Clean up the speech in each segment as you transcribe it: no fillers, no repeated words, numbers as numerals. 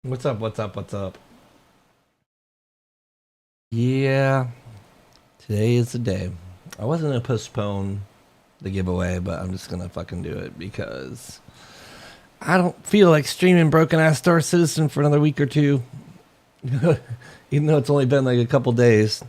What's up? What's up? What's up? Yeah, today is the day. I wasn't gonna postpone the giveaway, but I'm just gonna fucking do it because I don't feel like streaming Broken Ass Star Citizen for another week or two, even though it's only been like a couple days.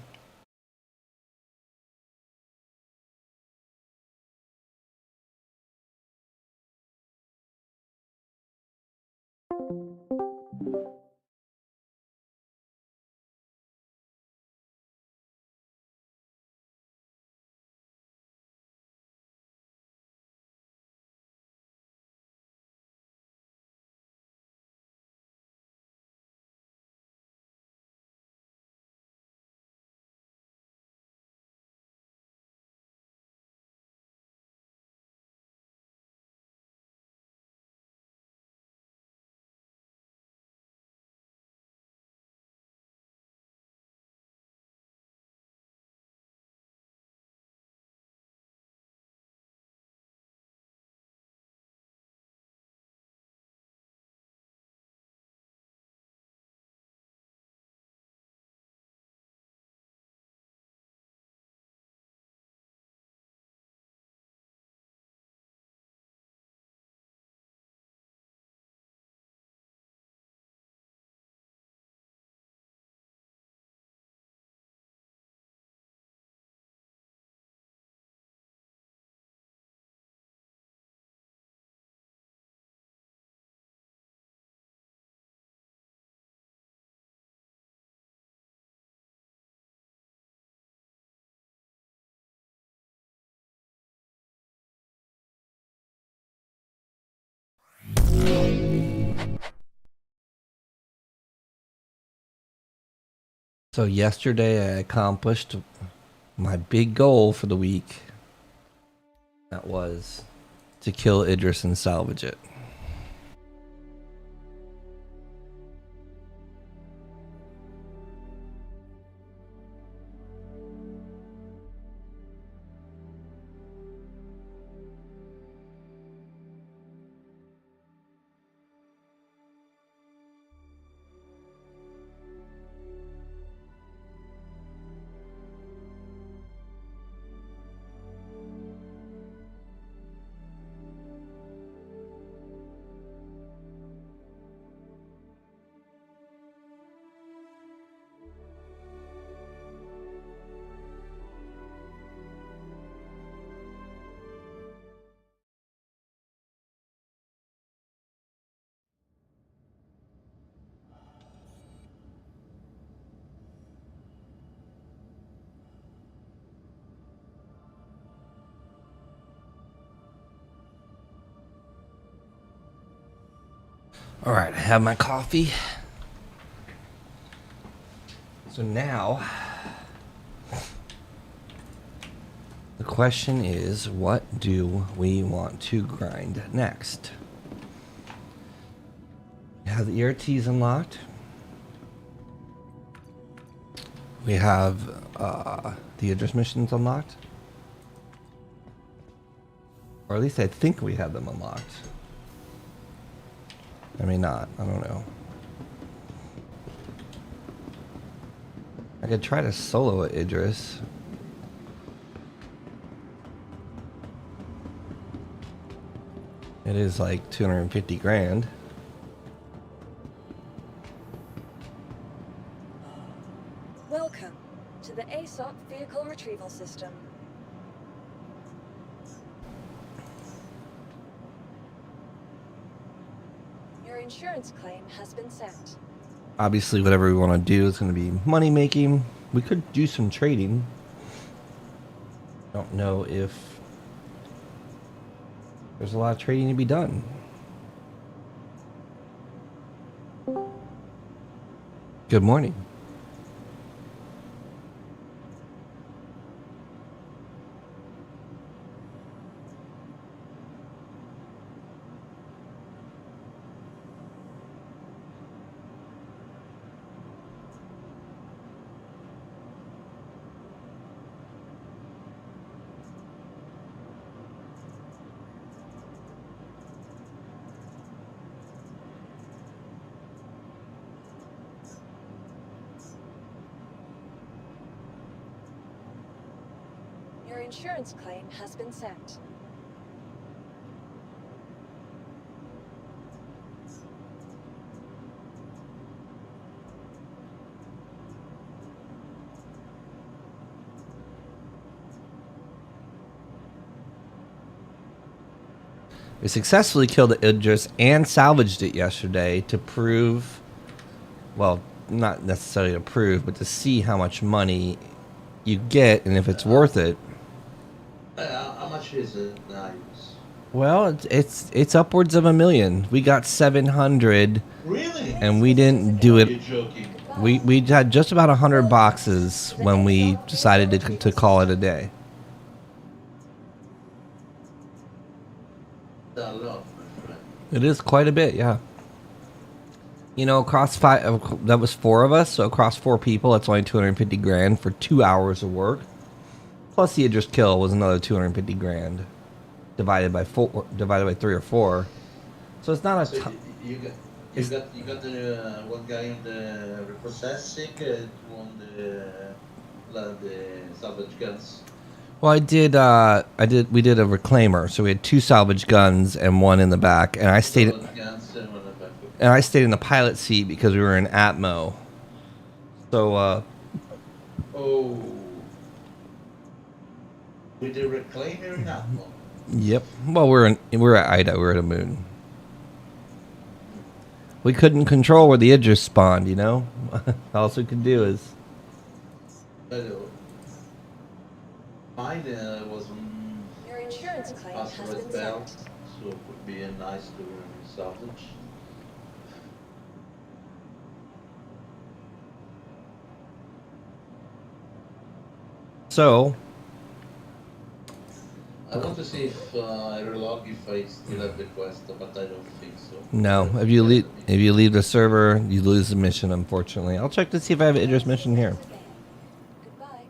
So yesterday I accomplished my big goal for the week. That was to kill Idris and salvage it. All right, I have my coffee. So now the question is, what do we want to grind next? We have the ERTs unlocked. We have the Idris missions unlocked. Or at least I think we have them unlocked. I may not. I don't know. I could try to solo at Idris. It is like 250 grand. Welcome to the ASOP Vehicle Retrieval System. Your insurance claim has been sent. Obviously, whatever we want to do is going to be money making. We could do some trading. Don't know if there's a lot of trading to be done. Good morning. insurance claim has been sent. We successfully killed the Idris and salvaged it yesterday to prove, well, not necessarily to prove, but to see how much money you get and if it's worth it. How much is it, Nice? Well, it's upwards of $1 million. We got 700, Really? and we didn't do You're it. joking. We had just about 100 boxes when we decided to call it a day. A lot, my friend. It is quite a bit, yeah. You know, across five, that was 4 of us, so across 4 people, that's only 250 grand for 2 hours of work. Plus the Idris kill was another 250 grand, divided by 3 or 4. So it's not a So ton. you got the one guy on the reprocessing, on the salvage guns. Well, we did a reclaimer, so we had 2 salvage guns and 1 in the back, and I stayed Salvage guns and one on the back. and I stayed in the pilot seat because we were in Atmo. So Oh. With the reclaimer in Atmo. yep. Well, we're at Ida, we're at a moon. We couldn't control where the Idris spawned, you know? All else we could do is Mine was on Your insurance claim has asteroid been belt, sent. so it would be nice to salvage. so I want to see if I relog if I still have the quest, but I don't think so. no. If you leave the server, you lose the mission, unfortunately. I'll check to see if I have an Idris mission here. Goodbye.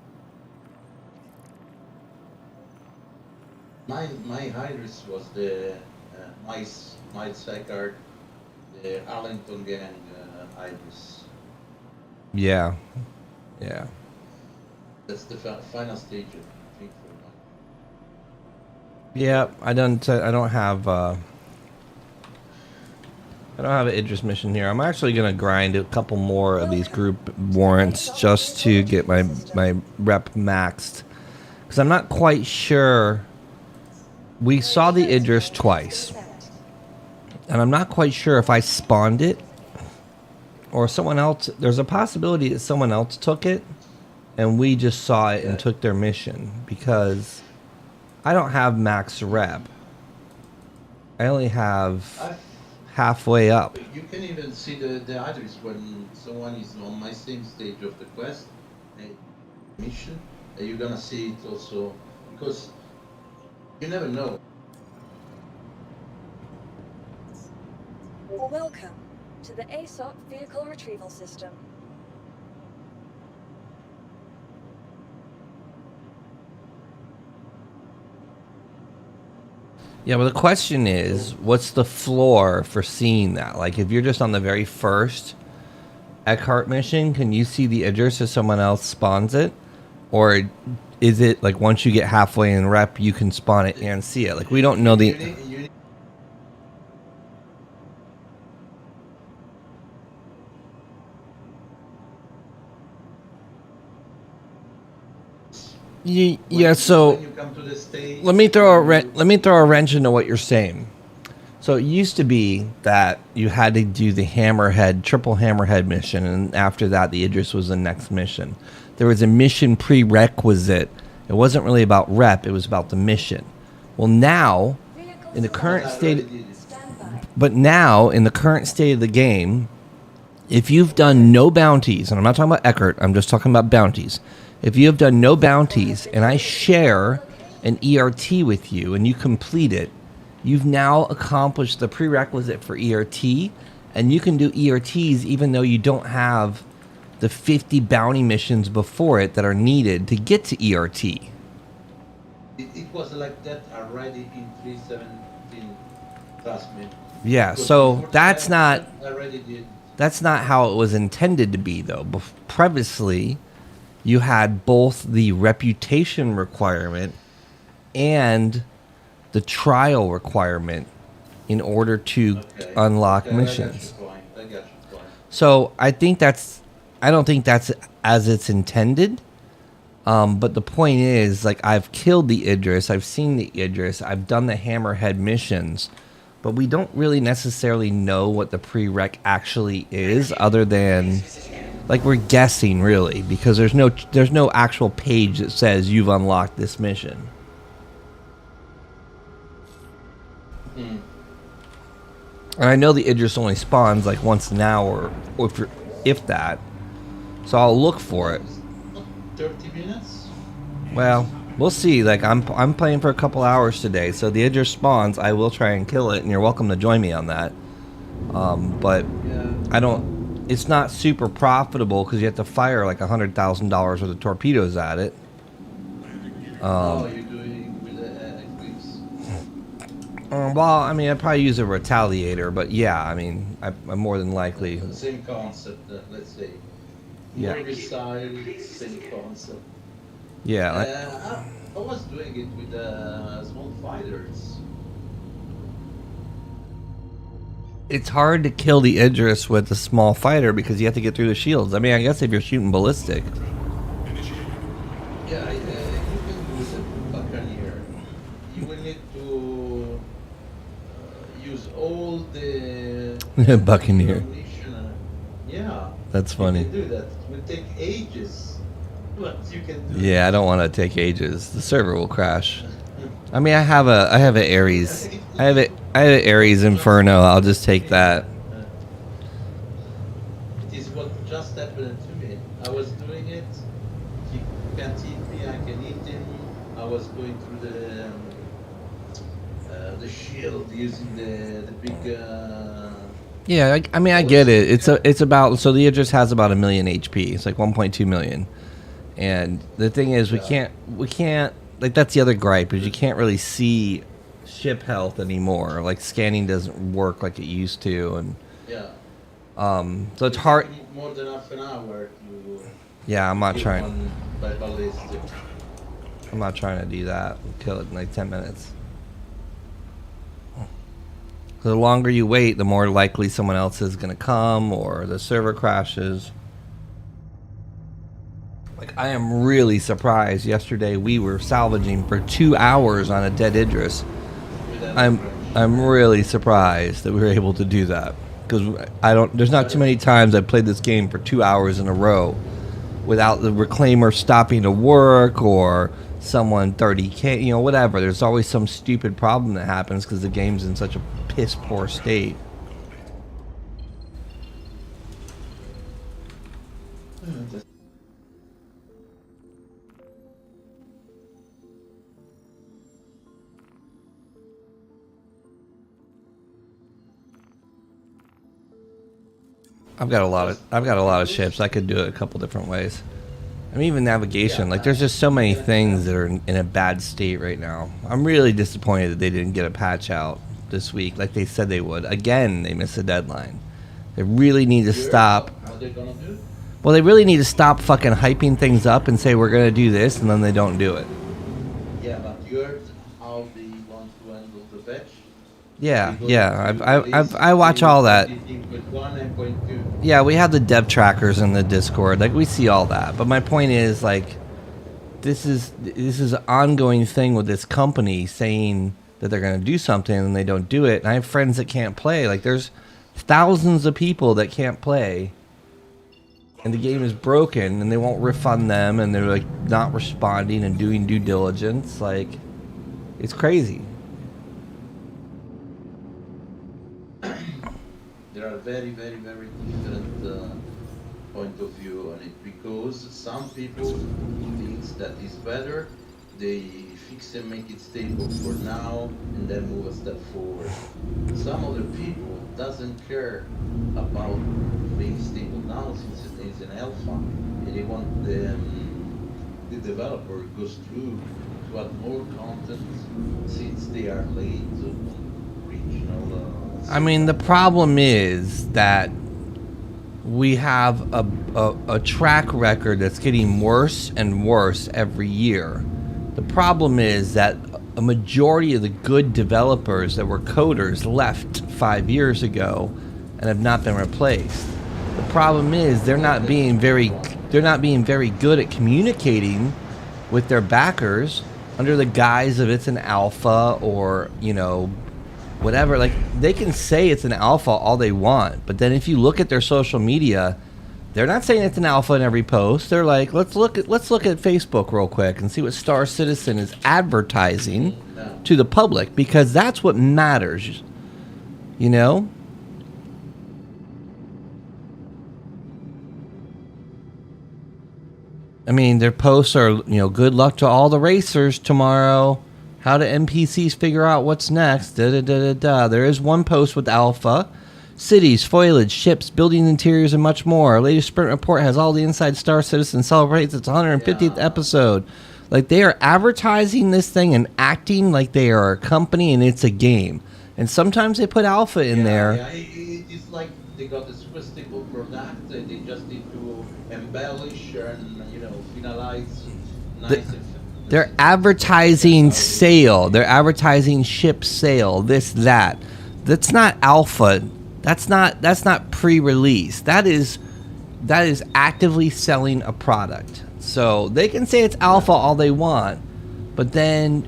My Hydris was the my Sackard, the Arlington gang Hydris. Yeah. Yeah. That's the final stage, I think, for mine. Yeah, I don't have an Idris mission here. I'm actually gonna grind a couple more of these group warrants just to get my rep maxed, because I'm not quite sure. We saw the Idris twice, and I'm not quite sure if I spawned it or someone else. There's a possibility that someone else took it, and we just saw it and took their mission, because I don't have max rep. I only have halfway up. You can even see the Hydris when someone is on my same stage of the quest, mission, and you're gonna see it also, because you never know. Welcome to the ASOP vehicle retrieval system. Yeah, well, the question is, what's the floor for seeing that? Like, if you're just on the very first Eckhart mission, can you see the Idris if someone else spawns it? Or is it, like, once you get halfway in rep, you can spawn it and see it? Like, we don't know the... You need- Yeah, so... when you come to the stage, Let me throw a wrench into what you're saying. So it used to be that you had to do the triple hammerhead mission, and after that, the Idris was the next mission. There was a mission prerequisite. It wasn't really about rep; it was about the mission. Well, now, in the current state, of the game, if you've done no bounties, and I'm not talking about Eckert, I'm just talking about bounties. If you have done no bounties, and I share an ERT with you, and you complete it, you've now accomplished the prerequisite for ERT, and you can do ERTs even though you don't have the 50 bounty missions before it that are needed to get to ERT. It was like that already in 317, trust me. Yeah, Because so before that's not 317, I already did. that's not how it was intended to be, though. Previously, you had both the reputation requirement and the trial requirement in order to Okay. unlock Okay, missions. I got your point. So I don't think that's as it's intended. But the point is, like, I've killed the Idris, I've seen the Idris, I've done the Hammerhead missions, but we don't really necessarily know what the prereq actually is, other than, like, we're guessing really, because there's no actual page that says you've unlocked this mission. Hmm. And I know the Idris only spawns like once an hour, or if that. So I'll look for it. Not 30 minutes? Well, we'll see. Like I'm playing for a couple hours today, so the Idris spawns. I will try and kill it, and you're welcome to join me on that. But Yeah. I don't. It's not super profitable because you have to fire like $100,000 worth of torpedoes at it. Oh, you're doing with Eclipse. Well, I mean, I'd probably use a retaliator, but yeah, I mean, I'm more than likely. Same concept, let's say. Yeah. More missile, same concept. Yeah. I was doing it with small fighters. It's hard to kill the Idris with a small fighter because you have to get through the shields. I mean, I guess if you're shooting ballistic. Yeah, you can do the Buccaneer. You will need to use all the Buccaneer. ammunition. Yeah. That's funny. You can do that. It will take ages, but you can do Yeah, I don't want to take ages. The server will crash. I mean, I have an Ares. I have an Ares Inferno. I'll just take that. It is what just happened to me. I was doing it. He can't eat me. I can eat him. I was going through the shield using the big. Yeah, I mean, I get it. It's about, so the Idris has about 1 million HP. It's like 1.2 million. And the thing is, we can't like, that's the other gripe, is you can't really see ship health anymore. Like, scanning doesn't work like it used to, and Yeah. so it's hard. You need more than half an hour to. Yeah, I'm not kill trying. one by ballistic. I'm not trying to do that. Kill it in like 10 minutes. The longer you wait, the more likely someone else is going to come, or the server crashes. Like, I am really surprised. Yesterday we were salvaging for 2 hours on a dead Idris. I'm really surprised that we were able to do that, because there's not too many times I've played this game for 2 hours in a row without the reclaimer stopping to work, or someone 30k, whatever. There's always some stupid problem that happens because the game's in such a piss poor state. I've got a lot of ships. I could do it a couple different ways. I mean, even navigation. Like, there's just so many things that are in a bad state right now. I'm really disappointed that they didn't get a patch out this week like they said they would. Again, they missed the deadline. They really need to stop. What they're gonna do? Well, they really need to stop fucking hyping things up and say we're gonna do this, and then they don't do it. Yeah, but you heard how they want to handle the patch? Yeah, I watch all that. Yeah, we have the dev trackers in the Discord. Like, we see all that. But my point is, like, this is an ongoing thing with this company saying that they're going to do something and they don't do it. And I have friends that can't play. Like, there's thousands of people that can't play, and the game is broken, and they won't refund them, and they're, like, not responding and doing due diligence. Like, it's crazy. There are very, very, very different point of view on it, because some people think that is better. They fix and make it stable for now and then move a step forward. Some other people doesn't care about being stable now, since it is an alpha, and they want the developer goes through to add more content since they are late on regional. I mean, the problem is that we have a track record that's getting worse and worse every year. The problem is that a majority of the good developers that were coders left 5 years ago and have not been replaced. The problem is they're not being very good at communicating with their backers under the guise of it's an alpha or, whatever. Like, they can say it's an alpha all they want, but then if you look at their social media, they're not saying it's an alpha in every post. They're like, let's look at Facebook real quick and see what Star Citizen is advertising to the public, because that's what matters. I mean, their posts are, good luck to all the racers tomorrow. How do NPCs figure out what's next? There is one post with alpha. Cities, foliage, ships, building interiors, and much more. Our latest sprint report has all the inside Star Citizen celebrates its 150th episode. Like, they are advertising this thing and acting like they are a company and it's a game. And sometimes they put alpha in there. Yeah, it's like they got a sophisticated product. They just need to embellish and finalize nice. They're advertising sale. They're advertising ship sale. This, that. That's not alpha. That's not pre-release. That is actively selling a product. So they can say it's alpha all they want, but then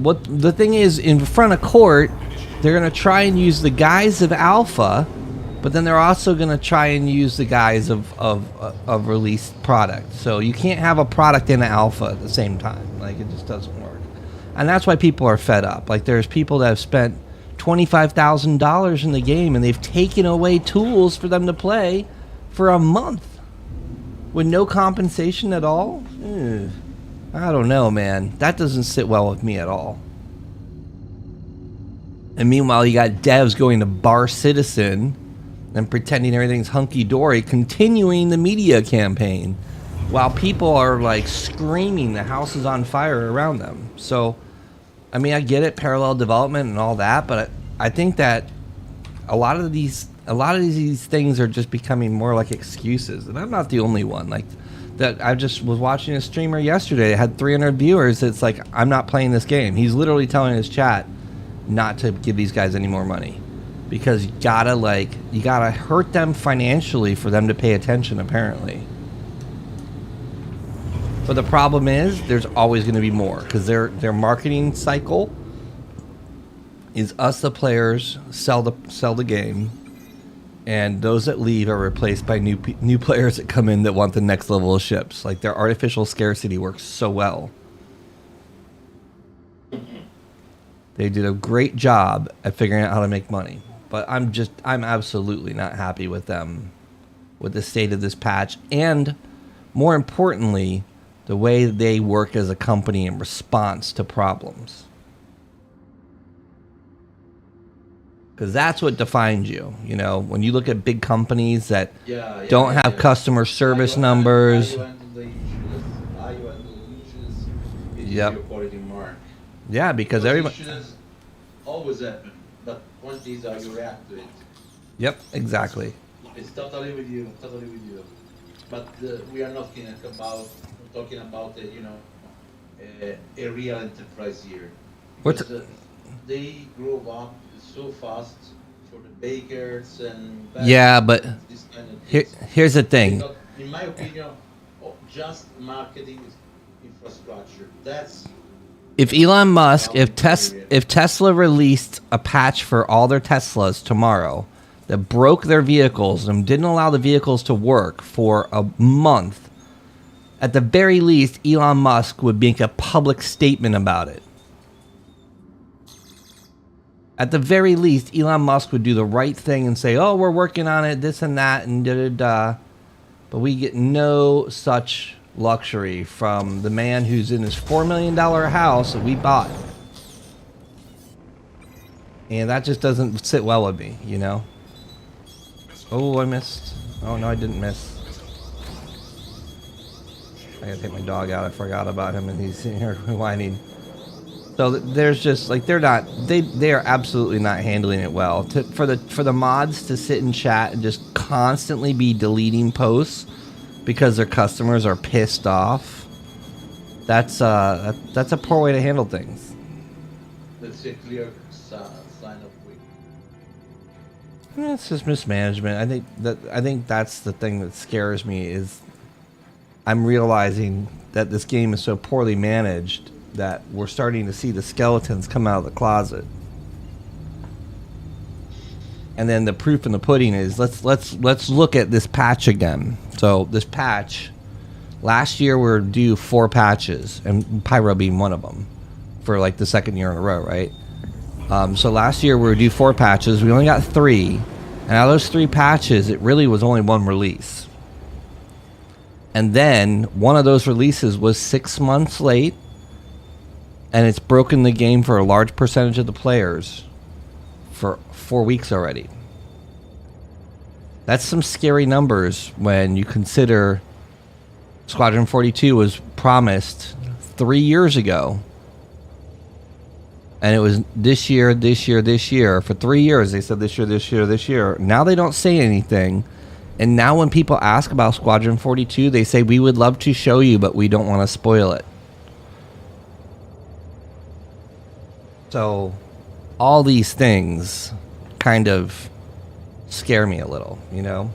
what the thing is, in front of court, they're gonna try and use the guise of alpha, but then they're also gonna try and use the guise of released product. So you can't have a product and an alpha at the same time. Like, it just doesn't work, and that's why people are fed up. Like, there's people that have spent $25,000 in the game and they've taken away tools for them to play for a month with no compensation at all. I don't know, man. That doesn't sit well with me at all. And meanwhile, you got devs going to Bar Citizen and pretending everything's hunky-dory, continuing the media campaign while people are like screaming the house is on fire around them. So I mean, I get it, parallel development and all that, but I think that a lot of these things are just becoming more like excuses, and I'm not the only one. Like, that I just was watching a streamer yesterday that had 300 viewers. It's like, I'm not playing this game. He's literally telling his chat not to give these guys any more money, because you gotta hurt them financially for them to pay attention, apparently. But the problem is, there's always going to be more, because their marketing cycle is us, the players, sell the game, and those that leave are replaced by new players that come in that want the next level of ships. Like, their artificial scarcity works so well. They did a great job at figuring out how to make money, but I'm absolutely not happy with them, with the state of this patch, and more importantly, the way they work as a company in response to problems. Because that's what defines you. When you look at big companies that don't have customer service numbers. Yep. Yeah, because everybody always happen, but once these are, you react to it. Yep, exactly. It's totally with you. But we are not talking about a real enterprise here. They grow up so fast for the bakers and but this kind of here's the thing. Not, in my opinion, just marketing infrastructure. That's if Tesla released a patch for all their Teslas tomorrow that broke their vehicles and didn't allow the vehicles to work for a month, at the very least, Elon Musk would make a public statement about it. At the very least, Elon Musk would do the right thing and say, oh, we're working on it, this and that, and da-da-da. But we get no such luxury from the man who's in his $4 million house that we bought. And that just doesn't sit well with me, Oh, I missed. Oh, no, I didn't miss. I gotta take my dog out. I forgot about him, and he's sitting here whining. So there's just like they are absolutely not handling it well. For the mods to sit and chat and just constantly be deleting posts because their customers are pissed off. That's a poor way to handle things. That's a clear sign of weakness. It's just mismanagement. I think that's the thing that scares me is I'm realizing that this game is so poorly managed that we're starting to see the skeletons come out of the closet. And then the proof in the pudding is let's look at this patch again. So this patch, last year we were due 4 patches, and Pyro being one of them, for like the second year in a row, right? So last year we were due 4 patches. We only got 3, and out of those 3 patches, it really was only one release. And then one of those releases was 6 months late, and it's broken the game for a large percentage of the players for 4 weeks already. That's some scary numbers when you consider Squadron 42 was promised 3 years ago. And it was this year. For 3 years, they said this year. Now they don't say anything. And now when people ask about Squadron 42, they say, we would love to show you, but we don't want to spoil it. So all these things kind of scare me a little, you know?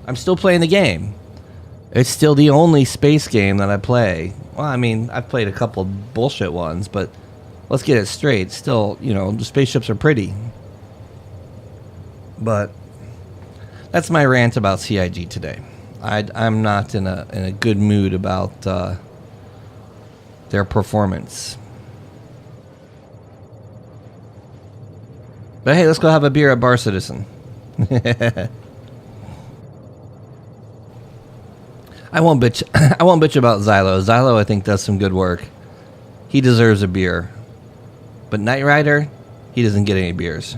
I'm still playing the game. It's still the only space game that I play. Well, I mean, I've played a couple bullshit ones, but let's get it straight. Still, you know, the spaceships are pretty. But that's my rant about CIG today. I'm not in a good mood about their performance. But hey, let's go have a beer at Bar Citizen. I won't bitch. I won't bitch about Xylo. Xylo, I think, does some good work. He deserves a beer. But Knight Rider, he doesn't get any beers.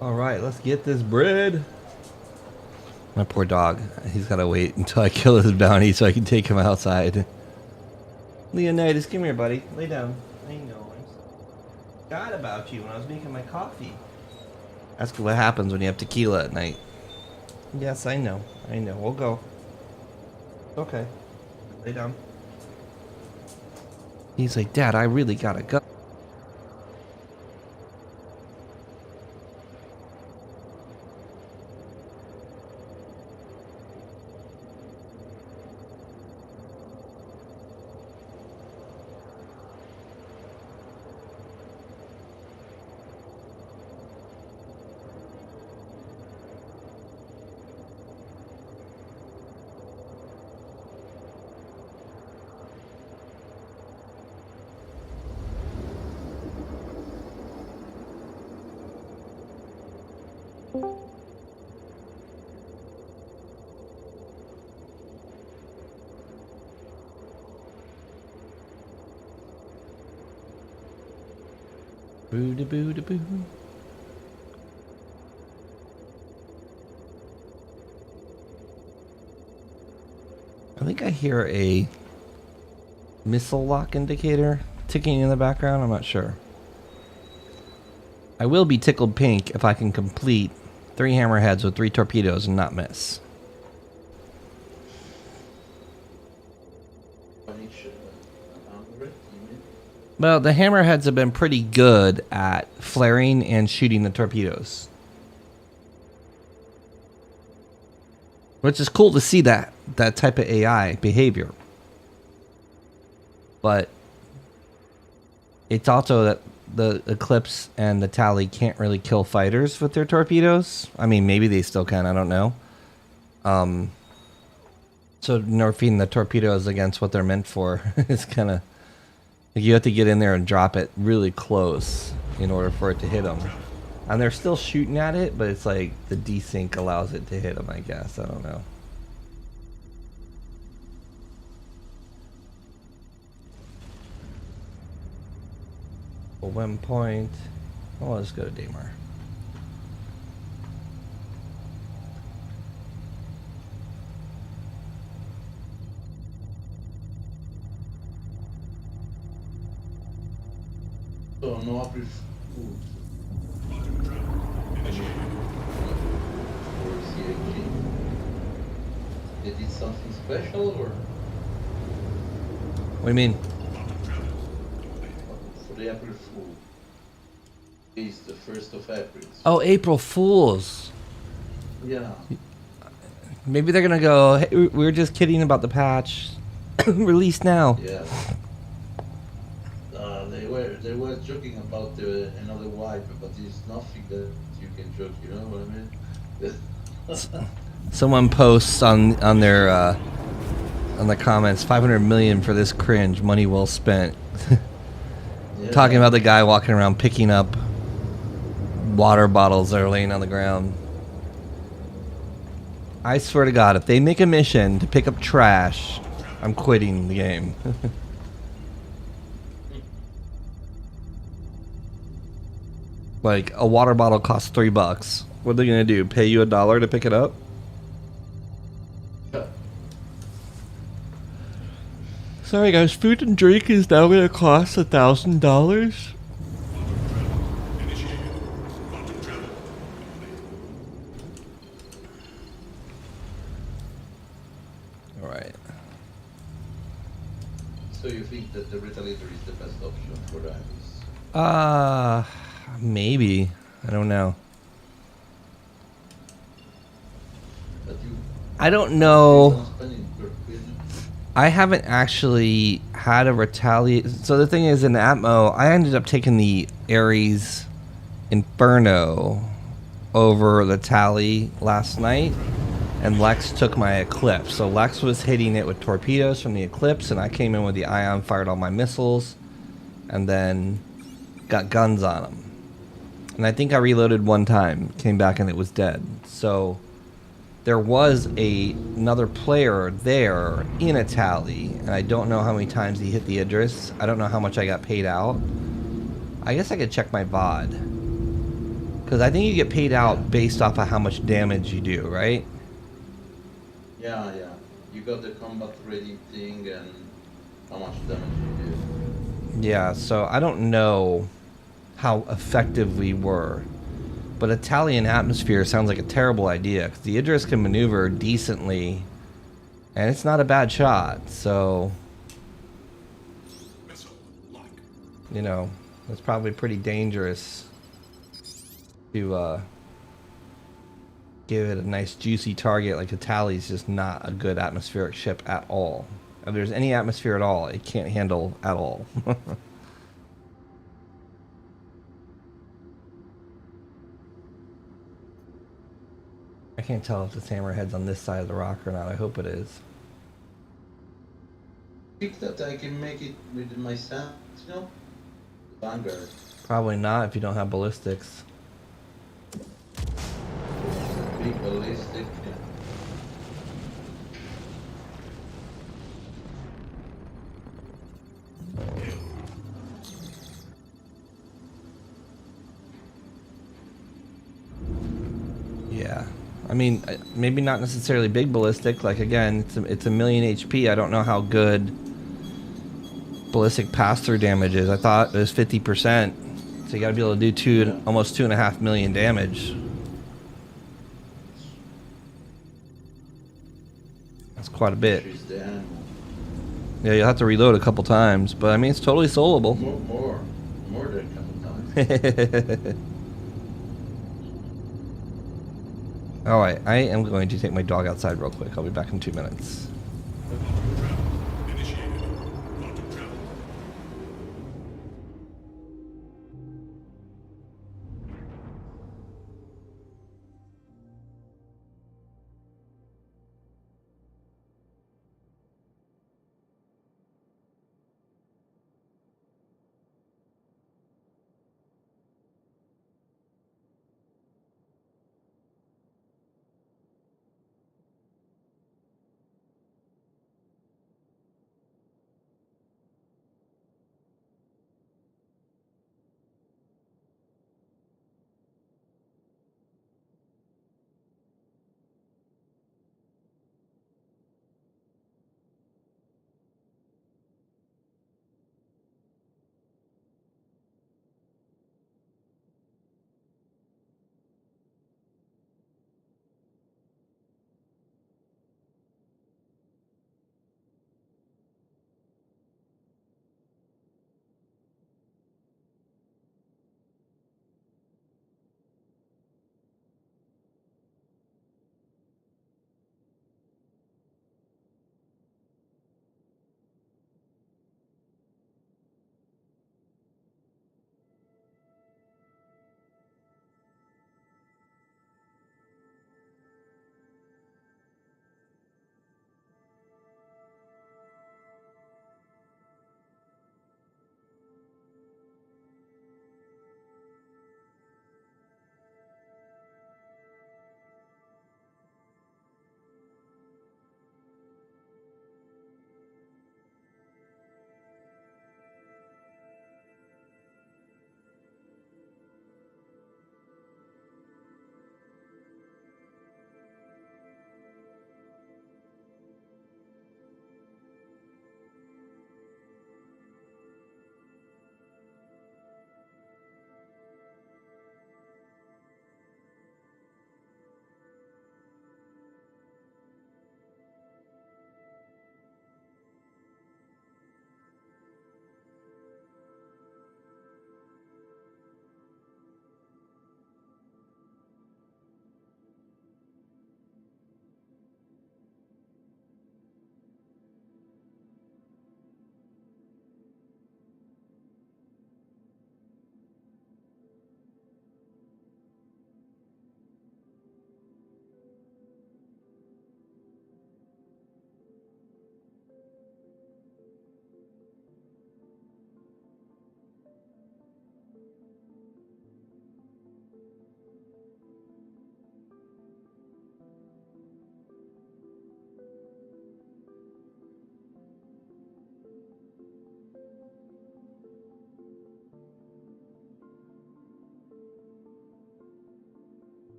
All right, let's get this bread. My poor dog. He's got to wait until I kill his bounty so I can take him outside. Leonidas, come here, buddy. Lay down. I know. I forgot about you when I was making my coffee. Ask what happens when you have tequila at night. Yes, I know. I know. We'll go. Okay. Lay down. He's like, Dad, I really gotta go. Boo da boo da boo. I think I hear a missile lock indicator ticking in the background. I'm not sure. I will be tickled pink if I can complete 3 hammerheads with 3 torpedoes and not miss. Well, the hammerheads have been pretty good at flaring and shooting the torpedoes. Which is cool to see that type of AI behavior. But it's also that the Eclipse and the Tally can't really kill fighters with their torpedoes. I mean, maybe they still can, I don't know. So nerfing the torpedoes against what they're meant for is kind of like you have to get in there and drop it really close in order for it to hit them. And they're still shooting at it, but it's like the desync allows it to hit them, I guess. I don't know. Well, 1 point. Oh, let's go to Daymar. So no April Fools for CIG. They did something special or What do you mean? for the April Fool? It's the 1st of April. Oh, April Fools. Yeah. Maybe they're gonna go, hey, we were just kidding about the patch. Release now. Yeah. They were joking about another wipe, but it's nothing that you can joke. You know what I mean? Someone posts on their on the comments 500 million for this cringe, money well spent. Yeah. Talking about the guy walking around picking up water bottles that are laying on the ground. I swear to God, if they make a mission to pick up trash, I'm quitting the game. Like, a water bottle costs $3. What are they gonna do? Pay you $1 to pick it up? Sorry guys, food and drink is now gonna cost $1,000. Alright. So you think that the Retaliator is the best option for that? Maybe. I don't know. But you I don't know. don't spend it per business. I haven't actually had a retaliate. So the thing is, in Atmo, I ended up taking the Ares Inferno over the Tally last night, and Lex took my Eclipse. So Lex was hitting it with torpedoes from the Eclipse, and I came in with the Ion, fired all my missiles, and then got guns on him. And I think I reloaded one time, came back, and it was dead. So there was another player there in a Tally, and I don't know how many times he hit the Idris. I don't know how much I got paid out. I guess I could check my VOD. Because I think you get paid out based off of how much damage you do, right? Yeah. You got the combat rating thing and how much damage you do. Yeah, so I don't know how effective we were. But Italian atmosphere sounds like a terrible idea, because the Idris can maneuver decently, and it's not a bad shot, so... You know, it's probably pretty dangerous to give it a nice juicy target. Like Itali's just not a good atmospheric ship at all. If there's any atmosphere at all, it can't handle at all. I can't tell if this hammerhead's on this side of the rock or not. I hope it is. Think that I can make it with my Sentinel? Vanguard. Probably not if you don't have ballistics. Big ballistic. Yeah. I mean, maybe not necessarily big ballistic. Like, again, it's a million HP. I don't know how good ballistic pass-through damage is. I thought it was 50%. So you got to be able to do almost 2.5 million damage. That's quite a bit. Which is the animal. Yeah, you'll have to reload a couple times, but I mean, it's totally soloable. More than a couple times. Alright, I am going to take my dog outside real quick. I'll be back in 2 minutes.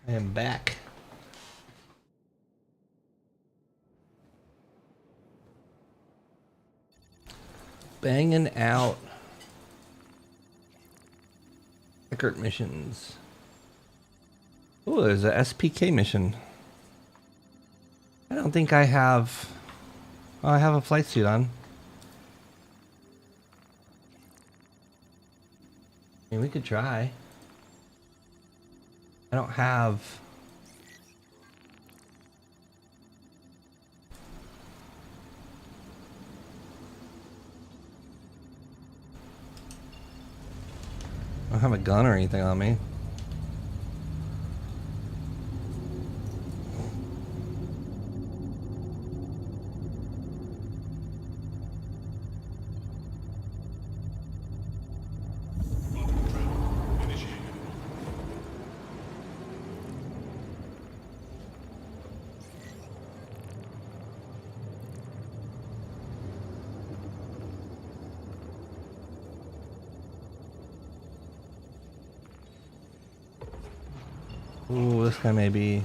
I am back. Banging out. Record missions. Oh, there's a SPK mission. I don't think I have... Oh, I have a flight suit on. I mean, we could try. I don't have... I don't have a gun or anything on me. Ooh, this guy may be...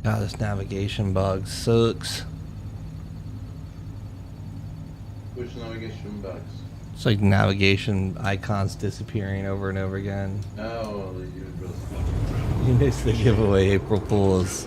God, this navigation bug sucks. Which navigation bugs? It's like navigation icons disappearing over and over again. Oh, the usual stuff. You missed the giveaway, April Fools.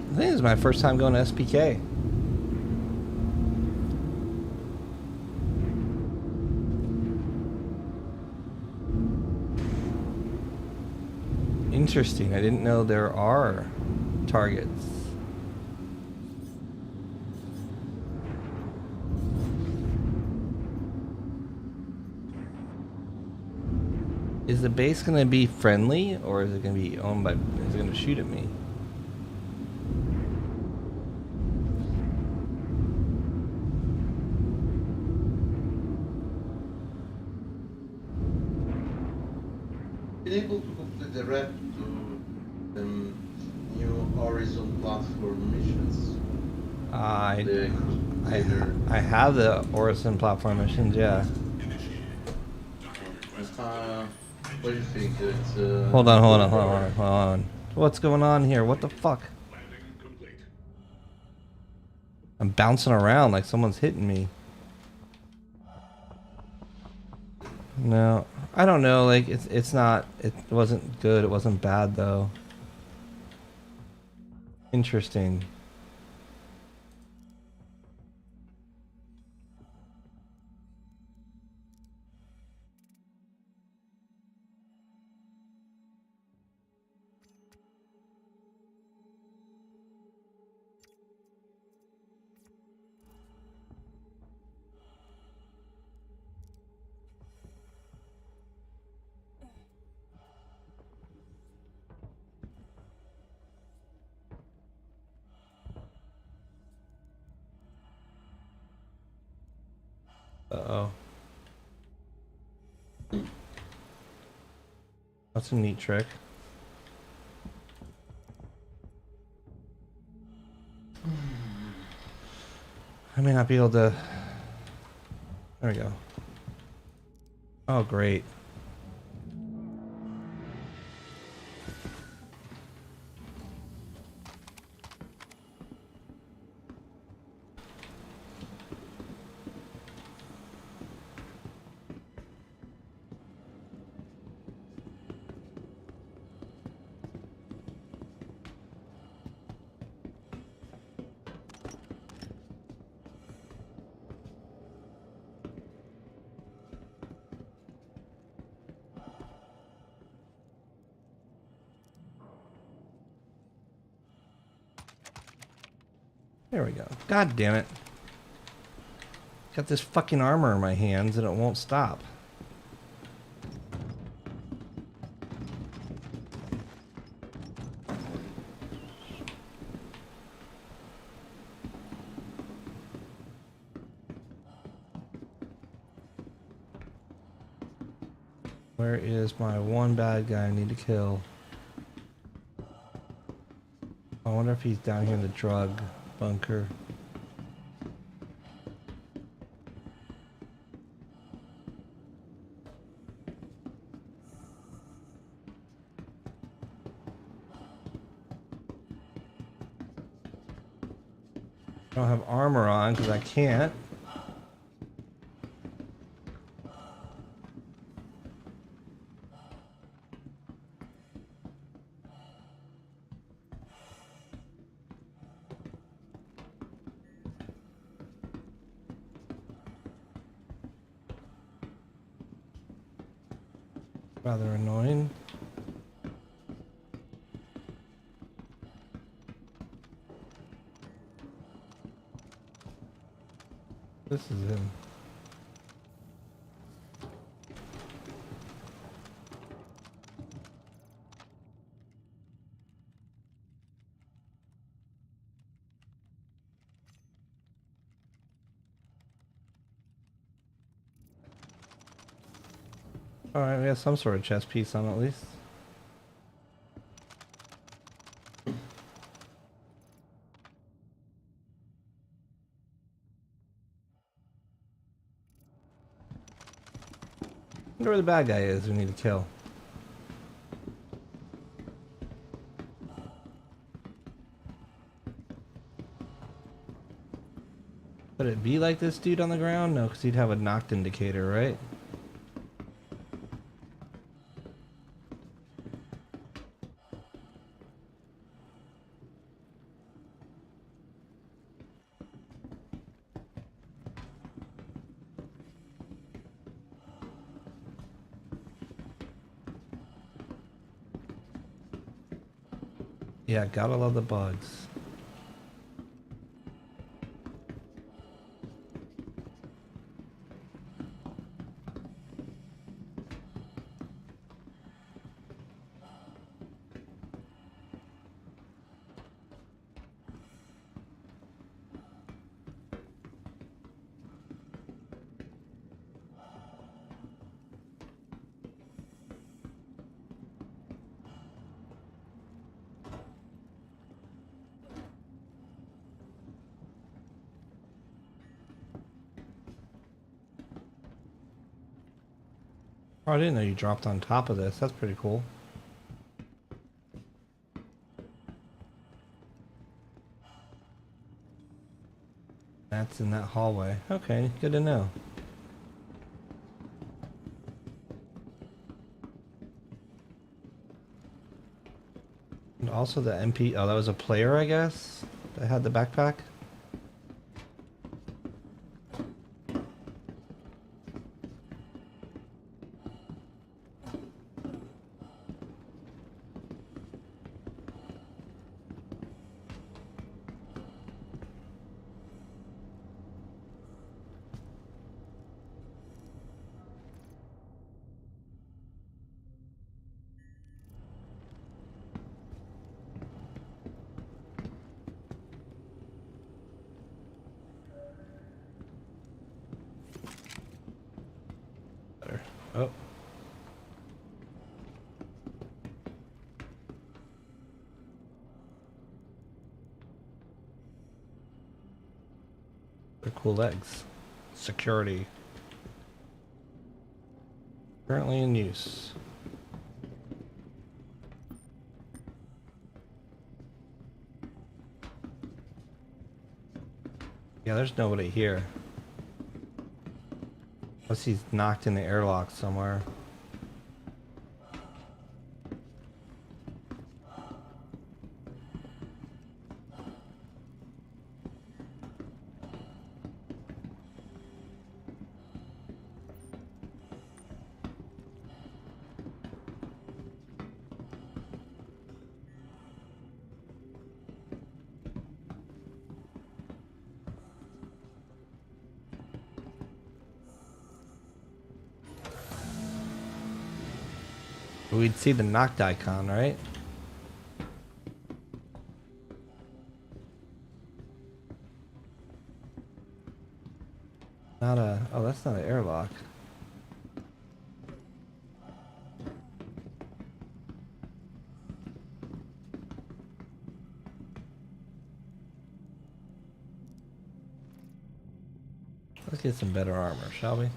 I think this is my first time going to SPK. Interesting. I didn't know there are targets. Is the base going to be friendly, or is it going to be owned by... Is it going to shoot at me? Been able to complete the rep to the new Horizon platform missions. I have the Orison platform missions, yeah. What do you think? It's, Hold on. What's going on here? What the fuck? I'm bouncing around like someone's hitting me. No, I don't know. Like it's not. It wasn't good. It wasn't bad though. Interesting. Uh-oh. That's a neat trick. I may not be able to... There we go. Oh, great. There we go. God damn it. Got this fucking armor in my hands and it won't stop. Where is my one bad guy I need to kill? I wonder if he's down here in the drug bunker. I don't have armor on because I can't. Rather annoying. This is him. Alright, we have some sort of chest piece on at least. Wonder where the bad guy is we need to kill. Would it be like this dude on the ground? No, because he'd have a knocked indicator, right? Yeah, gotta love the bugs. Oh, I didn't know you dropped on top of this. That's pretty cool. That's in that hallway. Okay, good to know. And also the MP... Oh, that was a player, I guess? That had the backpack? Better. Oh. They're cool legs. Security. Currently in use. Yeah, there's nobody here. Unless he's knocked in the airlock somewhere. We'd see the knocked icon, right? Not a... Oh, that's not an airlock. Let's get some better armor, shall we?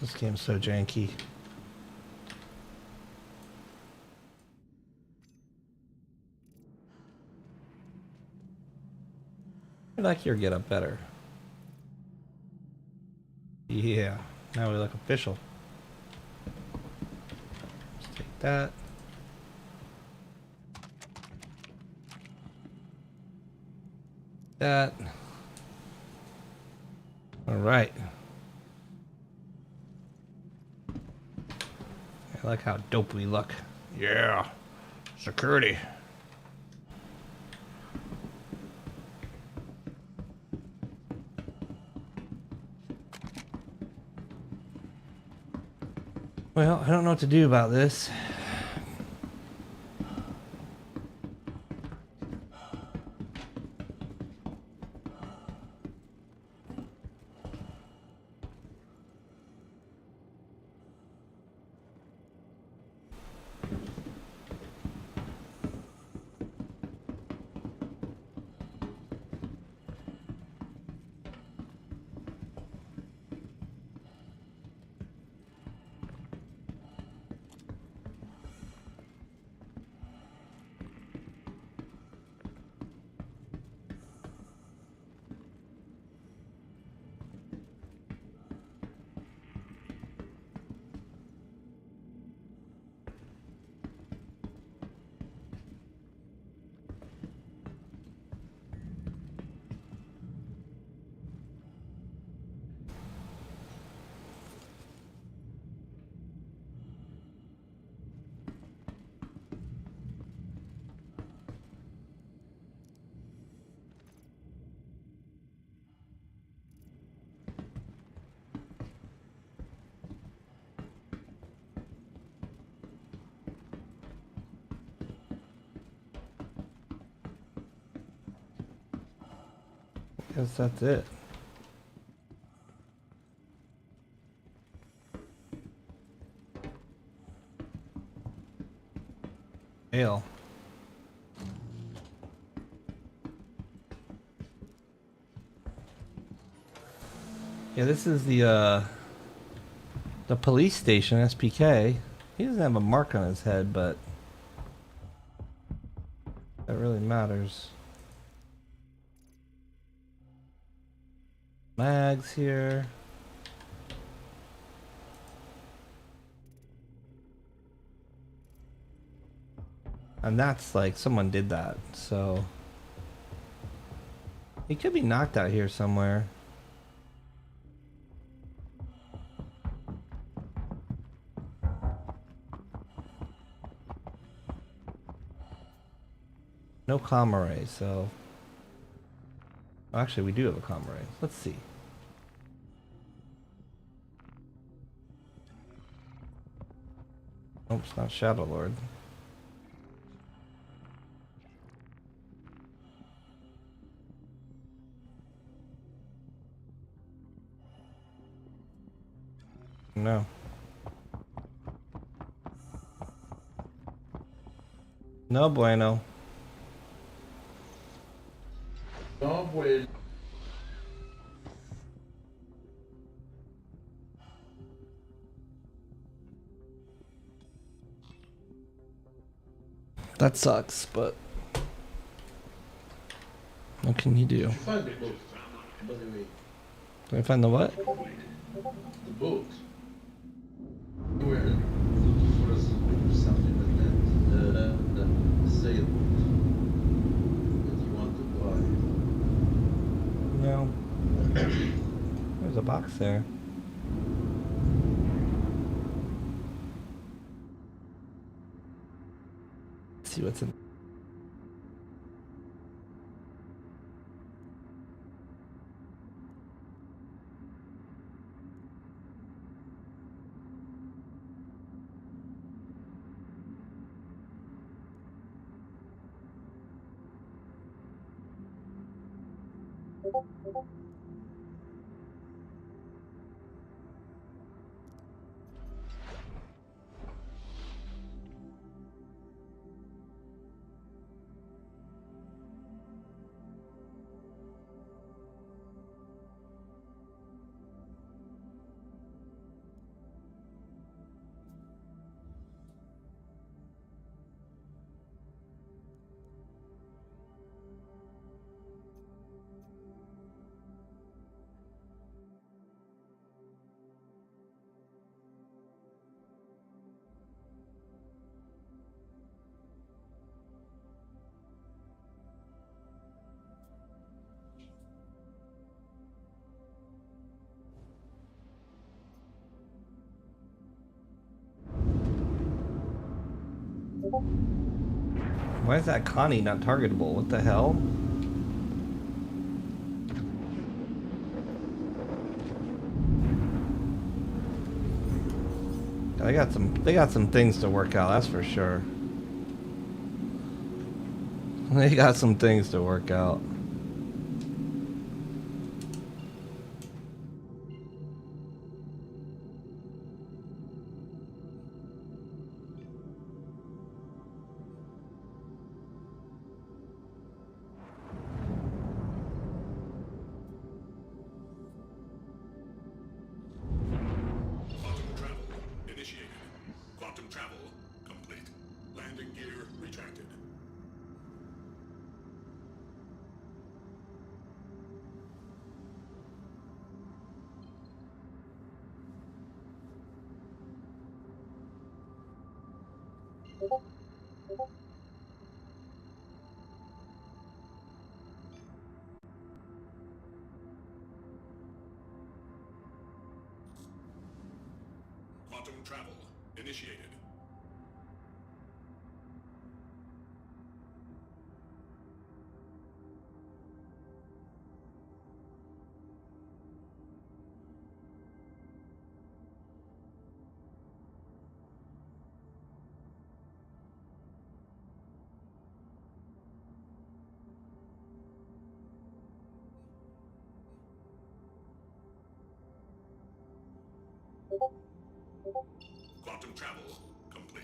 This game's so janky. I like your getup better. Yeah, now we look official. Let's take that. That. All right. I like how dope we look. Yeah. Security. Well, I don't know what to do about this. Guess that's it. Ale. Yeah, this is the police station, SPK. He doesn't have a mark on his head, but that really matters. Mags here. And that's like someone did that, so he could be knocked out here somewhere. No comm array, so actually we do have a comm array. Let's see. Nope, it's not Shadow Lord. No. No bueno. No, well, That sucks, but what can you do? find the book, by the way. Can I find the what? The book. You were looking for something like that. The sale. There's a box there. Let's see what's in. Why is that Connie not targetable? What the hell? They got some things to work out, that's for sure. They got some things to work out. Quantum travel initiated. Quantum travel complete.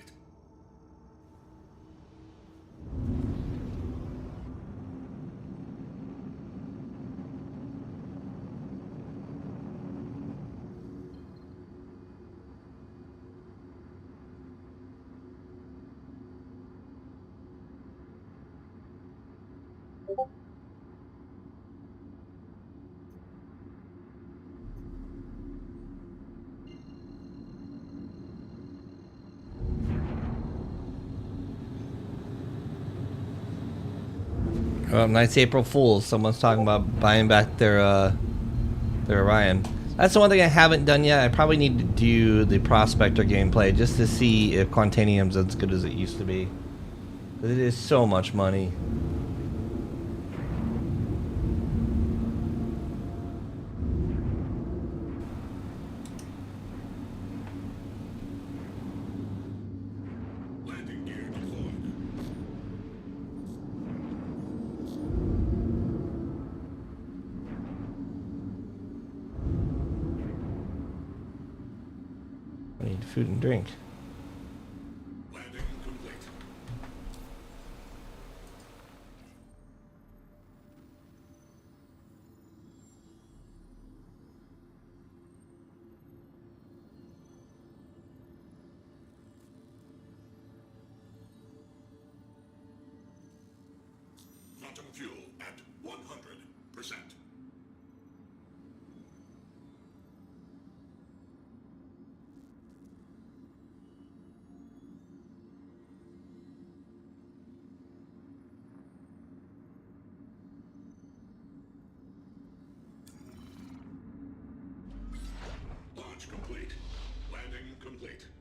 Oh, nice April Fools. Someone's talking about buying back their Orion. That's the one thing I haven't done yet. I probably need to do the Prospector gameplay just to see if Quantanium's as good as it used to be. It is so much money. Landing gear deployed. I need food and drink. Landing complete. Quantum fuel at 100%. complete.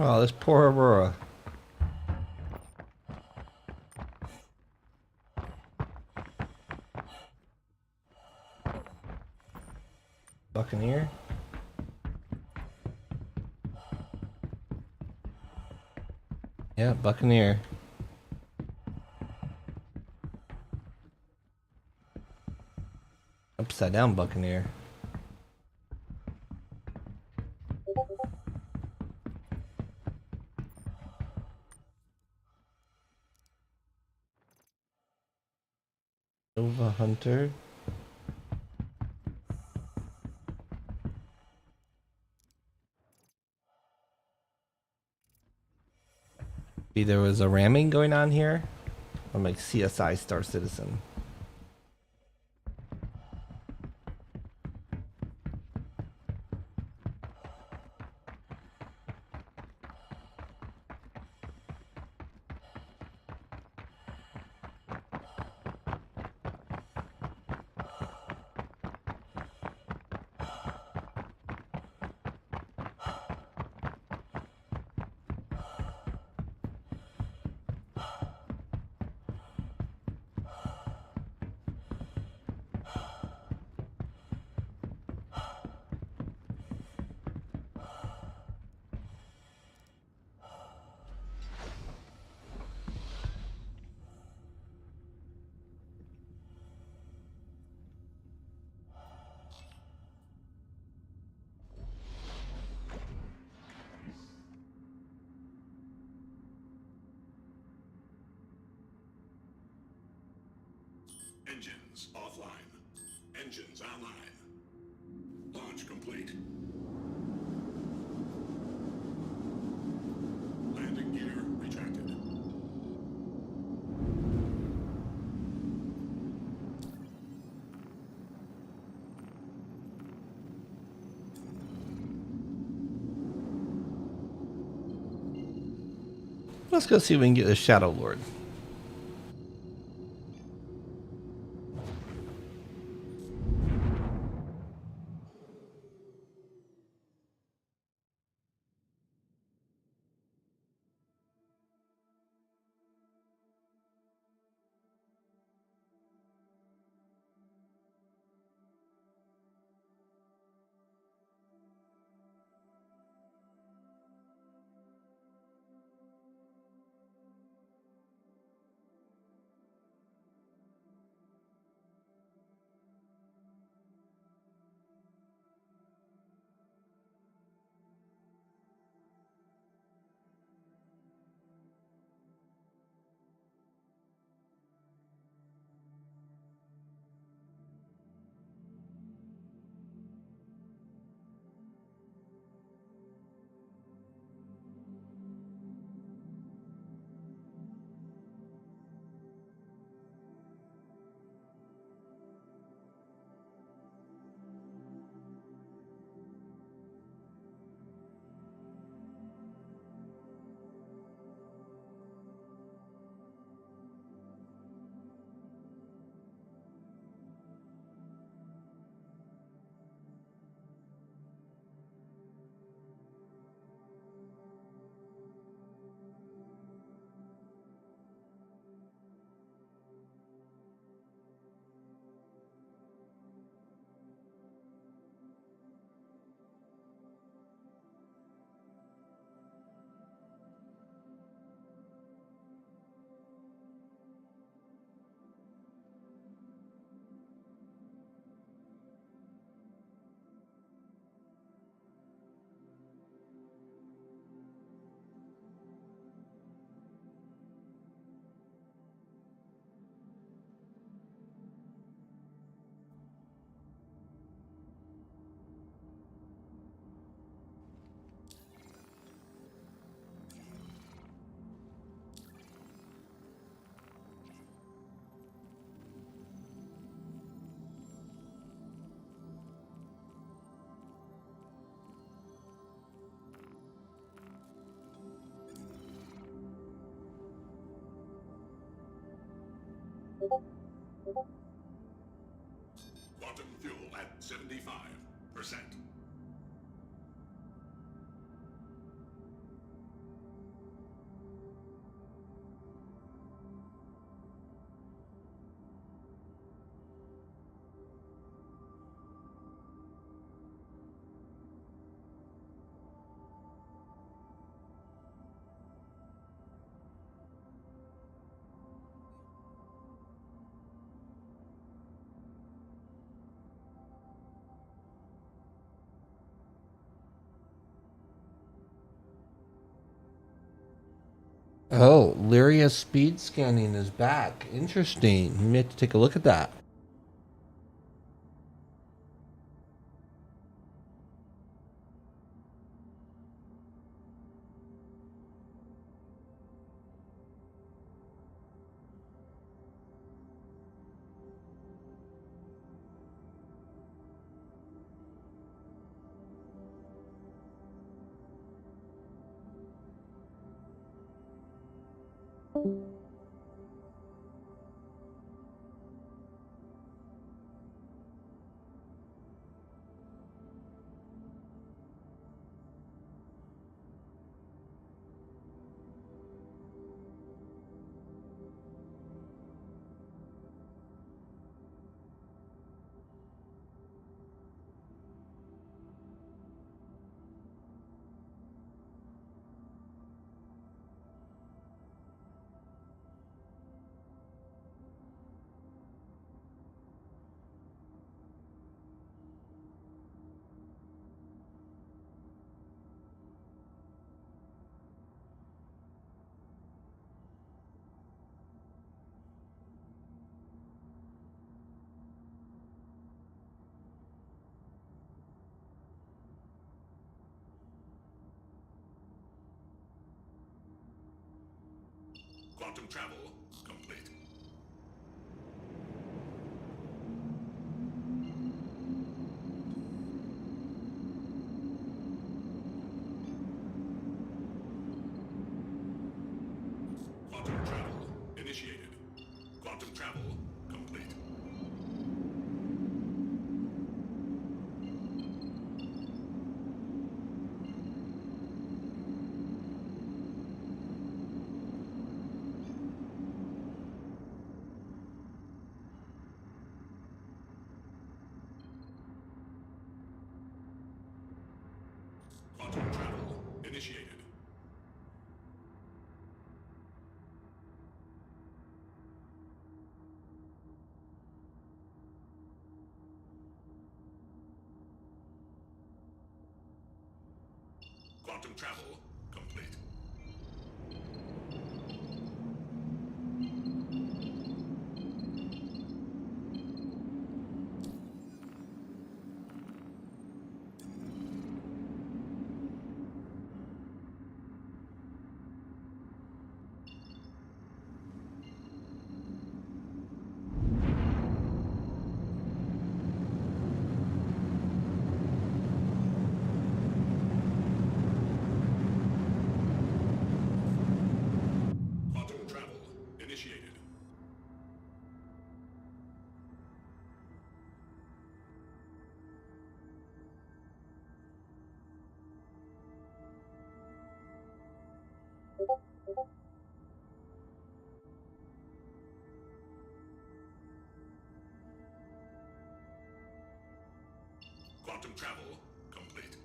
Oh, this poor Aurora. Buccaneer. Yeah, Buccaneer. Upside down Buccaneer. Nova Hunter. Maybe there was a ramming going on here. I'm like CSI Star Citizen. Engines offline. Engines online. Launch complete. Landing gear retracted. Let's go see if we can get the Shadow Lord. Quantum fuel at 75%. Oh, Lyria speed scanning is back. Interesting. We have to take a look at that. Quantum travel complete. Quantum travel initiated. Quantum travel complete. Quantum travel initiated. Quantum travel complete. Quantum travel initiated. Quantum travel complete.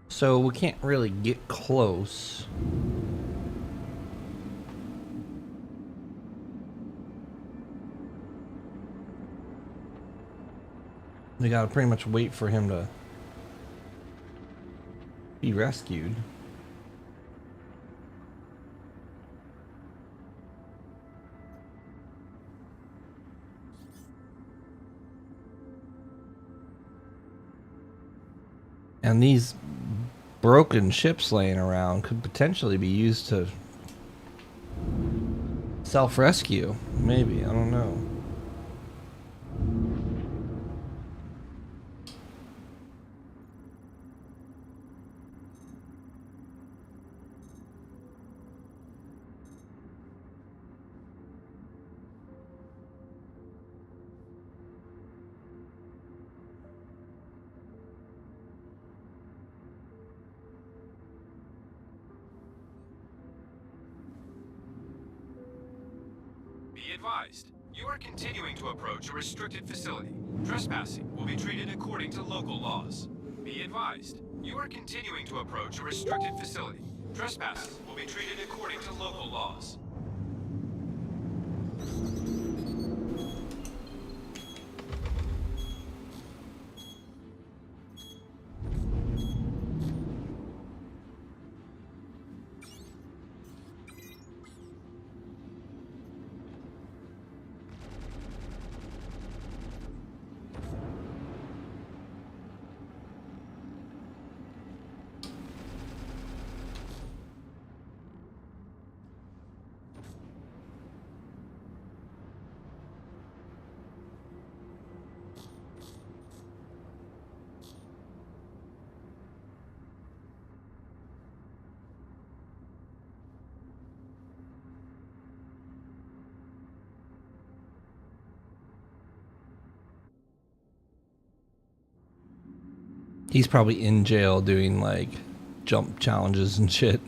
So we can't really get close. We gotta pretty much wait for him to be rescued. And these broken ships laying around could potentially be used to self-rescue. Maybe, I don't know. Be advised, you are continuing to approach a restricted facility. Trespassing will be treated according to local laws. Be advised, you are continuing to approach a restricted facility. Trespassing will be treated according to local laws. He's probably in jail doing like jump challenges and shit.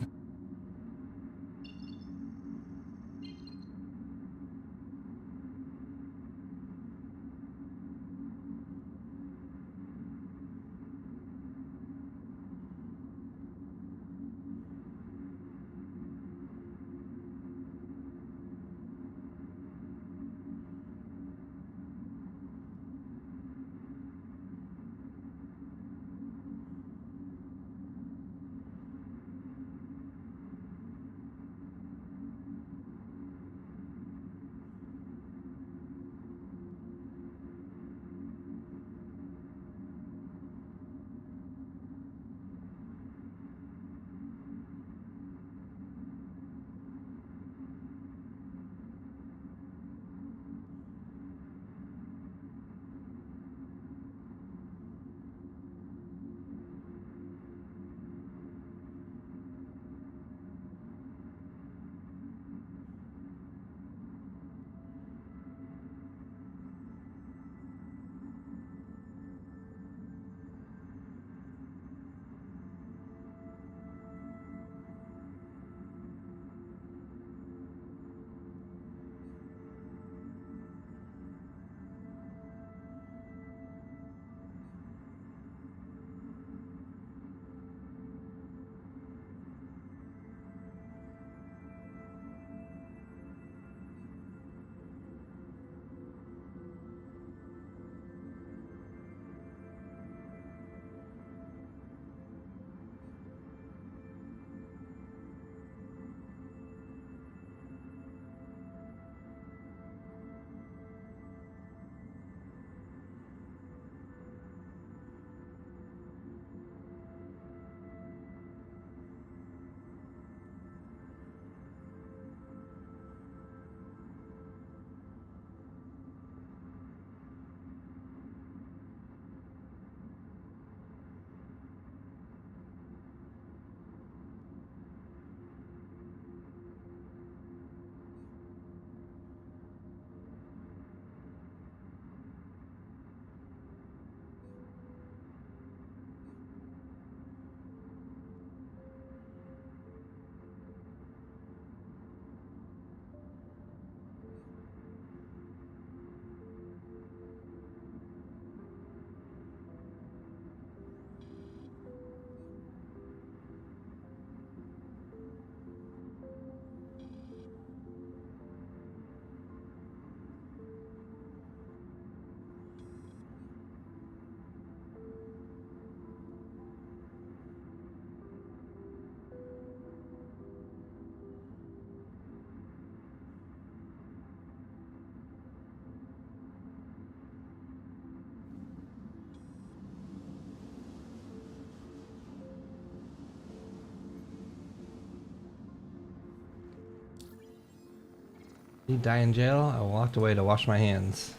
Did he die in jail? I walked away to wash my hands.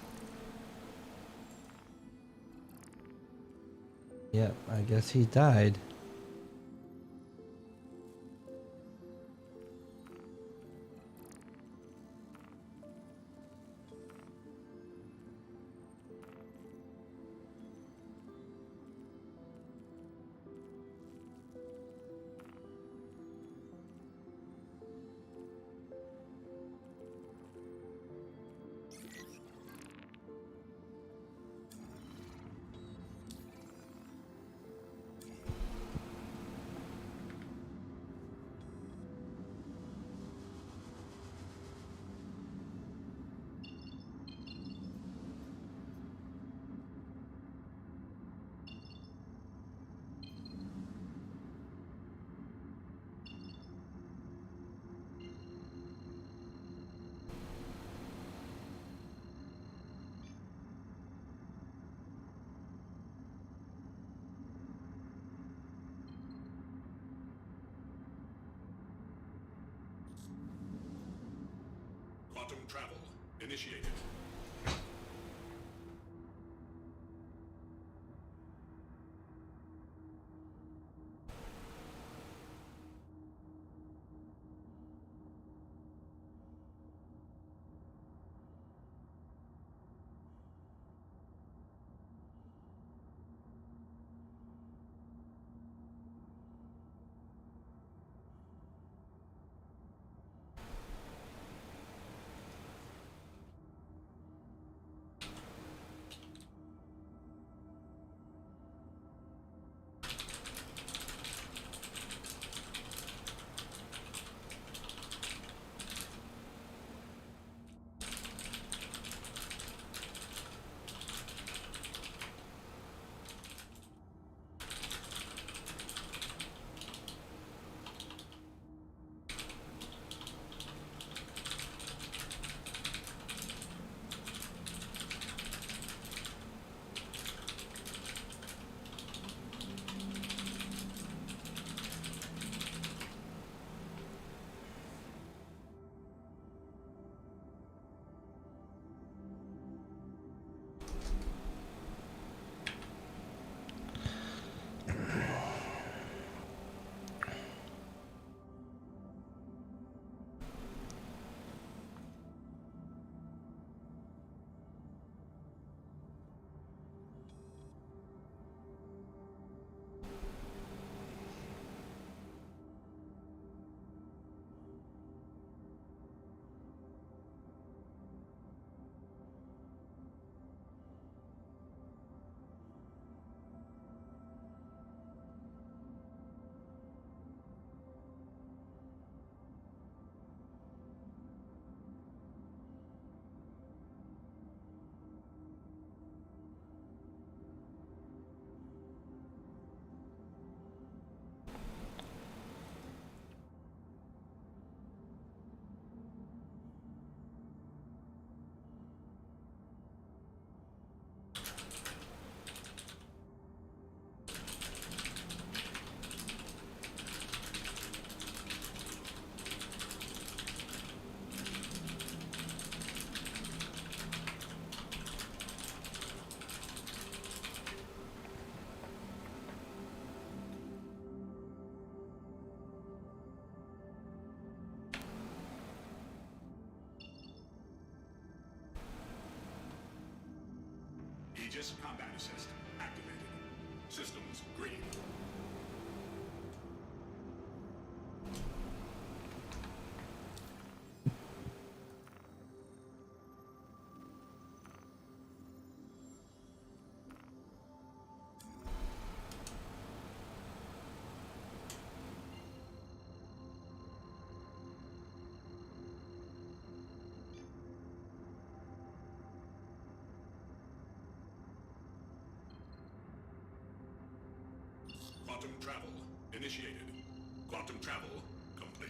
Yep, I guess he died. Quantum travel initiated. Aegis combat assist activated. Systems green. Quantum travel initiated. Quantum travel complete.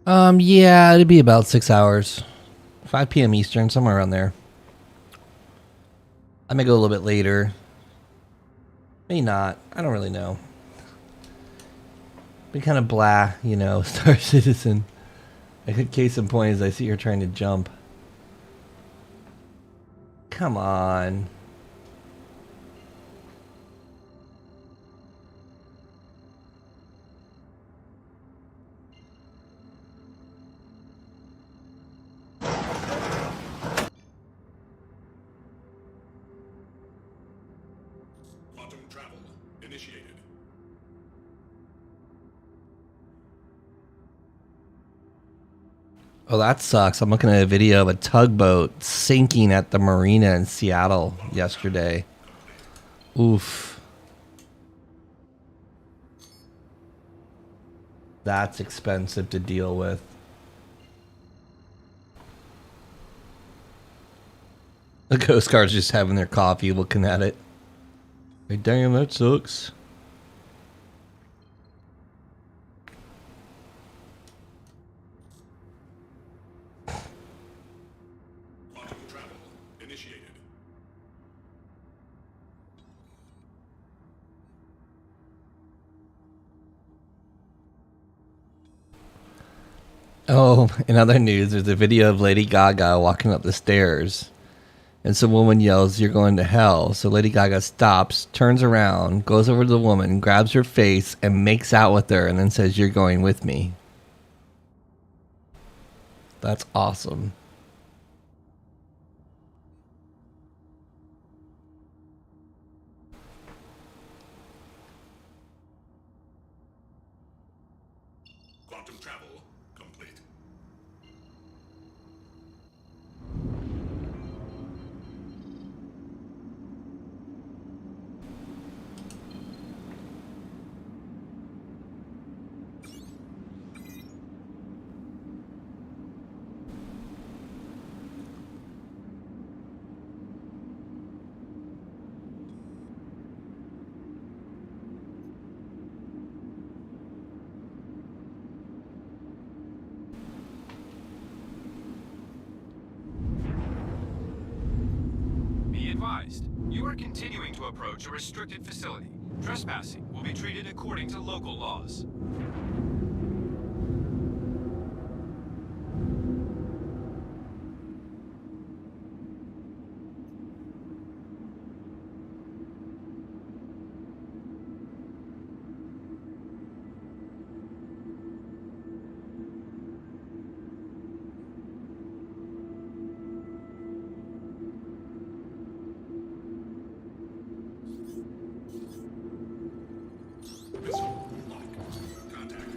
Yeah, it'd be about 6 hours. 5 p.m. Eastern, somewhere around there. I may go a little bit later. May not. I don't really know. Been kind of blah, you know, Star Citizen. A good case in point is I see her trying to jump. Come on. Quantum travel initiated. Oh, that sucks. I'm looking at a video of a tugboat sinking at the marina in Seattle yesterday. Oof. That's expensive to deal with. The Coast Guard's just having their coffee looking at it. Hey, damn, that sucks. Quantum travel initiated. Oh, in other news, there's a video of Lady Gaga walking up the stairs. And some woman yells, "You're going to hell." So Lady Gaga stops, turns around, goes over to the woman, grabs her face, and makes out with her, and then says, "You're going with me." That's awesome. Quantum travel complete. Be advised, you are continuing to approach a restricted facility. Trespassing will be treated according to local laws. Missile lock. Contact.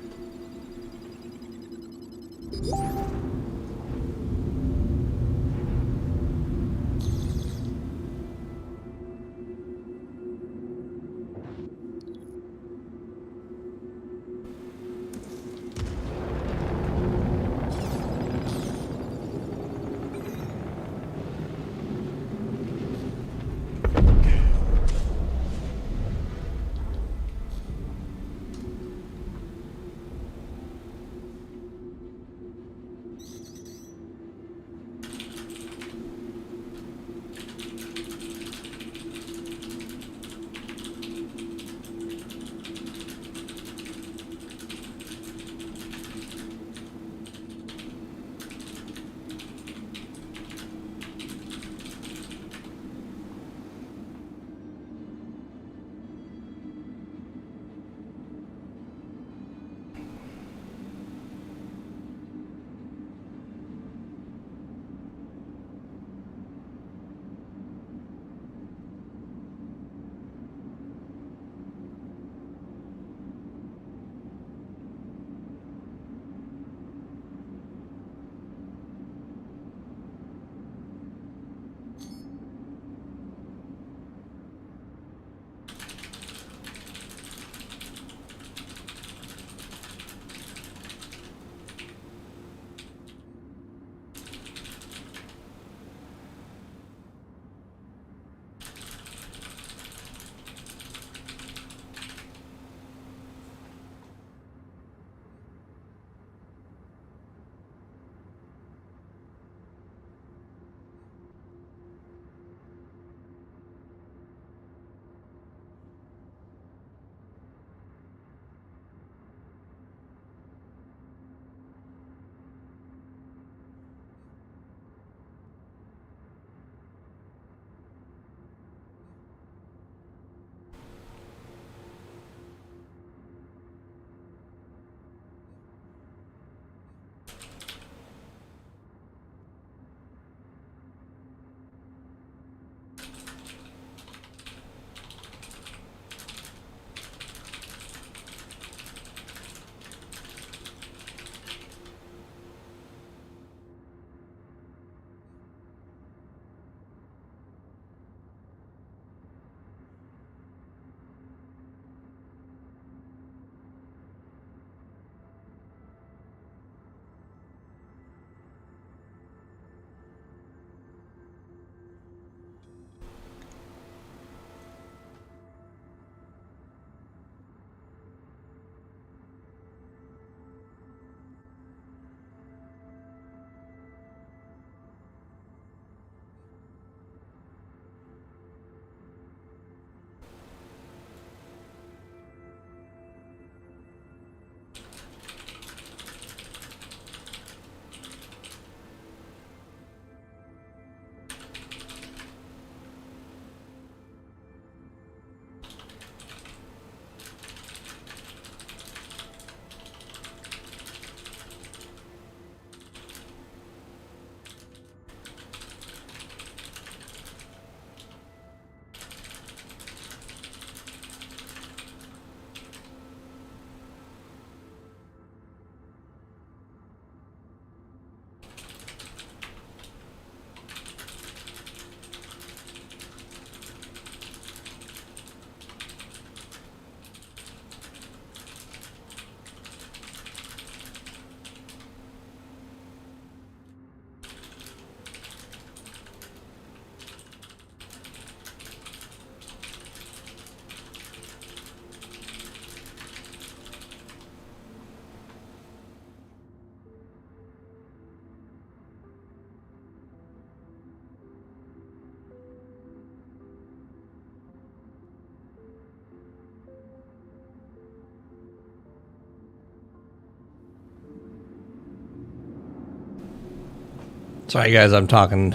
Sorry, guys, I'm talking.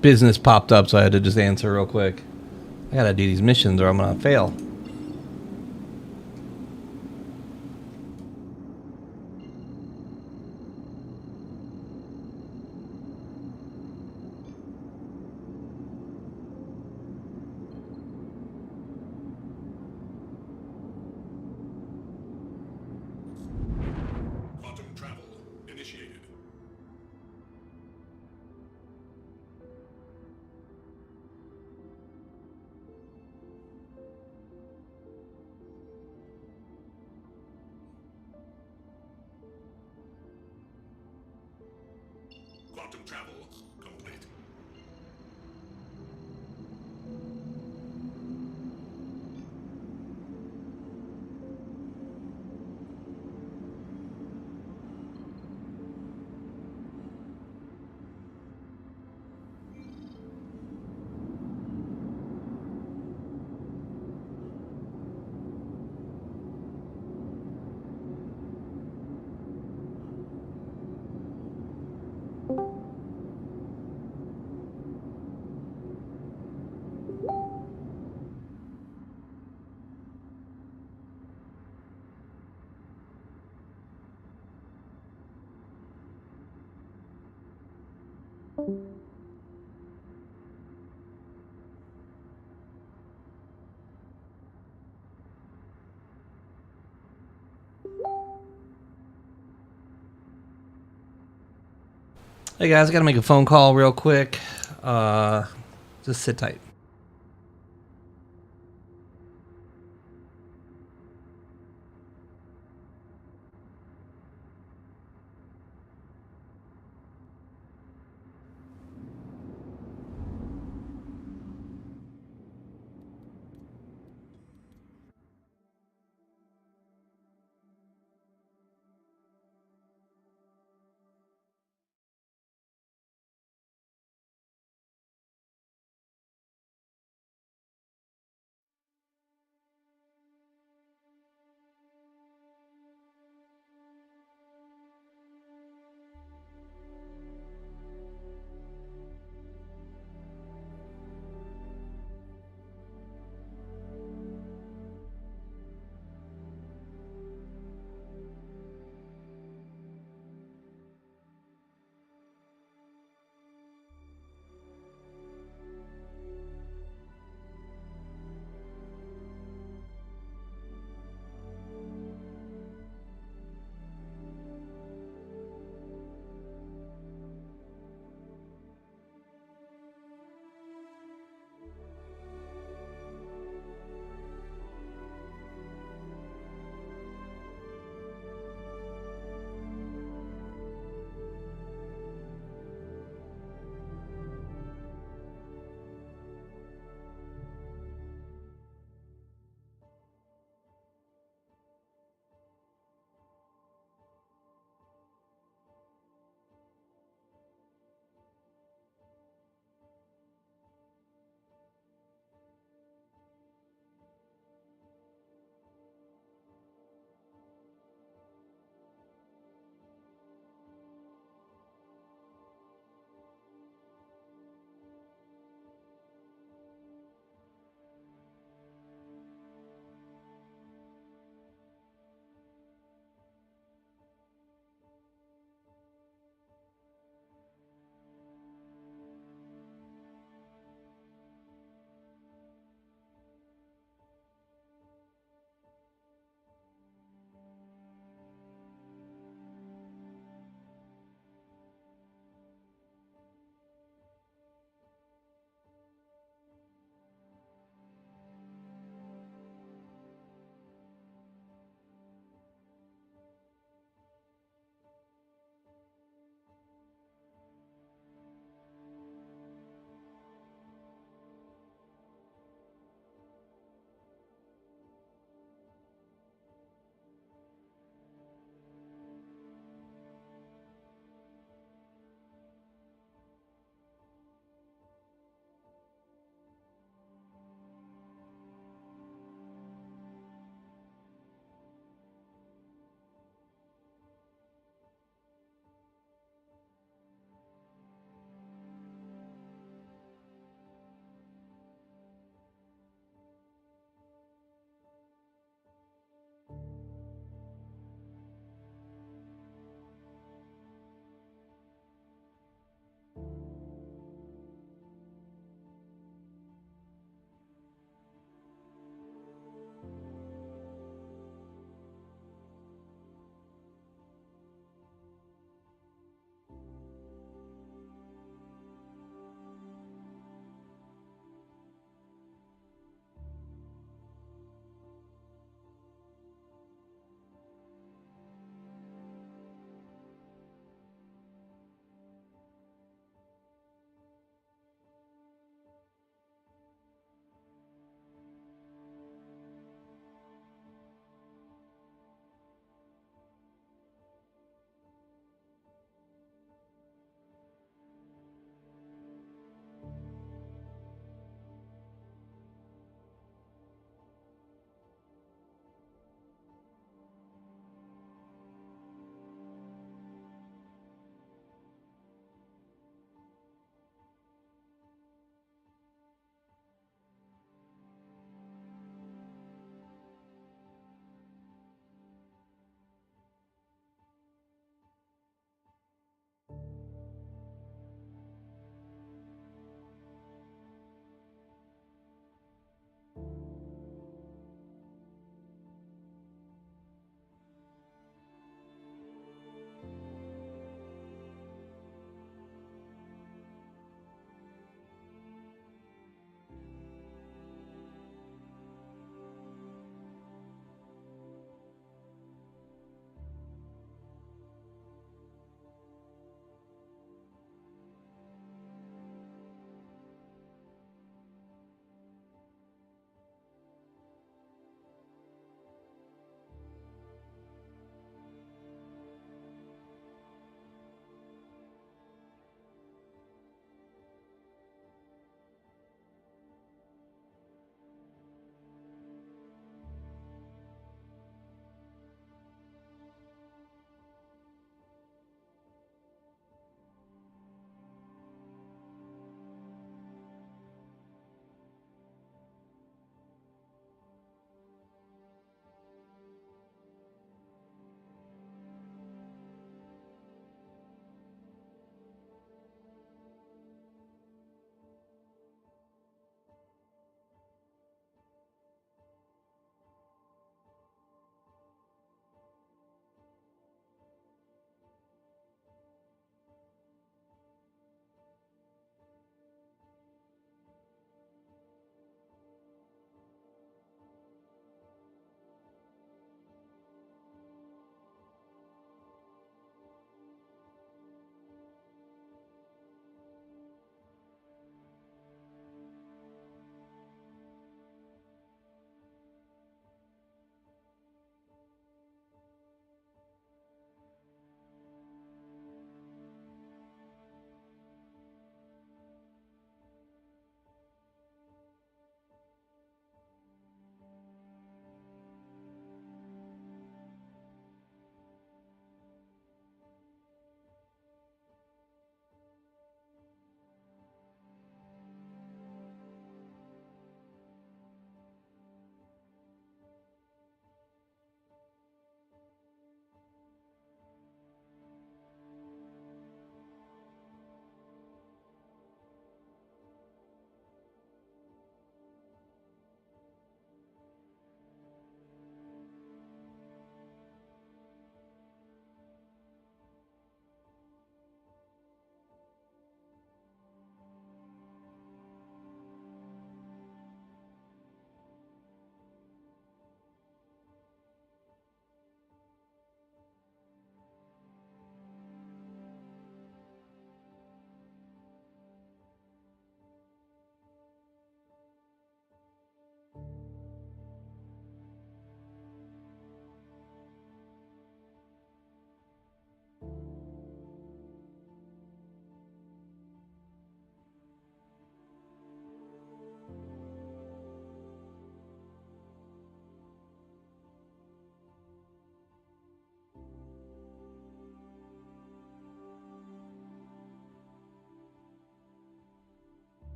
Business popped up, so I had to just answer real quick. I gotta do these missions or I'm gonna fail. Quantum travel initiated. Quantum travel complete. Hey guys, I gotta make a phone call real quick. Just sit tight.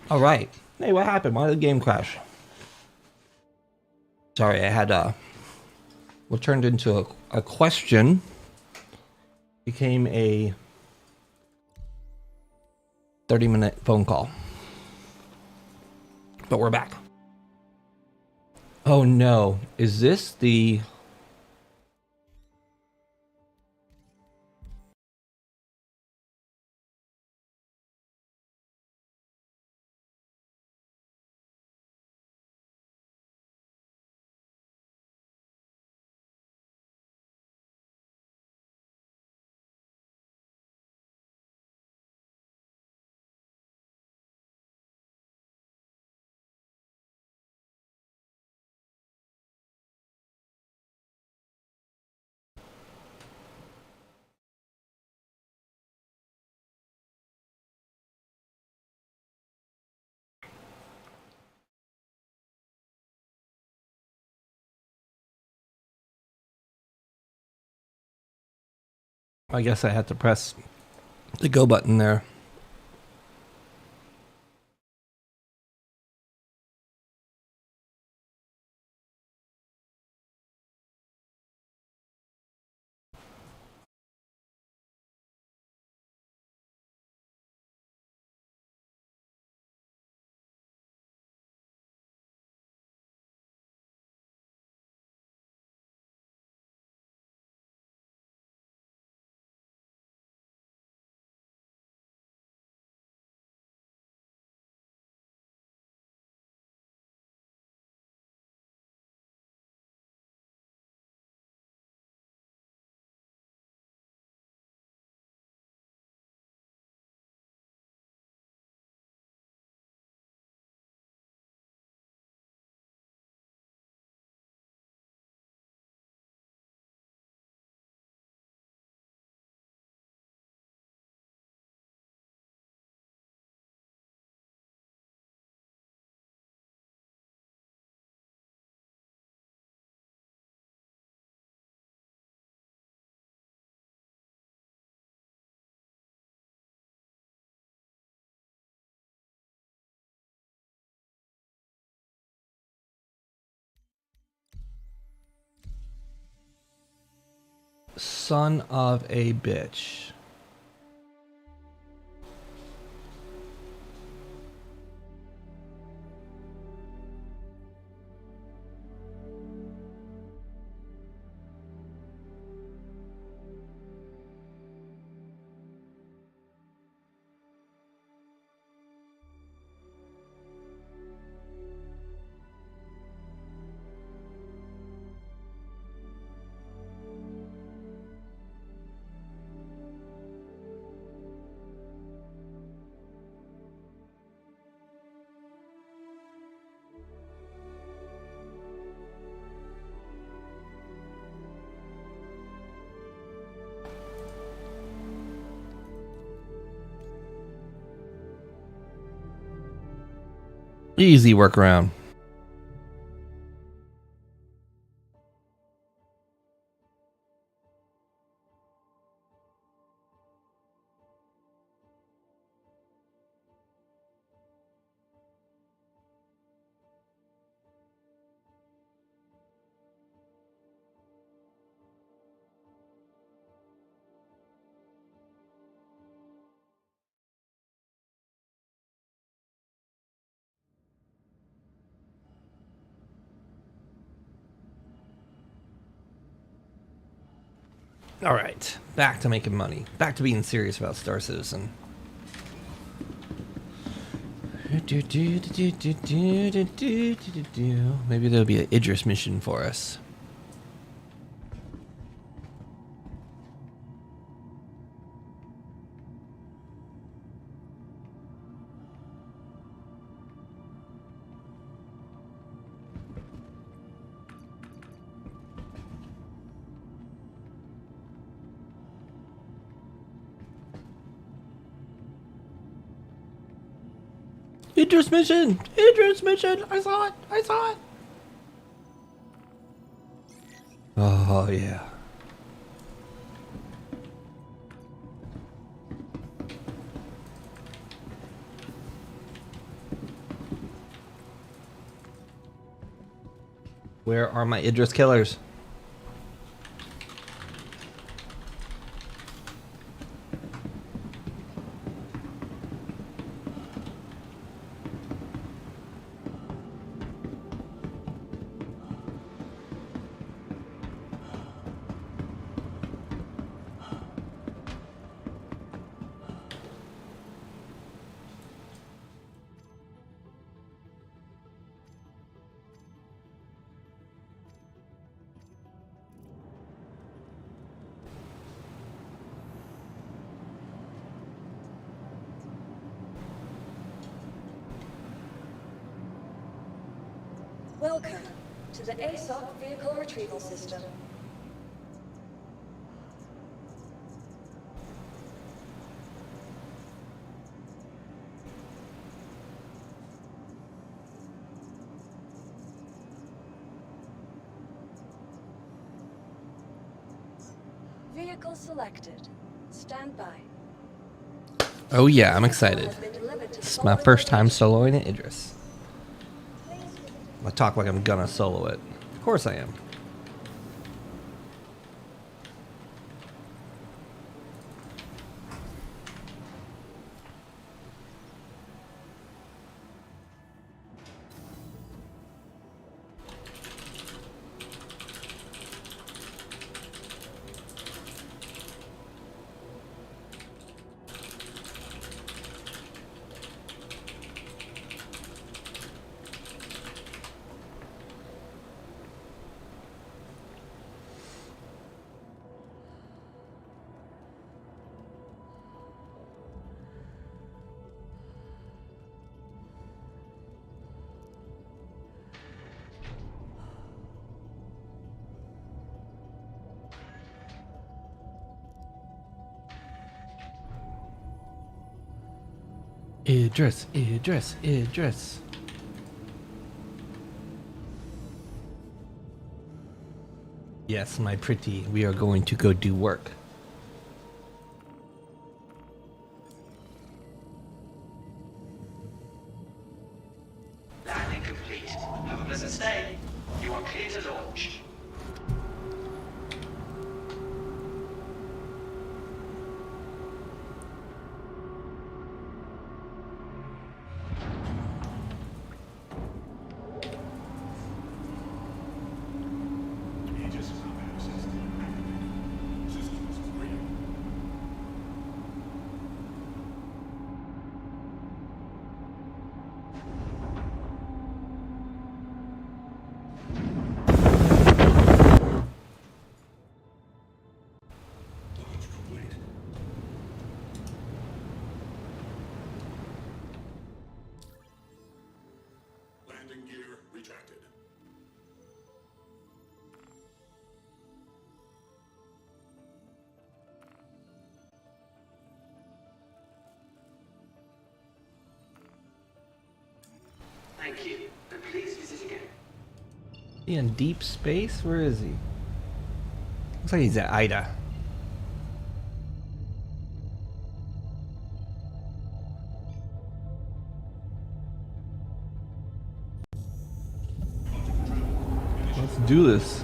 All right. Hey, what happened? Why did the game crash? Sorry, I had what turned into a question became a 30-minute phone call. But we're back. Oh no, is this the... I guess I had to press the go button there. Son of a bitch. Easy workaround. All right, back to making money. Back to being serious about Star Citizen. Maybe there'll be an Idris mission for us. Idris mission! Idris mission! I saw it! I saw it! Oh, yeah. Where are my Idris killers? Welcome to the ASOP Vehicle Retrieval System. Vehicle selected. Stand by. Oh yeah, I'm excited. It's my first time soloing an Idris. I talk like I'm gonna solo it. Of course I am. Idris, Idris, Idris. Yes, my pretty, we are going to go do work. Landing complete. Have a pleasant stay. You are clear to launch. Aegis combat system activated. Systems green. Launch complete. Landing gear retracted. Thank you. And please visit again. He in deep space? Where is he? Looks like he's at Ida. Let's do this.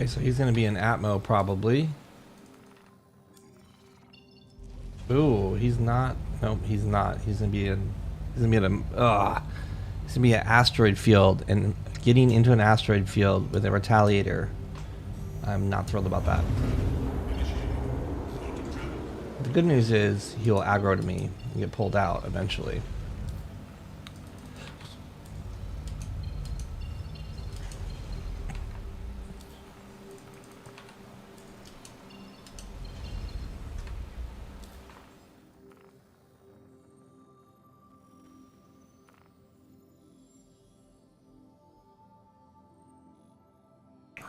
Okay, so he's gonna be in Atmo probably. Ooh, he's not. Nope, he's not. He's gonna be in. He's gonna be at a. He's gonna be an asteroid field, and getting into an asteroid field with a retaliator. I'm not thrilled about that. The good news is he'll aggro to me and get pulled out eventually.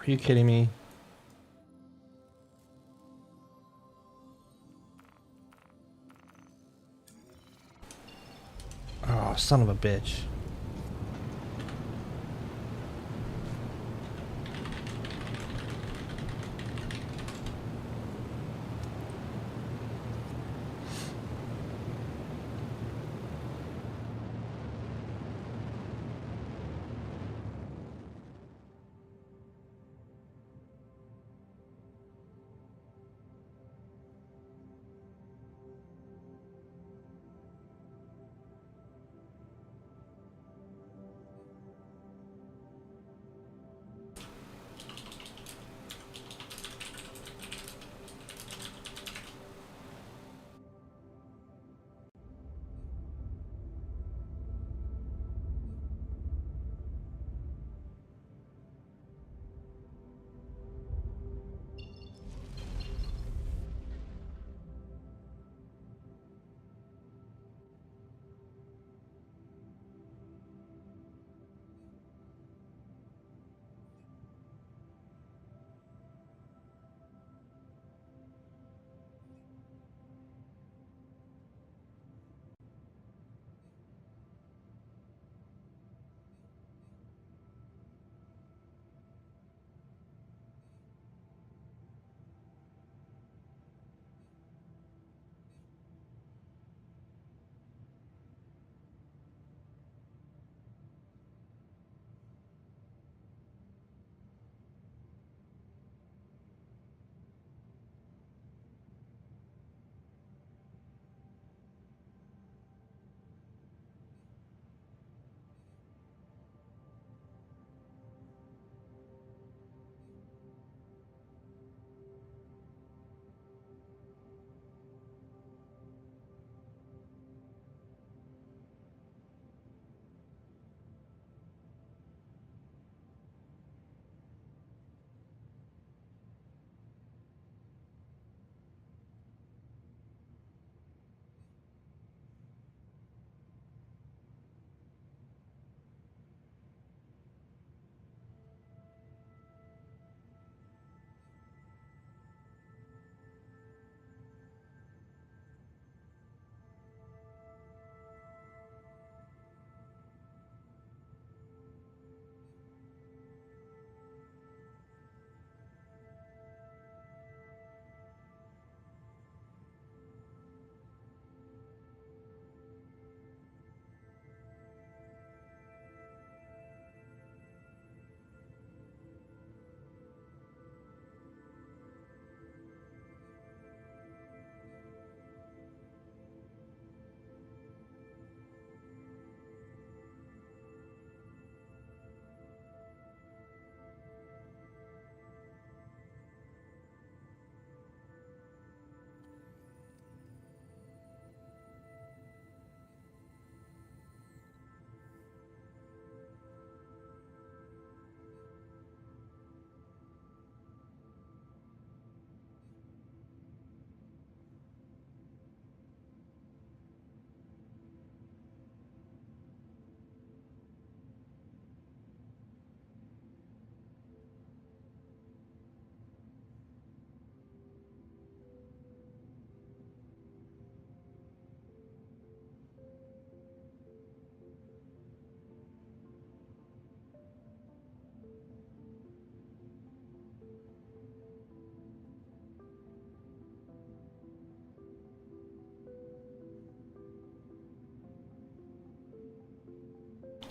Are you kidding me? Oh, son of a bitch.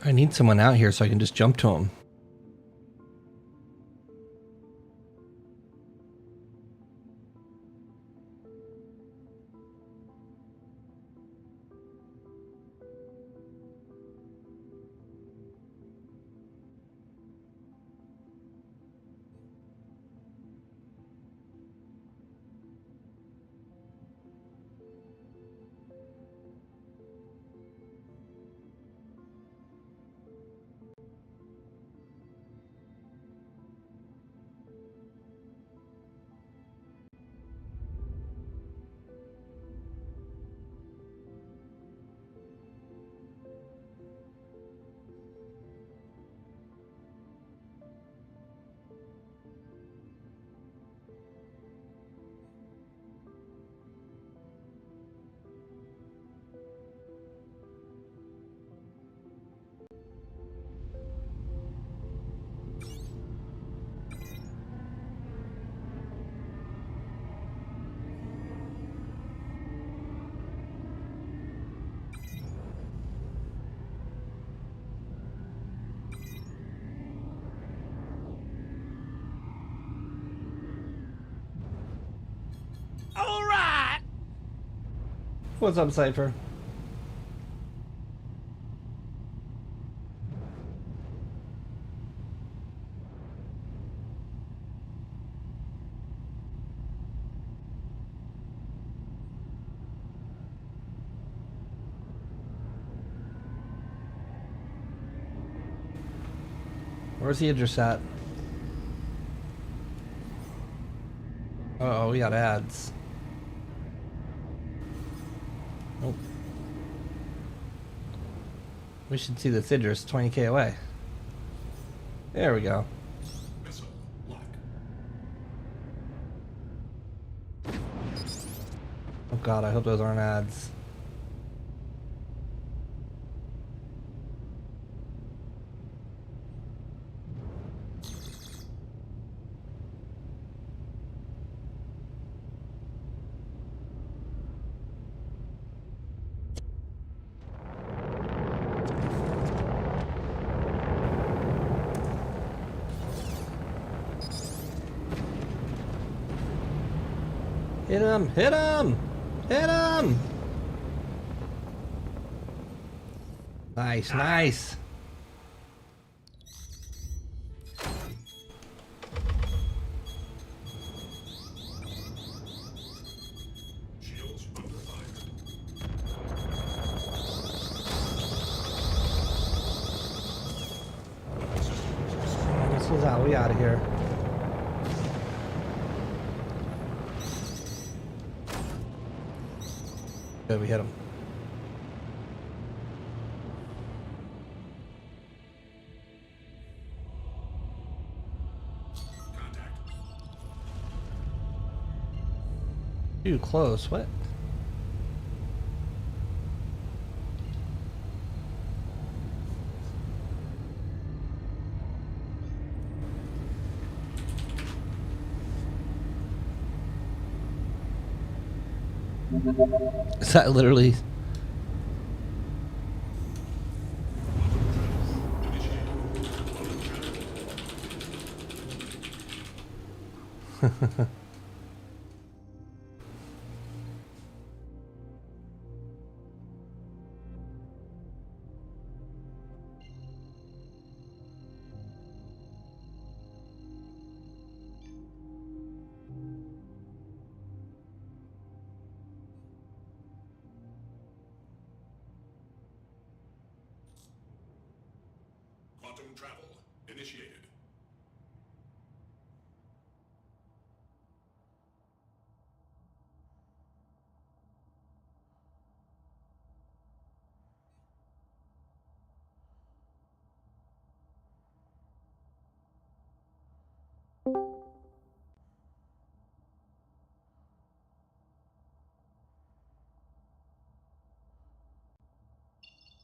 I need someone out here so I can just jump to him. What's up, Cypher? Where's the Idris at? Uh oh, we got ads. Oh. We should see this Idris 20k away. There we go. Missile lock. Oh god, I hope those aren't ads. Hit him! Hit him! Hit him! Nice, nice. Shields under fire. Missiles out. We out of here. Good, we hit him. Contact. Too close. What? Is that literally? Quantum travel initiated.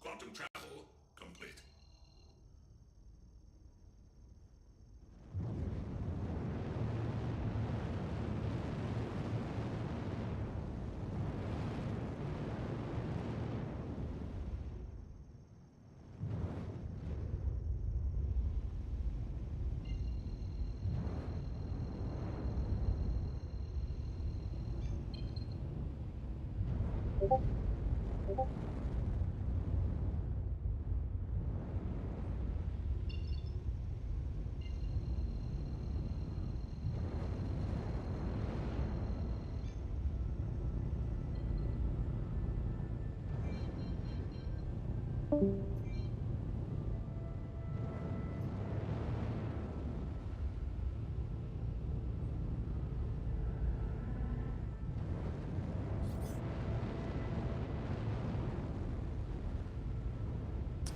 Quantum travel complete.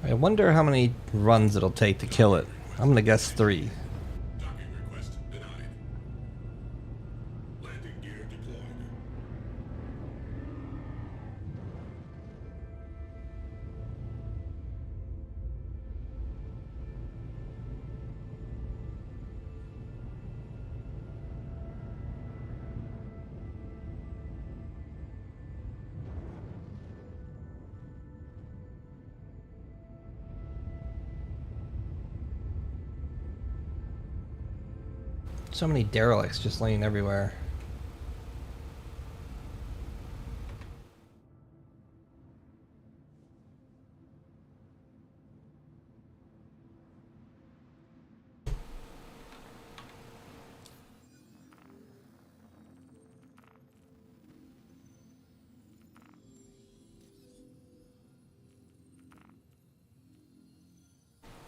I wonder how many runs it'll take to kill it. I'm gonna guess 3. Docking request denied. Landing gear deployed. So many derelicts just laying everywhere.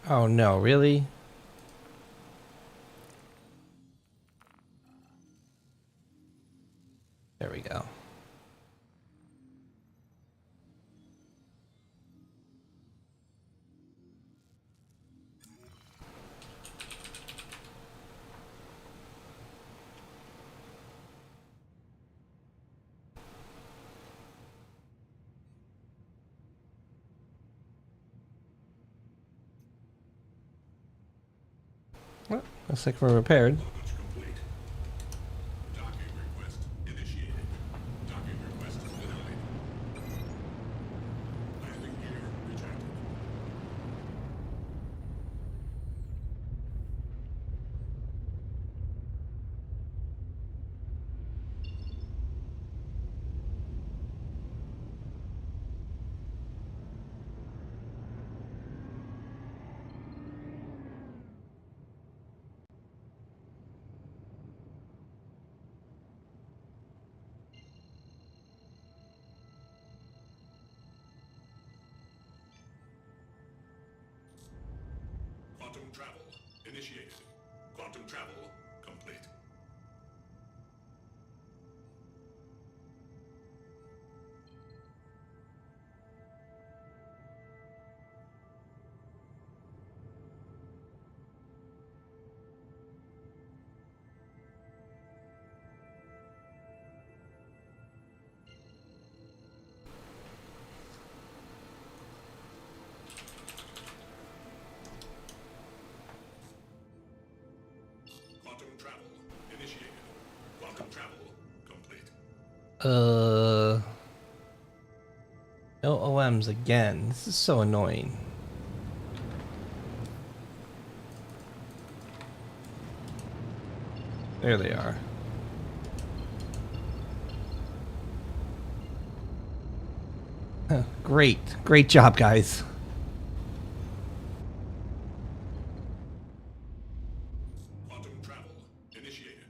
Oh no, really? There we go. Well, looks like we're repaired. Launch complete. Docking request initiated. Docking request denied. Landing gear rejected. Quantum travel initiated. Quantum travel complete. Quantum travel initiated. Quantum travel complete. No OMs again. This is so annoying. There they are. Huh, great. Great job, guys. Quantum travel initiated.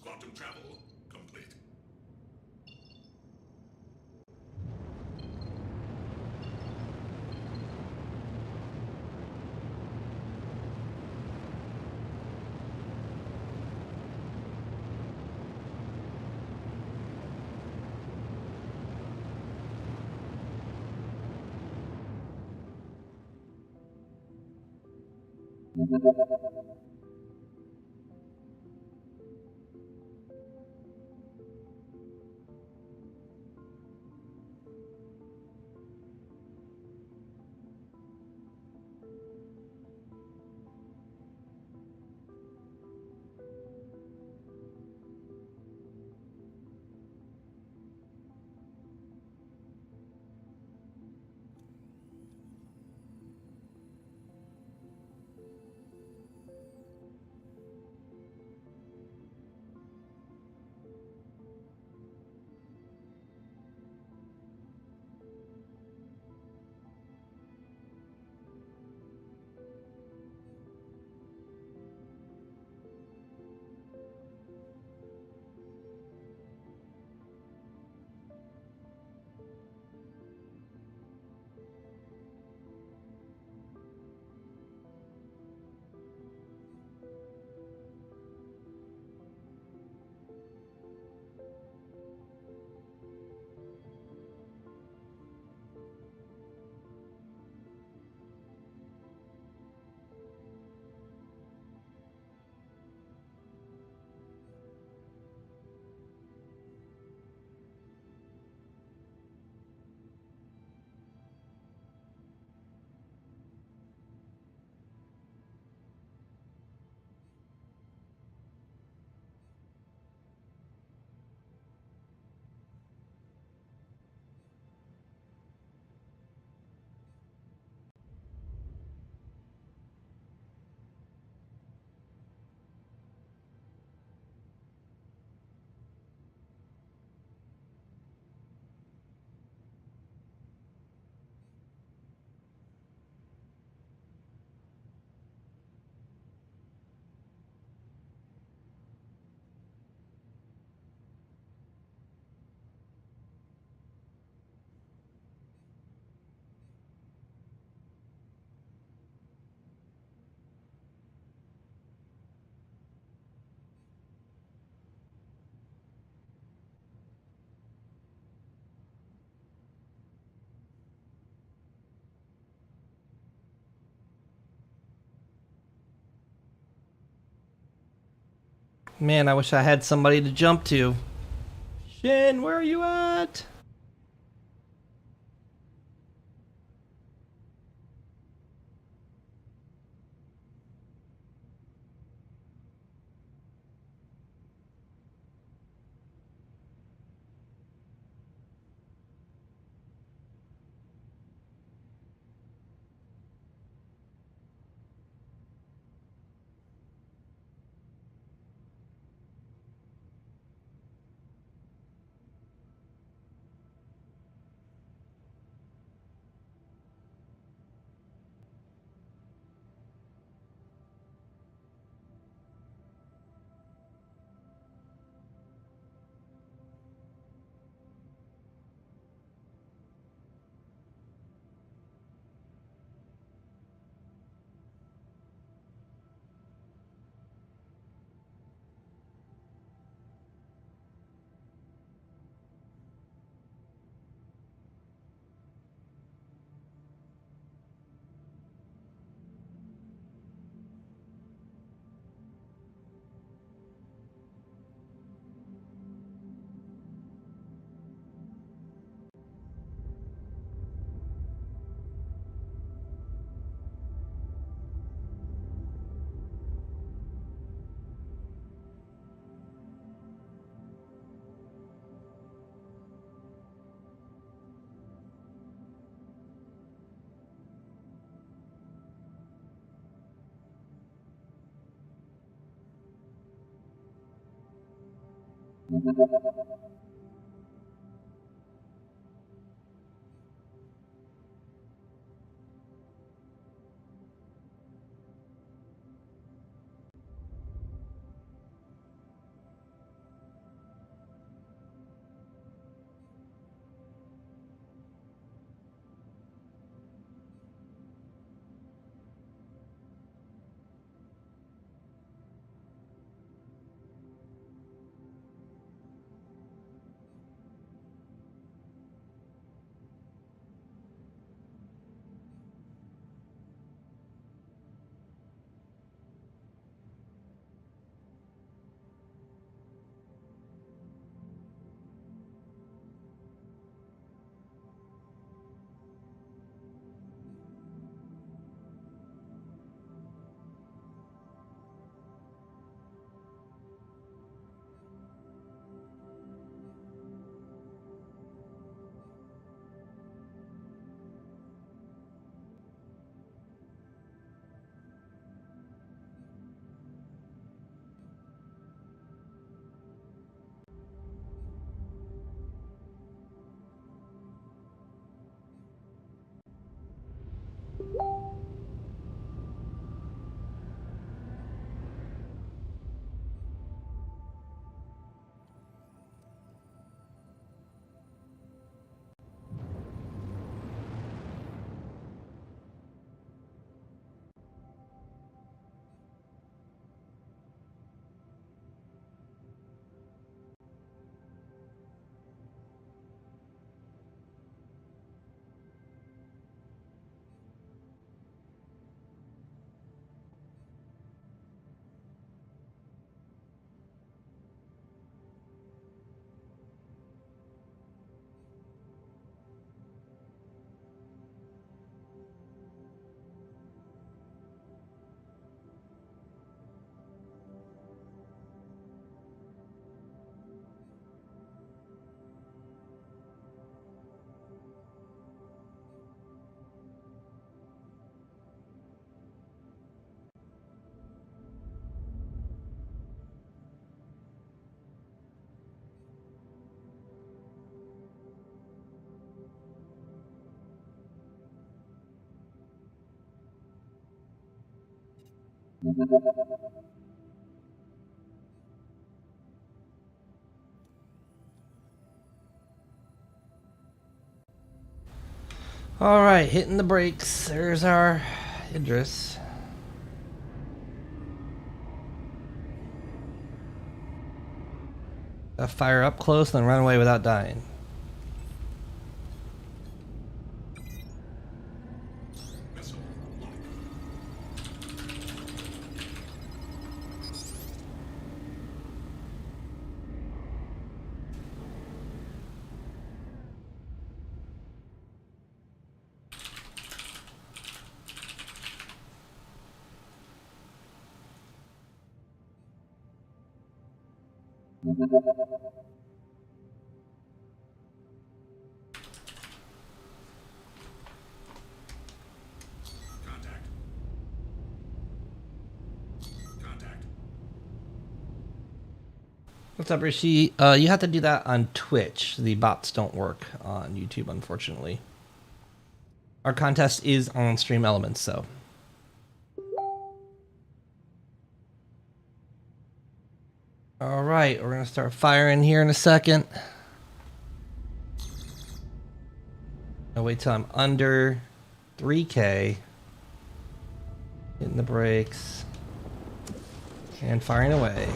Quantum travel complete. Man, I wish I had somebody to jump to. Shin, where are you at? All right, hitting the brakes. There's our Idris. Fire up close and then run away without dying. Missile locked. 5 Contact. Contact. What's up, Rishi? You have to do that on Twitch. The bots don't work on YouTube, unfortunately. Our contest is on Stream Elements, so. All right, we're gonna start firing here in a second. I'll wait till I'm under 3K. Hitting the brakes. And firing away.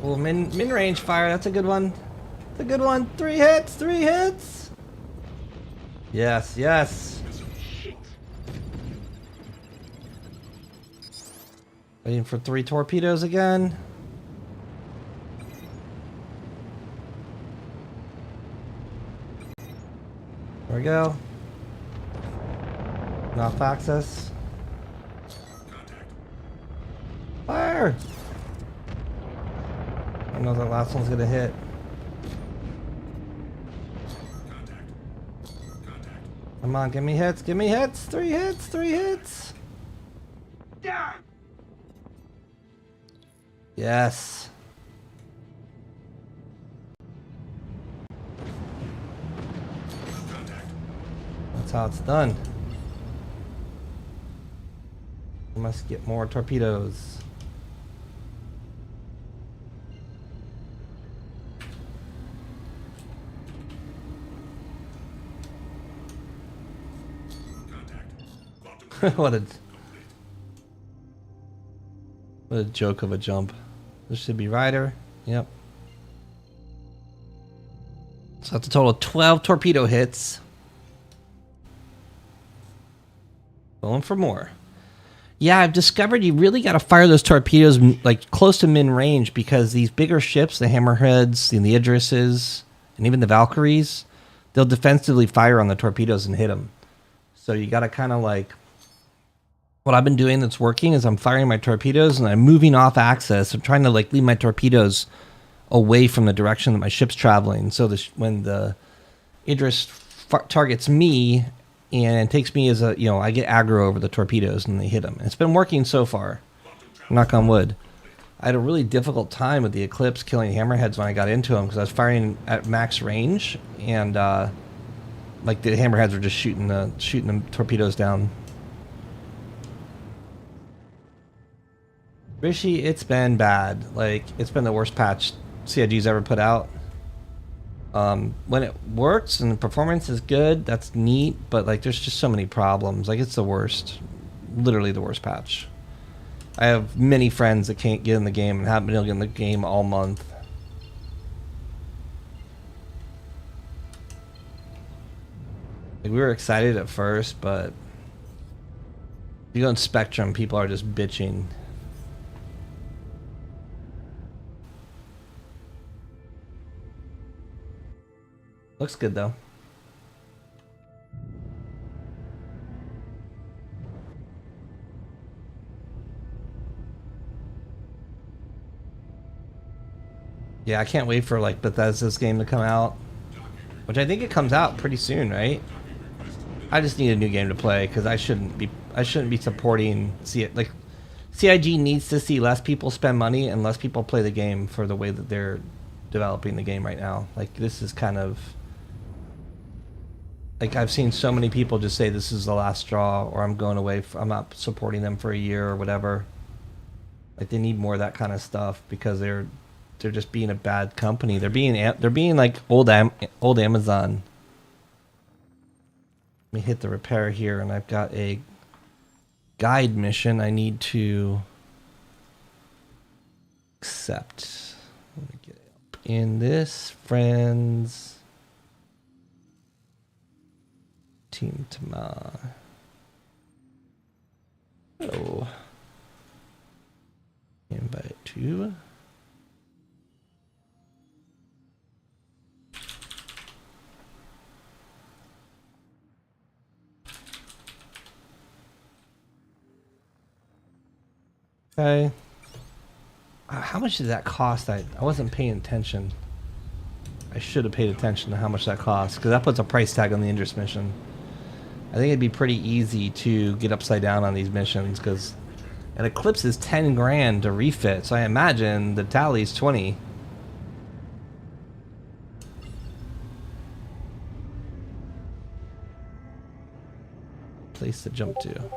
Well, min-range fire, that's a good one. That's a good one. 3 hits, 3 hits. Yes, yes. Waiting for 3 torpedoes again. There we go. Off access. Fire! I don't know if that last one's gonna hit. Come on, give me hits, give me hits! 3 hits, 3 hits! Yes. That's how it's done. We must get more torpedoes. What a joke of a jump. This should be Ryder. Yep. So that's a total of 12 torpedo hits. Going for more. Yeah, I've discovered you really got to fire those torpedoes like close to min range, because these bigger ships, the Hammerheads and the Idrises and even the Valkyries, they'll defensively fire on the torpedoes and hit them. So you got to kind of like, what I've been doing that's working is I'm firing my torpedoes and I'm moving off axis. I'm trying to like leave my torpedoes away from the direction that my ship's traveling. So when the Idris targets me and takes me as a, you know, I get aggro over the torpedoes and they hit them. And it's been working so far. Knock on wood. I had a really difficult time with the Eclipse killing Hammerheads when I got into them because I was firing at max range and like the Hammerheads were just shooting the torpedoes down. Rishi, it's been bad. Like, it's been the worst patch CIG's ever put out. When it works and the performance is good, that's neat, but like there's just so many problems. Like, it's the worst. Literally the worst patch. I have many friends that can't get in the game and haven't been able to get in the game all month. Like, we were excited at first, but if you go on Spectrum, people are just bitching. Looks good though. Yeah, I can't wait for like Bethesda's game to come out, which I think it comes out pretty soon, right? I just need a new game to play because I shouldn't be supporting like CIG needs to see less people spend money and less people play the game for the way that they're developing the game right now. Like, this is kind of like, I've seen so many people just say this is the last straw, or I'm going away. I'm not supporting them for a year or whatever. Like, they need more of that kind of stuff because they're just being a bad company. They're being like old Amazon. Let me hit the repair here, and I've got a guide mission I need to accept. Let me get up in this, friends. Team Tama. Oh. Invite to. Okay. How much did that cost? I wasn't paying attention. I should have paid attention to how much that costs, because that puts a price tag on the Indus mission. I think it'd be pretty easy to get upside down on these missions, because an Eclipse is 10 grand to refit, so I imagine the tally's 20. Place to jump to.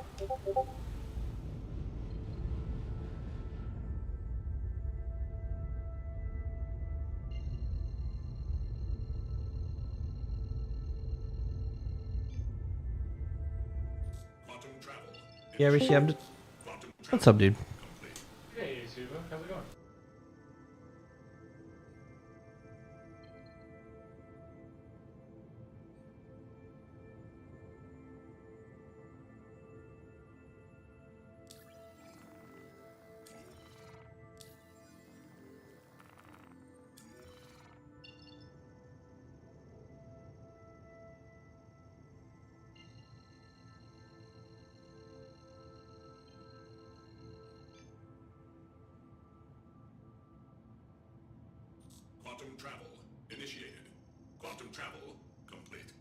Quantum travel. Yeah, Rishi, I'm just... Quantum travel. What's up, dude? Complete. Hey, Suva, how's it going? Quantum travel initiated. Quantum travel complete.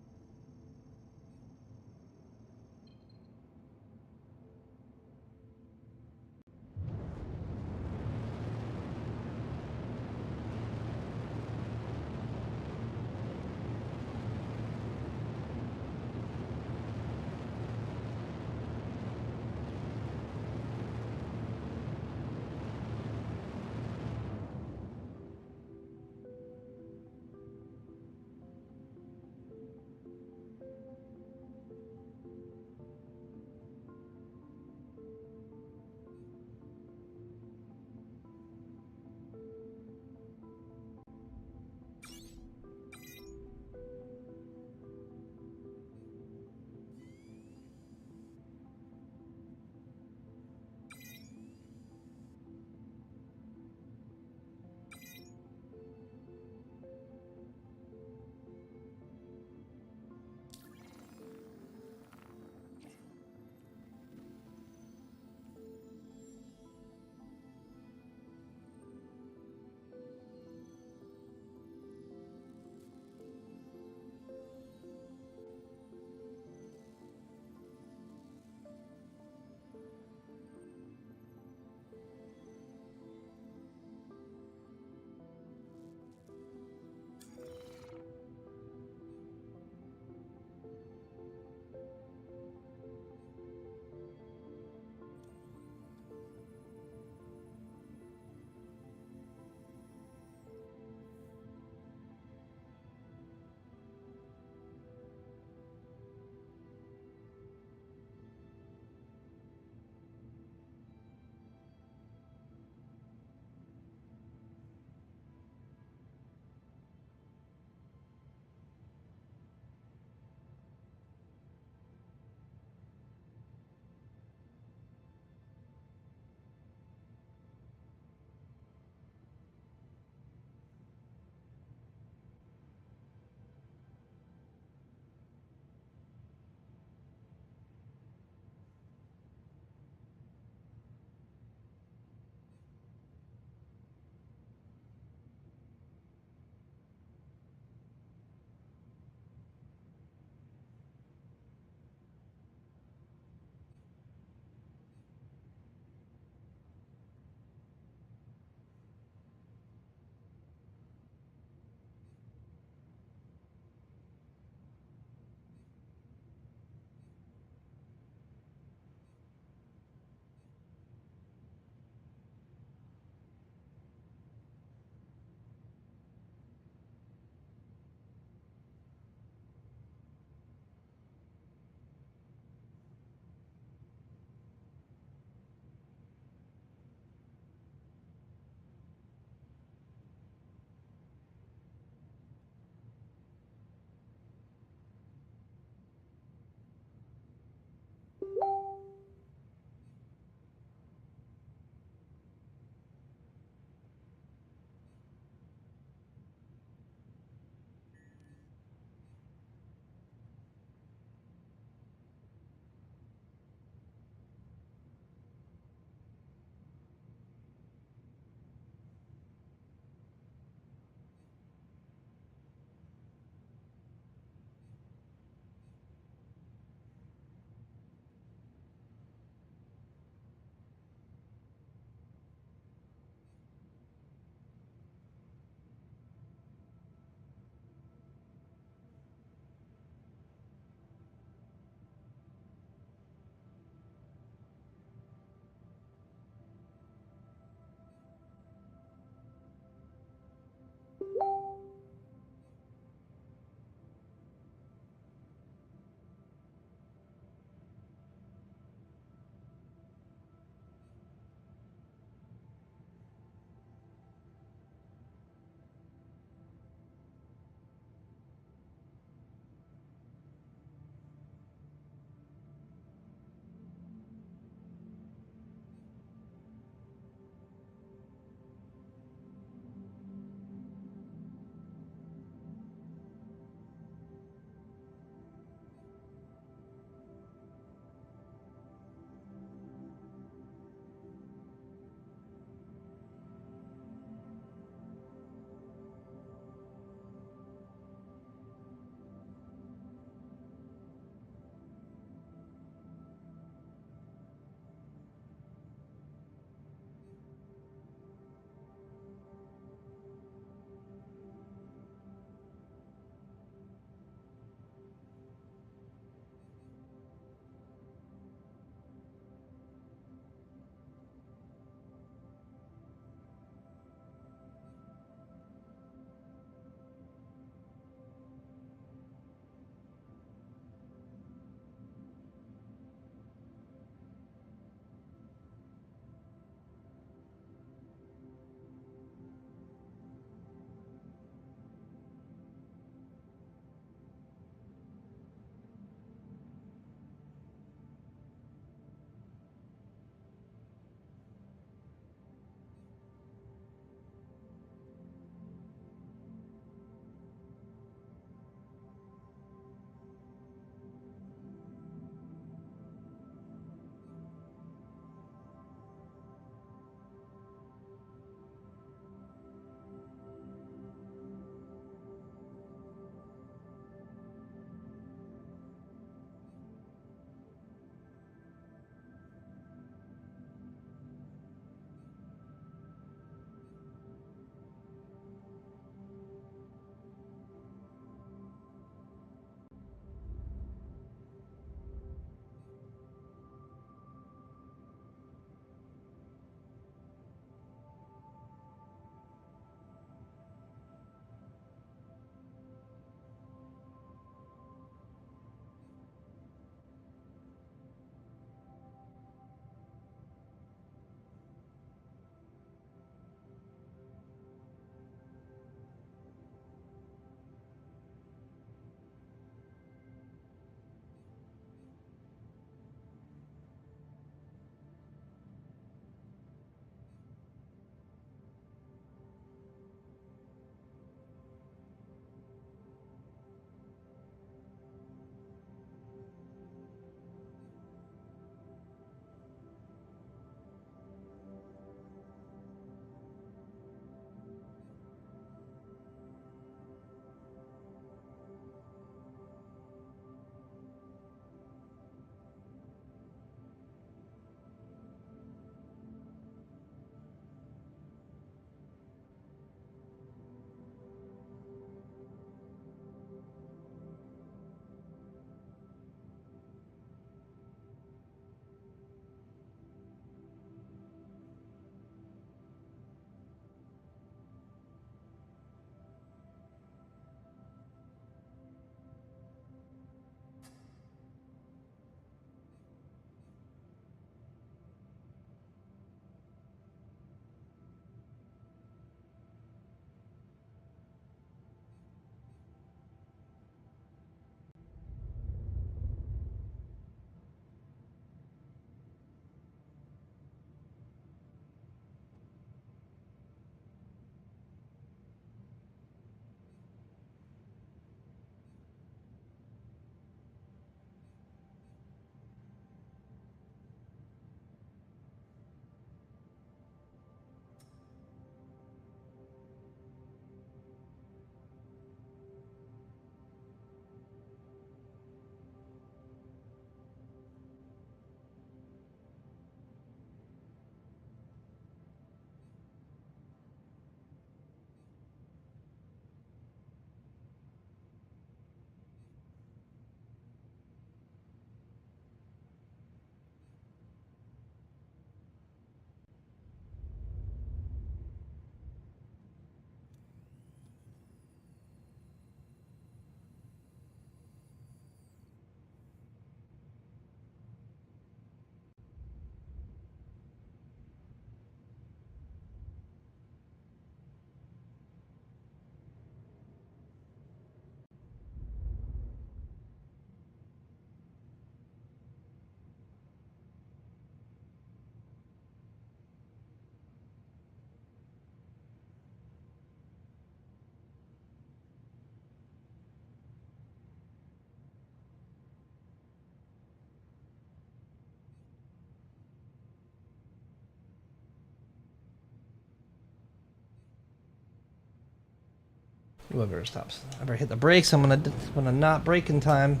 Whoever stops. I better hit the brakes. I'm gonna not brake in time.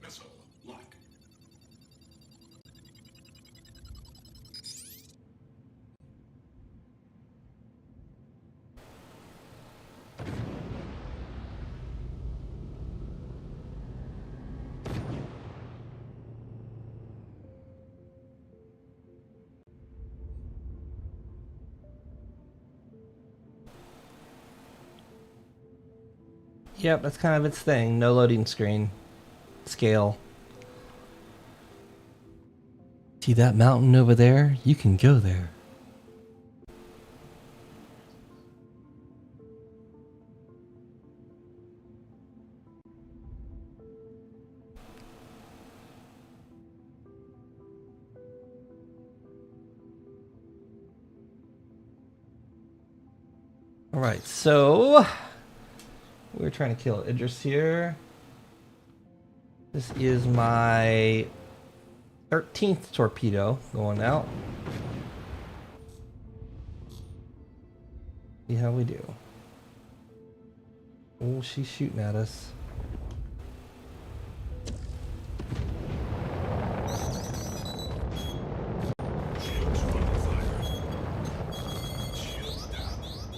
Missile lock. Yep, that's kind of its thing. No loading screen. Scale. See that mountain over there? You can go there. Alright, so we're trying to kill Idris here. This is my 13th torpedo going out. See how we do. Oh, she's shooting at us.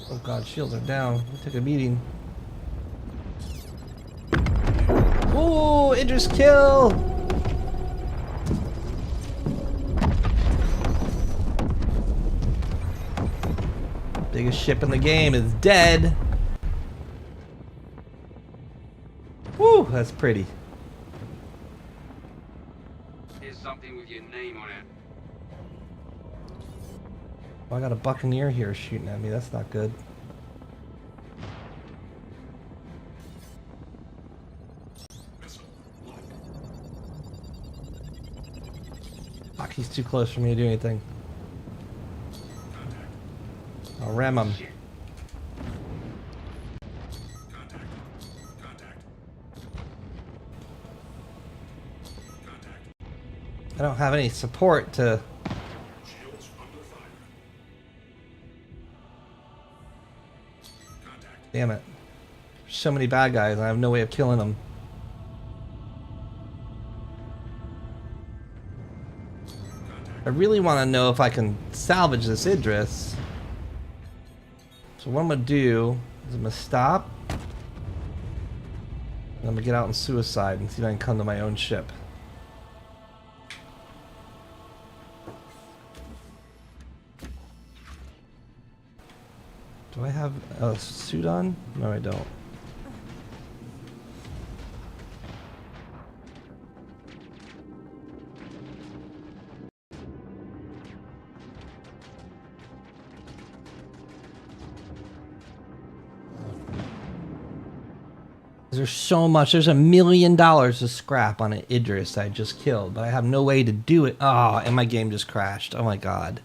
Oh god, shields are down. We took a beating. Oh, Idris kill! Biggest ship in the game is dead. Woo, that's pretty. Here's something with your name on it. Oh, I got a buccaneer here shooting at me. That's not good. Missile lock. Fuck, he's too close for me to do anything. Contact. I'll ram him. Shit. Contact. Contact. Contact. I don't have any support to... Shields under fire. Contact. Damn it. There's so many bad guys and I have no way of killing them. I really want to know if I can salvage this Idris. So what I'm going to do is I'm going to stop. And I'm going to get out and suicide and see if I can come to my own ship. Do I have a suit on? No, I don't. There's so much. There's $1 million of scrap on an Idris I just killed, but I have no way to do it. Oh, and my game just crashed. Oh my god.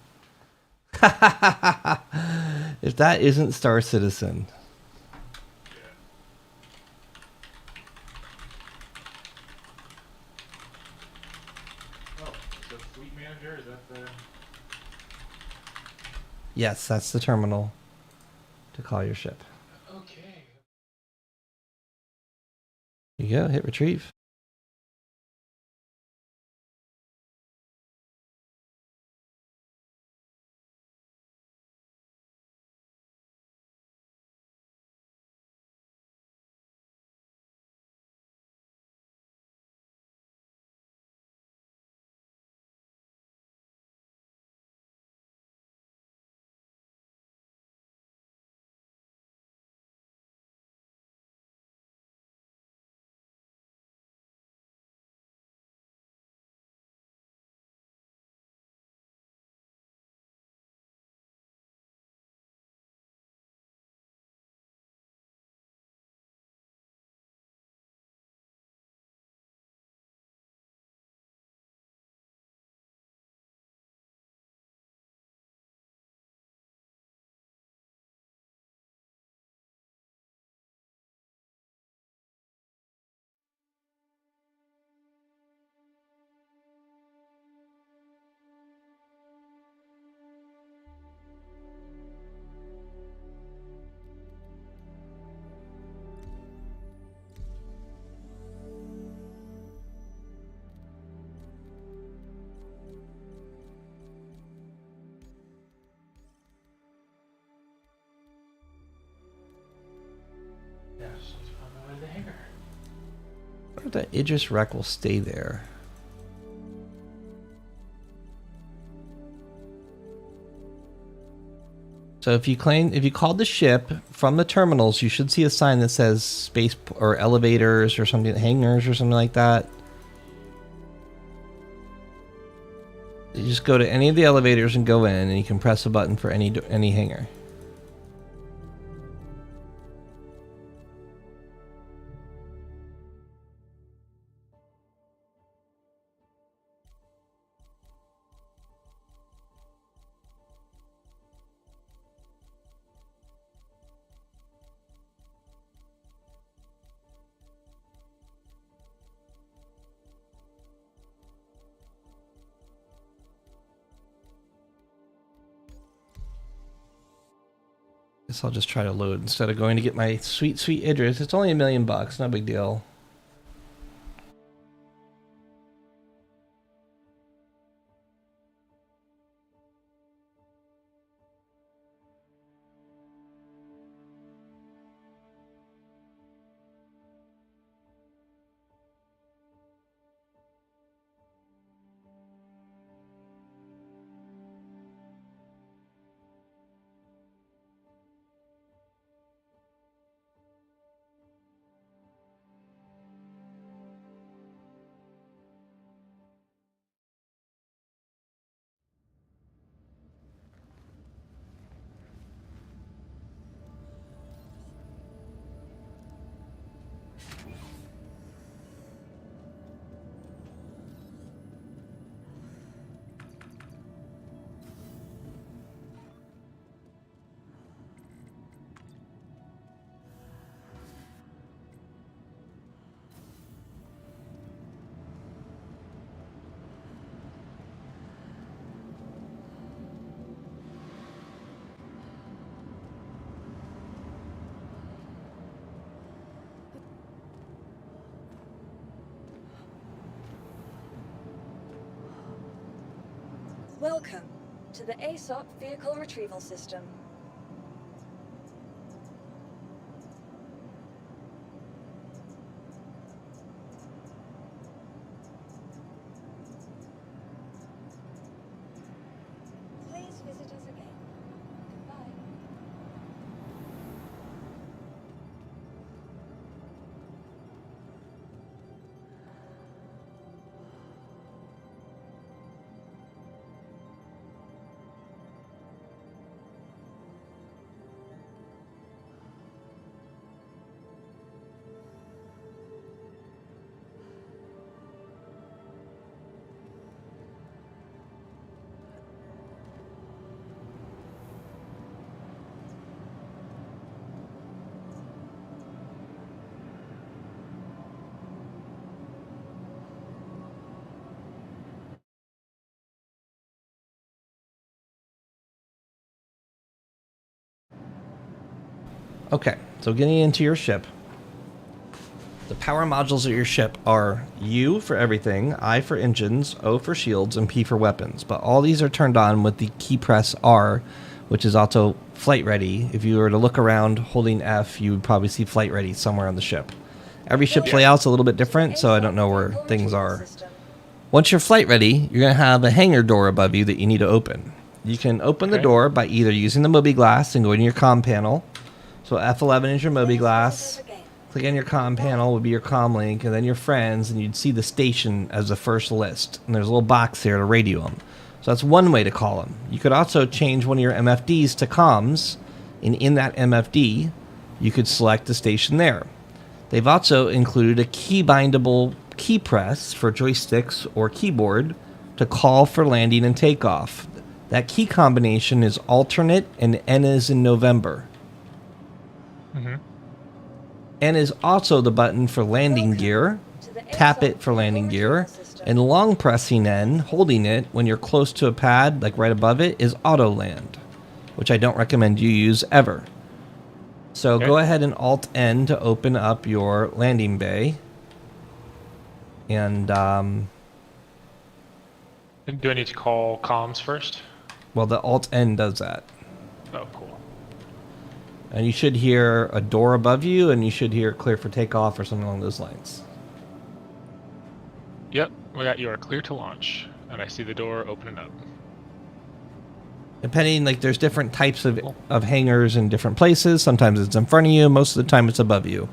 If that isn't Star Citizen. Oh, so Fleet Manager, is that the... Yes, that's the terminal to call your ship. Okay. Here you go, hit retrieve. if that Idris wreck will stay there. So if you called the ship from the terminals, you should see a sign that says space or elevators or something, hangars or something like that. You just go to any of the elevators and go in, and you can press a button for any hangar. Guess I'll just try to load instead of going to get my sweet Idris. It's only $1 million, no big deal. Welcome to the ASOP Vehicle Retrieval System. Please visit us again. Goodbye. Okay, so getting into your ship. The power modules of your ship are U for everything, I for engines, O for shields, and P for weapons. But all these are turned on with the key press R, which is also flight ready. If you were to look around holding F, you would probably see flight ready somewhere on the ship. Every ship's layout's a little bit different, so I don't know where things are. Once you're flight ready, you're going to have a hangar door above you that you need to open. You can open the door by either using the Moby glass and going to your comm panel. So F11 is your Moby glass. Click on your comm panel would be your comm link, and then your friends, and you'd see the station as the first list. And there's a little box there to radio them. So that's one way to call them. You could also change one of your MFDs to comms, and in that MFD, you could select the station there. They've also included a key-bindable key press for joysticks or keyboard to call for landing and takeoff. That key combination is alternate, and N is in November. N is also the button for landing gear. Tap it for landing gear. And long pressing N, holding it when you're close to a pad, like right above it, is auto land, which I don't recommend you use ever. So go ahead and Alt N to open up your landing bay. And Do I need to call comms first? well, the Alt N does that. Oh, cool. And you should hear a door above you, and you should hear clear for takeoff or something along those lines. Yep, you are clear to launch. And I see the door opening up. Depending, like, there's different types of hangars in different places. Sometimes it's in front of you. Most of the time it's above you.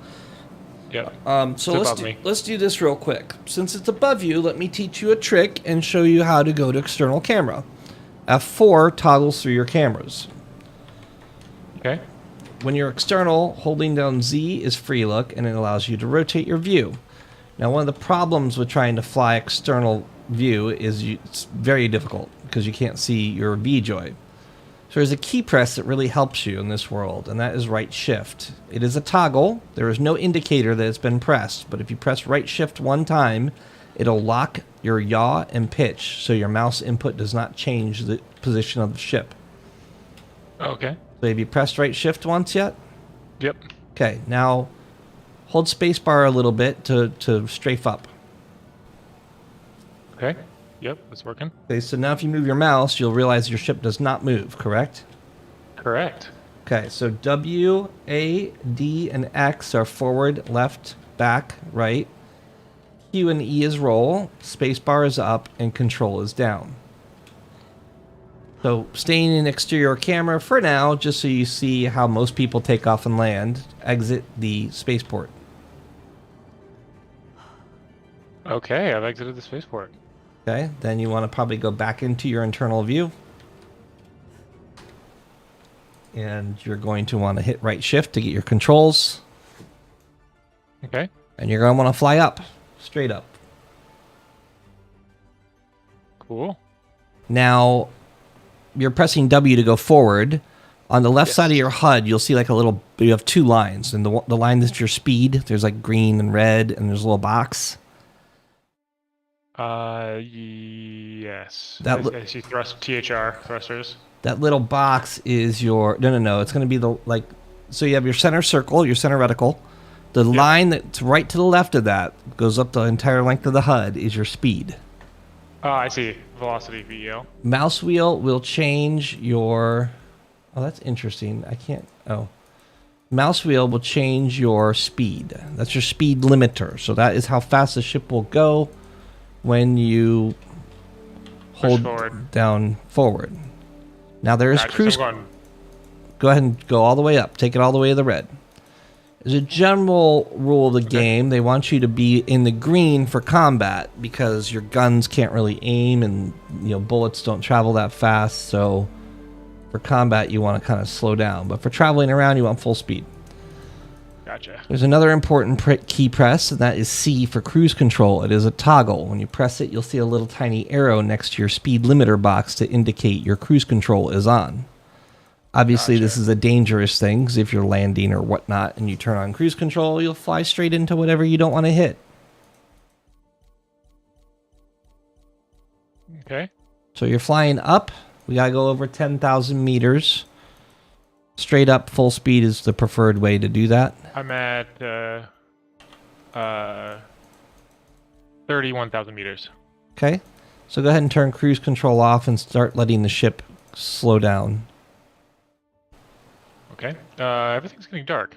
Yep. So It's let's above me. let's do this real quick. Since it's above you, let me teach you a trick and show you how to go to external camera. F4 toggles through your cameras. Okay. When you're external, holding down Z is free look, and it allows you to rotate your view. Now, one of the problems with trying to fly external view is it's very difficult because you can't see your V-joy. So there's a key press that really helps you in this world, and that is right shift. It is a toggle. There is no indicator that it's been pressed, but if you press right shift one time, it'll lock your yaw and pitch so your mouse input does not change the position of the ship. Okay. So have you pressed right shift once yet? Yep. Okay, now hold spacebar a little bit to strafe up. Okay. Yep, it's working. Okay, so now if you move your mouse, you'll realize your ship does not move, correct? Correct. Okay, so W, A, D, and X are forward, left, back, right. Q and E is roll, spacebar is up, and control is down. So staying in exterior camera for now, just so you see how most people take off and land, exit the spaceport. Okay, I've exited the spaceport. Okay, then you want to probably go back into your internal view. And you're going to want to hit right shift to get your controls. Okay. And you're going to want to fly up, straight up. Cool. Now, you're pressing W to go forward. On the left side of your HUD, you'll see like a little, you have two lines. And the line that's your speed, there's like green and red, and there's a little box. Yes. That I see THR thrusters. That little box is your, no. It's going to be the, like, so you have your center circle, your center reticle. The line that's right to the left of that goes up the entire length of the HUD is your speed. Oh, I see. Velocity VEL. Mouse wheel will change your, oh, that's interesting. I can't, mouse wheel will change your speed. That's your speed limiter. So that is how fast the ship will go when you hold down forward. Now there is cruise. Go ahead and go all the way up. Take it all the way to the red. As a general rule of the game, they want you to be in the green for combat because your guns can't really aim and bullets don't travel that fast. So for combat, you want to kind of slow down. But for traveling around, you want full speed. Gotcha. There's another important key press, and that is C for cruise control. It is a toggle. When you press it, you'll see a little tiny arrow next to your speed limiter box to indicate your cruise control is on. Obviously, this is a dangerous thing, because if you're landing or whatnot and you turn on cruise control, you'll fly straight into whatever you don't want to hit. Okay. So you're flying up. We got to go over 10,000 meters. Straight up, full speed is the preferred way to do that. I'm at 31,000 meters. Okay. So go ahead and turn cruise control off and start letting the ship slow down. Okay. Everything's getting dark.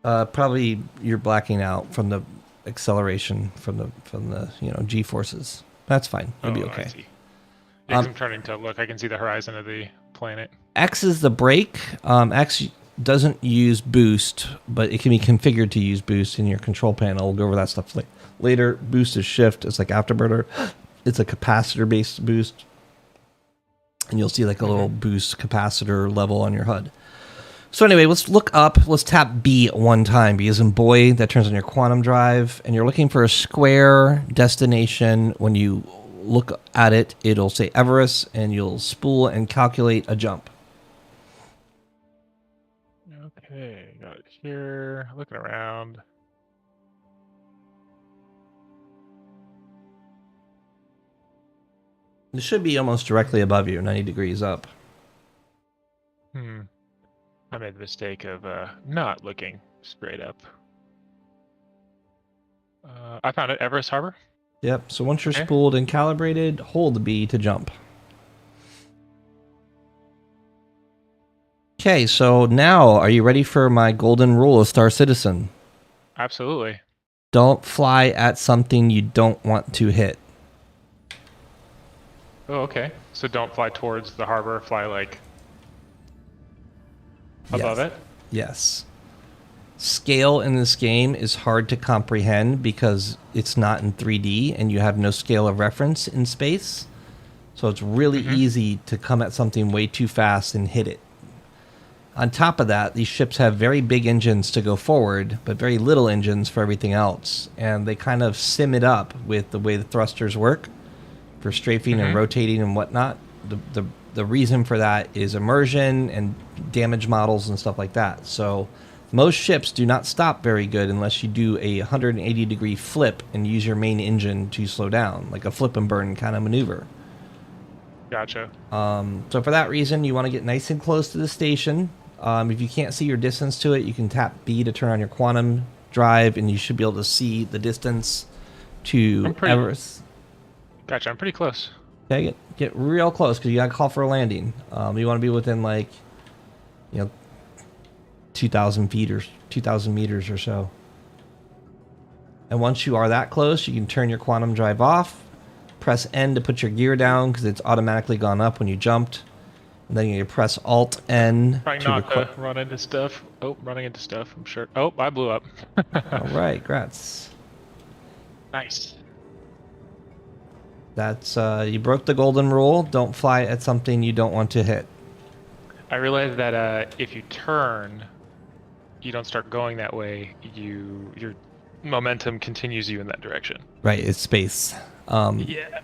Probably you're blacking out from the acceleration from the G forces. That's fine. You'll be okay. I see. Yeah, 'cause I'm turning to look. I can see the horizon of the planet. X is the brake. X doesn't use boost, but it can be configured to use boost in your control panel. We'll go over that stuff later. Boost is shift. It's like afterburner. It's a capacitor-based boost. And you'll see like a little boost capacitor level on your HUD. So anyway, let's look up. Let's tap B at one time. B as in boy. That turns on your quantum drive. And you're looking for a square destination. When you look at it, it'll say Everest, and you'll spool and calculate a jump. Okay, got it here. Looking around. It should be almost directly above you, 90 degrees up. I made the mistake of not looking straight up. I found it, Everest Harbor. Yep, so once you're spooled and calibrated, hold B to jump. Okay, so now are you ready for my golden rule of Star Citizen? Absolutely. Don't fly at something you don't want to hit. Oh, okay. So don't fly towards the harbor. Fly like above Yes. it. Yes. Scale in this game is hard to comprehend because it's not in 3D and you have no scale of reference in space. So it's really easy to come at something way too fast and hit it. On top of that, these ships have very big engines to go forward, but very little engines for everything else. And they kind of sim it up with the way the thrusters work for strafing and rotating and whatnot. The reason for that is immersion and damage models and stuff like that. So most ships do not stop very good unless you do a 180-degree flip and use your main engine to slow down, like a flip and burn kind of maneuver. Gotcha. So for that reason, you want to get nice and close to the station. If you can't see your distance to it, you can tap B to turn on your quantum drive, and you should be able to see the distance to Everest. Gotcha. I'm pretty close. Okay, get real close because you got to call for a landing. You want to be within 2,000 feet or 2,000 meters or so. And once you are that close, you can turn your quantum drive off. Press N to put your gear down because it's automatically gone up when you jumped. And then you press Alt N Trying to not to run into stuff. Oh, running into stuff. I'm sure. Oh, I blew up. All right, grats. Nice. That's you broke the golden rule. Don't fly at something you don't want to hit. I realized that if you turn, you don't start going that way. Your momentum continues you in that direction. Right, it's space. Yeah.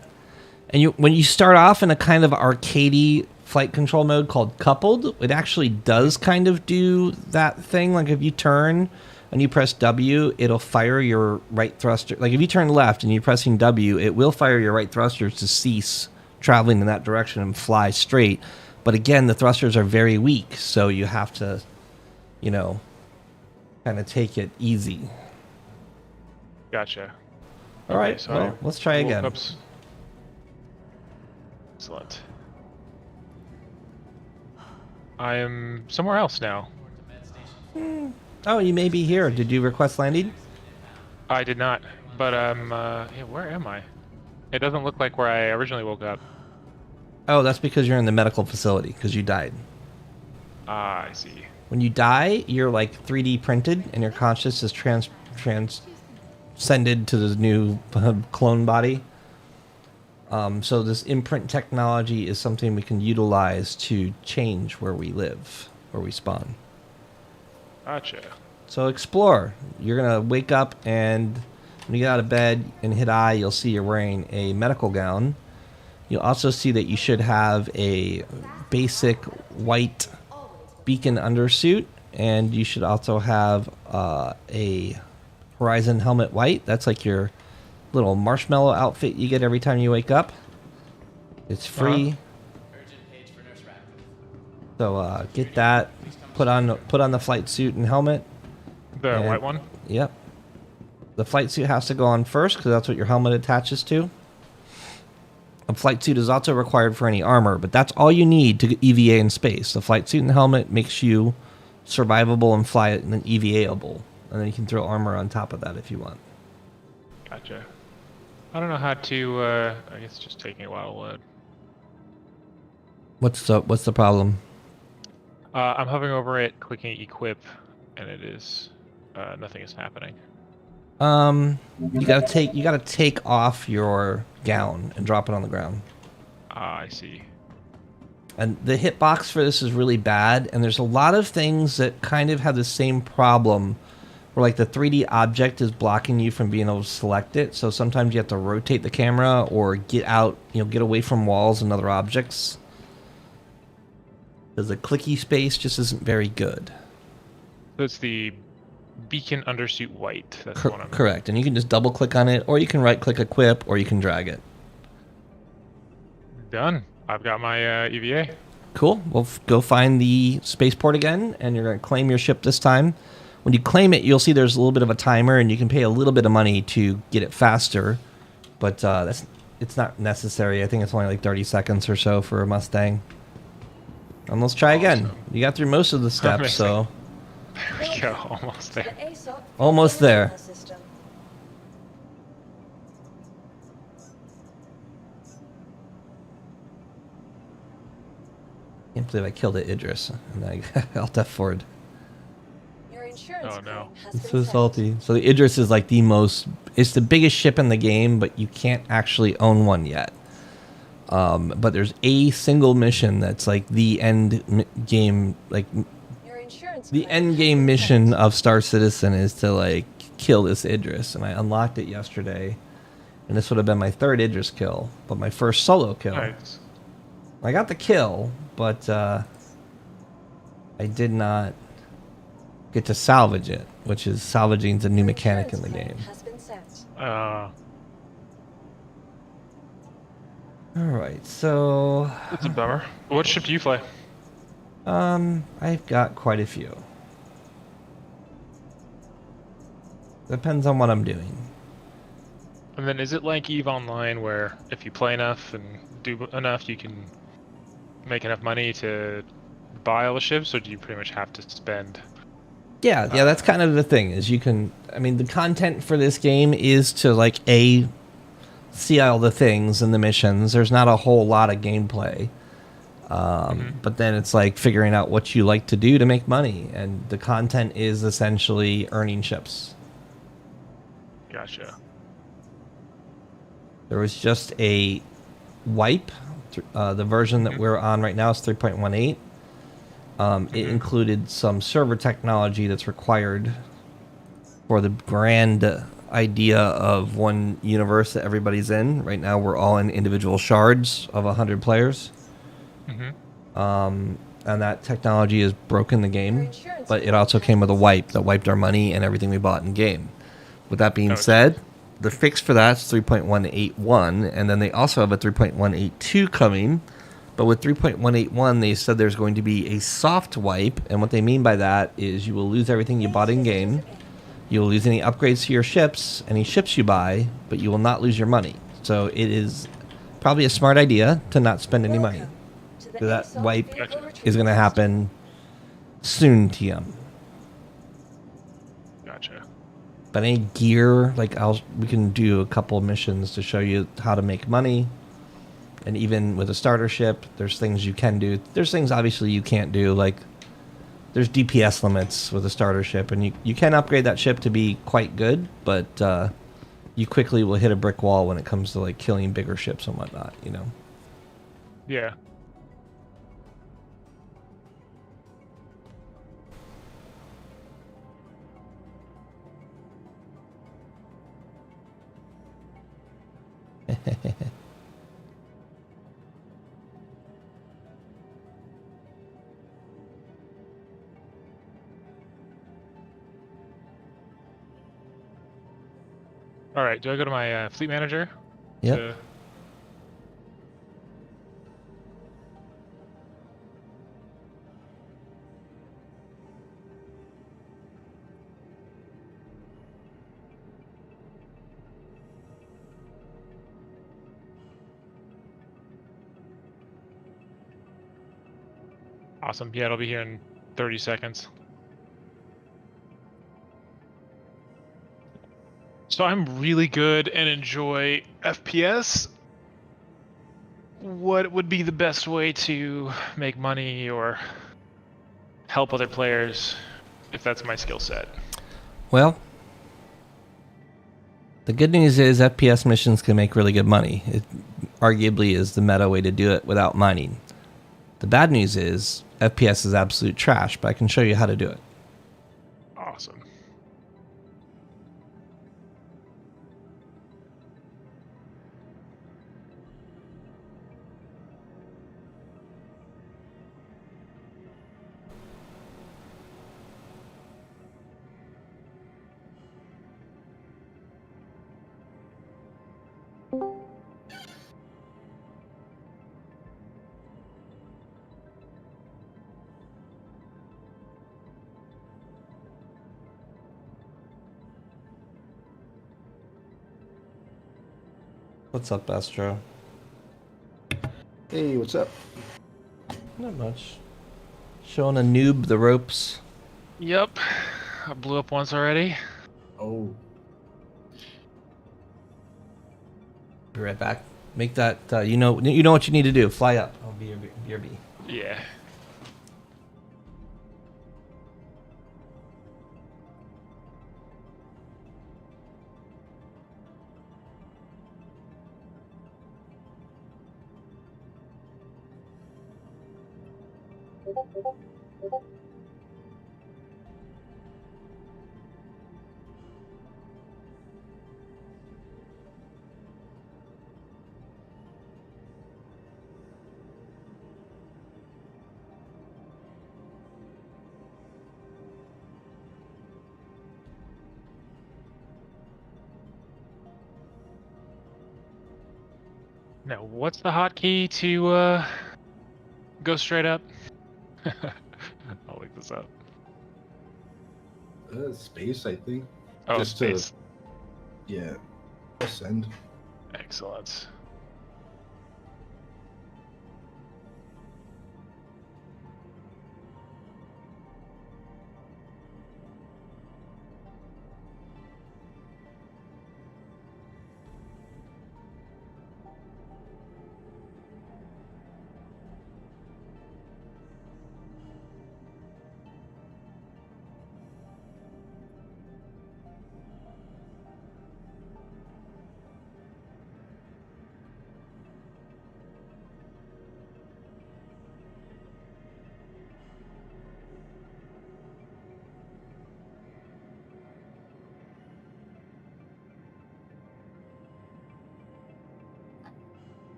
And when you start off in a kind of arcadey flight control mode called coupled, it actually does kind of do that thing. Like if you turn and you press W, it'll fire your right thruster. Like if you turn left and you're pressing W, it will fire your right thrusters to cease traveling in that direction and fly straight. But again, the thrusters are very weak, so you have to, kind of take it easy. Gotcha. All right, so well, let's try again. Oops. Excellent. I am somewhere else now. Oh, you may be here. Did you request landing? I did not, but where am I? It doesn't look like where I originally woke up. Oh, that's because you're in the medical facility because you died. Ah, I see. When you die, you're like 3D printed, and your conscious is transcended to the new clone body. So this imprint technology is something we can utilize to change where we live, where we spawn. Gotcha. So explore. You're going to wake up, and when you get out of bed and hit I, you'll see you're wearing a medical gown. You'll also see that you should have a basic white beacon undersuit, and you should also have a Horizon helmet white. That's like your little marshmallow outfit you get every time you wake up. It's free. So get that. Put on the flight suit and helmet. The white one? Yep. The flight suit has to go on first because that's what your helmet attaches to. A flight suit is also required for any armor, but that's all you need to EVA in space. The flight suit and helmet makes you survivable and fly it, and then EVA-able. And then you can throw armor on top of that if you want. Gotcha. I don't know how to, I guess it's just taking a while to load. What's the problem? I'm hovering over it, clicking equip, and it is, nothing is happening. You gotta take off your gown and drop it on the ground. Ah, I see. And the hitbox for this is really bad, and there's a lot of things that kind of have the same problem where like the 3D object is blocking you from being able to select it, so sometimes you have to rotate the camera or get out, get away from walls and other objects. Because the clicky space just isn't very good. So it's the beacon undersuit white. That's the one I'm... Correct, and you can just double click on it, or you can right click equip, or you can drag it. Done. I've got my EVA. Cool. We'll go find the spaceport again, and you're going to claim your ship this time. When you claim it, you'll see there's a little bit of a timer, and you can pay a little bit of money to get it faster. But it's not necessary. I think it's only like 30 seconds or so for a Mustang. And let's try again. You got through most of the steps, so... There we go. Almost there. The ASOP Almost there. System. Can't believe I killed the Idris and I got that Ford. Your insurance Oh, no. claim has It's been so sent. salty. So the Idris is like it's the biggest ship in the game, but you can't actually own one yet. But there's a single mission that's like the game, like Your insurance the claim end has game been mission sent. of Star Citizen is to like kill this Idris, and I unlocked it yesterday, and this would have been my third Idris kill, but my first solo kill. Nice. I got the kill, but I did not get to salvage it, which is salvaging the new Your mechanic in the insurance game. claim has been sent. All right, so That's a bummer. What ship do you fly? I've got quite a few. Depends on what I'm doing. And then is it like EVE Online where if you play enough and do enough, you can make enough money to buy all the ships, or do you pretty much have to spend? Yeah, that's kind of the thing. Is you can, I mean, the content for this game is to like see all the things and the missions. There's not a whole lot of gameplay, but then it's like figuring out what you like to do to make money, and the content is essentially earning ships. Gotcha. There was just a wipe. The version that we're on right now is 3.18. It included some server technology that's required for the grand idea of one universe that everybody's in. Right now, we're all in individual shards of 100 players. And that technology has broken the game, but it also came with a wipe that wiped our money and everything we bought in game. With that being said, the fix for that is 3.181, and then they also have a 3.182 coming. But with 3.181, they said there's going to be a soft wipe, and what they mean by that is you will lose everything you bought in game. You'll lose any upgrades to your ships, any ships you buy, but you will not lose your money. So it is probably a smart idea to not spend any money. Welcome to the So that ASOP wipe vehicle is retrieval going to system. happen soon, TM. Gotcha. But any gear, like we can do a couple of missions to show you how to make money. And even with a starter ship, there's things you can do. There's things obviously you can't do, like there's DPS limits with a starter ship, and you can upgrade that ship to be quite good, but you quickly will hit a brick wall when it comes to like killing bigger ships and whatnot, you know. Yeah. All right. Do I go to my fleet manager? Yep. To- Awesome. Yeah, it'll be here in 30 seconds. So I'm really good and enjoy FPS. What would be the best way to make money or help other players if that's my skill set? Well, the good news is FPS missions can make really good money. It arguably is the meta way to do it without mining. The bad news is FPS is absolute trash, but I can show you how to do it. Awesome. What's up, Astro? Hey, what's up? Not much. Showing a noob the ropes. Yep. I blew up once already. Oh, Be right back. Make that. You know what you need to do. Fly up. I'll be your BRB. Yeah. Now, what's the hotkey to go straight up? I'll look this up. Space, I think. Oh, Just space. Yeah. Ascend. Excellent.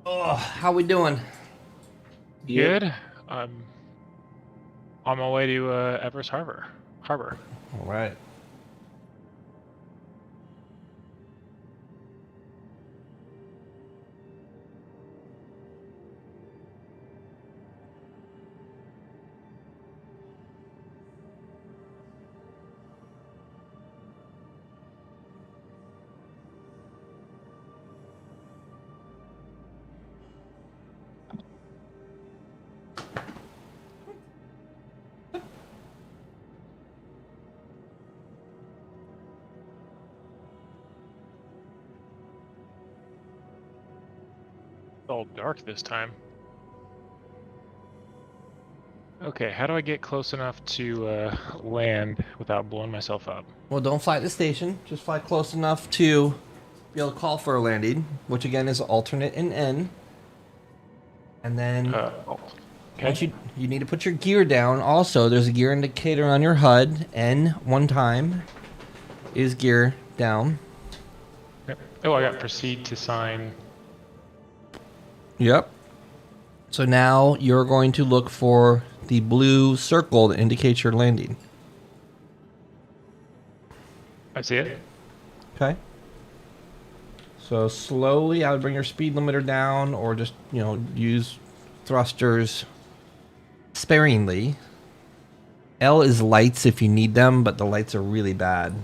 Oh, how we doing? Yep. Good. I'm on my way to Everest Harbor. All right. It's all dark this time. Okay, how do I get close enough to land without blowing myself up? Well, don't fly at the station. Just fly close enough to be able to call for a landing, which again is alternate in N. And then once Okay. you need to put your gear down. Also, there's a gear indicator on your HUD. N one time is gear down. Yep. Oh, I got proceed to sign. Yep. So now you're going to look for the blue circle that indicates your landing. I see it. Okay. So slowly, I would bring your speed limiter down, or just use thrusters sparingly. L is lights if you need them, but the lights are really bad.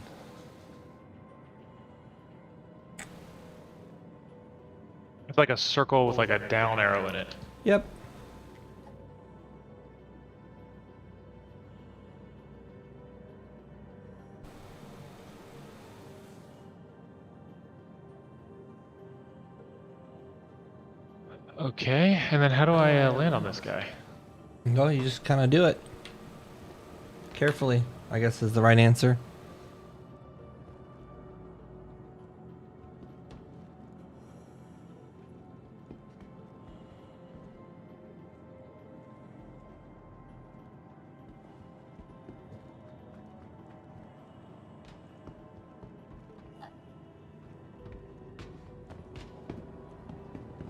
It's like a circle with like a down arrow in it. Yep. Okay, and then how do I land on this guy? No, you just kind of do it. Carefully, I guess is the right answer.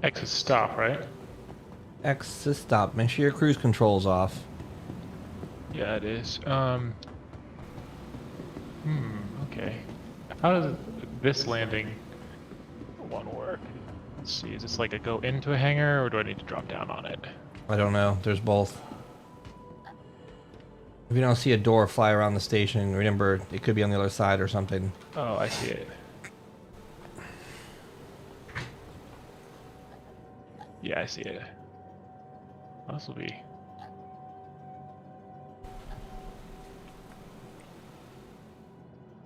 X is stop, right? X is stop. Make sure your cruise control's off. Yeah, it is. Okay. How does this landing one work? Let's see, is this like a go into a hangar, or do I need to drop down on it? I don't know. There's both. If you don't see a door fly around the station, remember it could be on the other side or something. Oh, I see it. Yeah, I see it. This will be.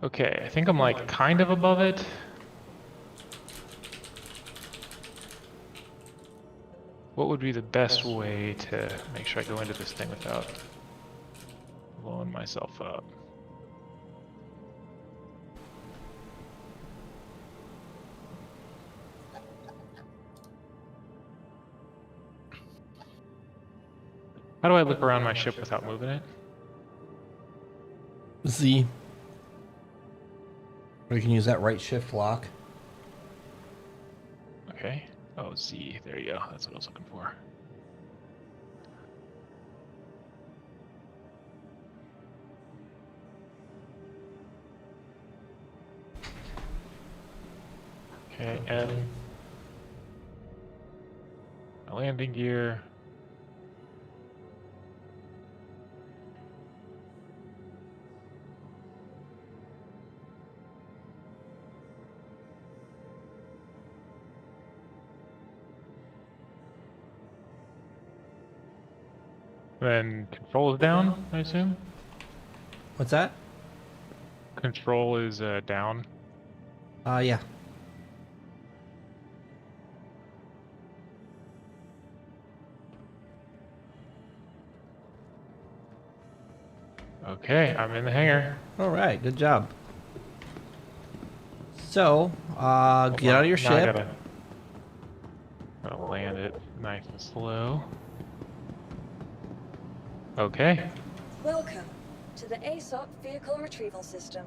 Okay, I think I'm like kind of above it. What would be the best way to make sure I go into this thing without blowing myself up? How do I look around my ship without moving it? Z. Or you can use that right shift lock. Okay. Oh, Z. There you go. That's what I was looking for. Okay, M. My landing gear. Then control is down, I assume? What's that? Control is down. Yeah. Okay, I'm in the hangar. All right, good job. So, Hold get on, out of your now I ship. gotta land it nice and slow. Okay. Welcome to the ASOP Vehicle Retrieval System.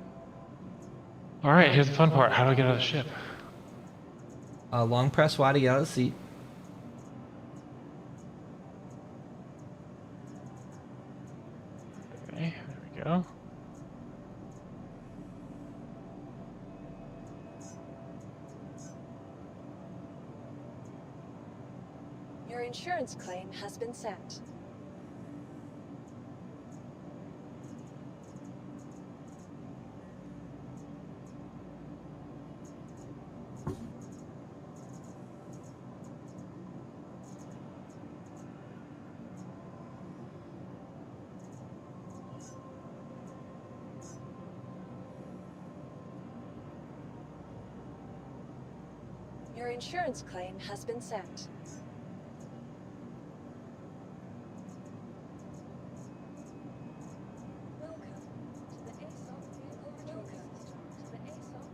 Alright, here's the fun part. How do I get out of the ship? Long press Y to get out of the seat. Okay, there we go. Your insurance claim has been sent. Your insurance claim has been sent. Welcome to the ASOP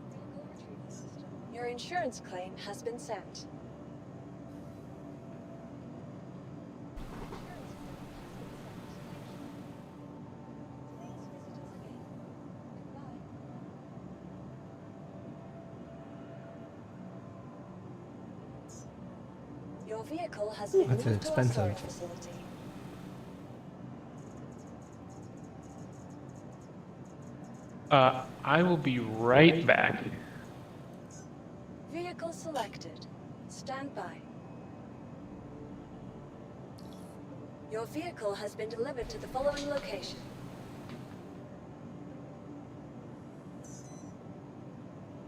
Vehicle Retrieval System. Your insurance claim has been sent. Your vehicle has been That's moved to our expensive. storage facility. I will be right back. Vehicle selected. Stand by. Your vehicle has been delivered to the following location.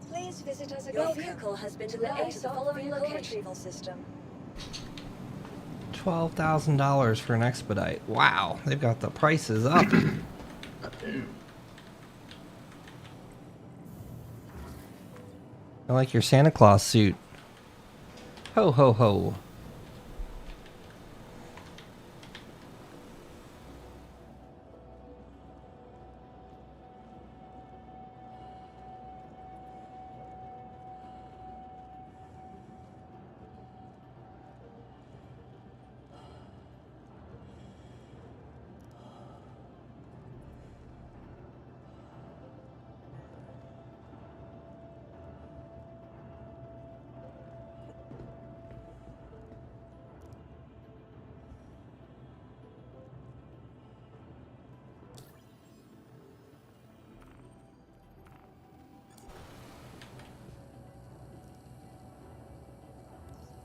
Please visit us again. Your vehicle has been delivered to the following retrieval system. $12,000 for an expedite. Wow, they've got the prices up. I like your Santa Claus suit. Ho ho ho.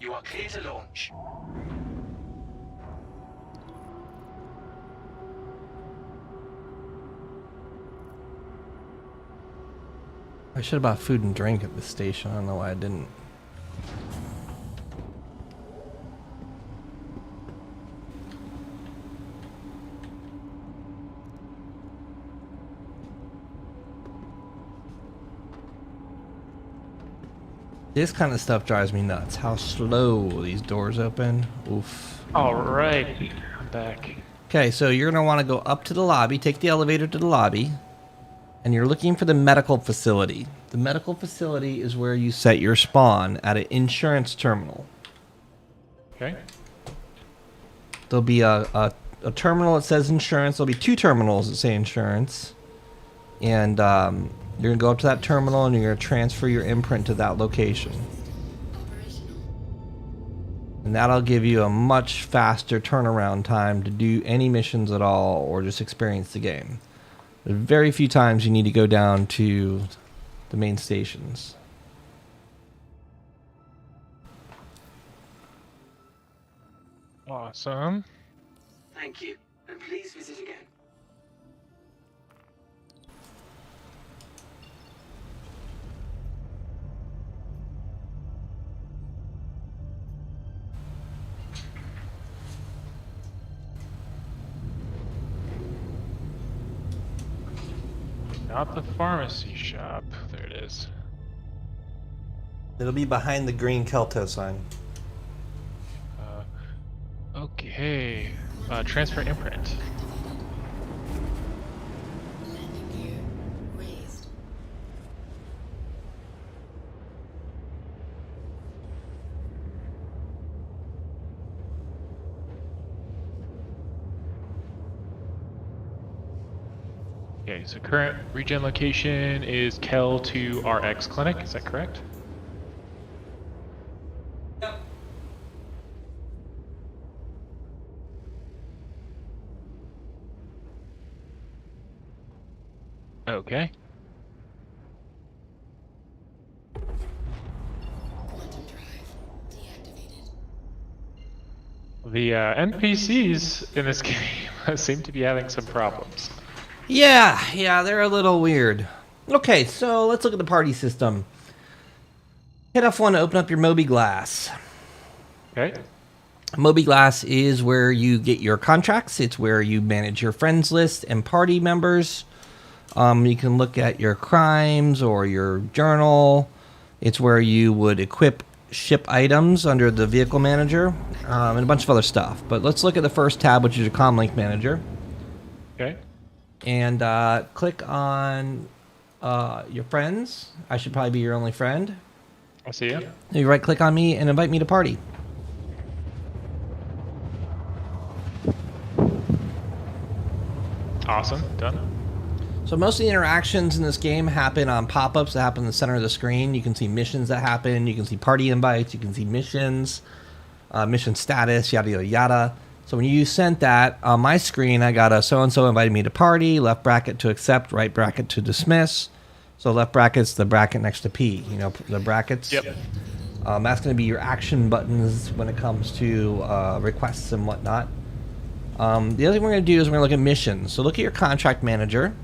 You are clear to launch. I should have bought food and drink at the station. I don't know why I didn't. This kind of stuff drives me nuts. How slow these doors open. Oof. All right, I'm back. Okay, so you're going to want to go up to the lobby, take the elevator to the lobby, and you're looking for the medical facility. The medical facility is where you set your spawn at an insurance terminal. Okay. There'll be a terminal that says insurance. There'll be 2 terminals that say insurance. And you're going to go up to that terminal and you're going to transfer your imprint to that location. And that'll give you a much faster turnaround time to do any missions at all or just experience the game. There's very few times you need to go down to the main stations. Awesome. Thank you, and please visit again. Not the pharmacy shop. There it is. It'll be behind the green Kelto sign. Okay. Transfer imprint. Okay, so current regen location is Kel to RX Clinic, is that correct? Okay. The NPCs in this game seem to be having some problems. Yeah, they're a little weird. Okay, so let's look at the party system. Hit F1 to open up your Moby Glass. Okay. Moby Glass is where you get your contracts. It's where you manage your friends list and party members. You can look at your crimes or your journal. It's where you would equip ship items under the vehicle manager and a bunch of other stuff. But let's look at the first tab, which is your comlink manager. Okay. And click on your friends. I should probably be your only friend. I see you. You right click on me and invite me to party. Awesome. Done. So most of the interactions in this game happen on pop-ups that happen in the center of the screen. You can see missions that happen. You can see party invites. You can see missions, mission status, yada, yada, yada. So when you sent that, on my screen, I got a so-and-so invited me to party, left bracket to accept, right bracket to dismiss. So left bracket's the bracket next to P, you know, the brackets. Yep. That's going to be your action buttons when it comes to requests and whatnot. The other thing we're going to do is we're going to look at missions. So look at your contract manager.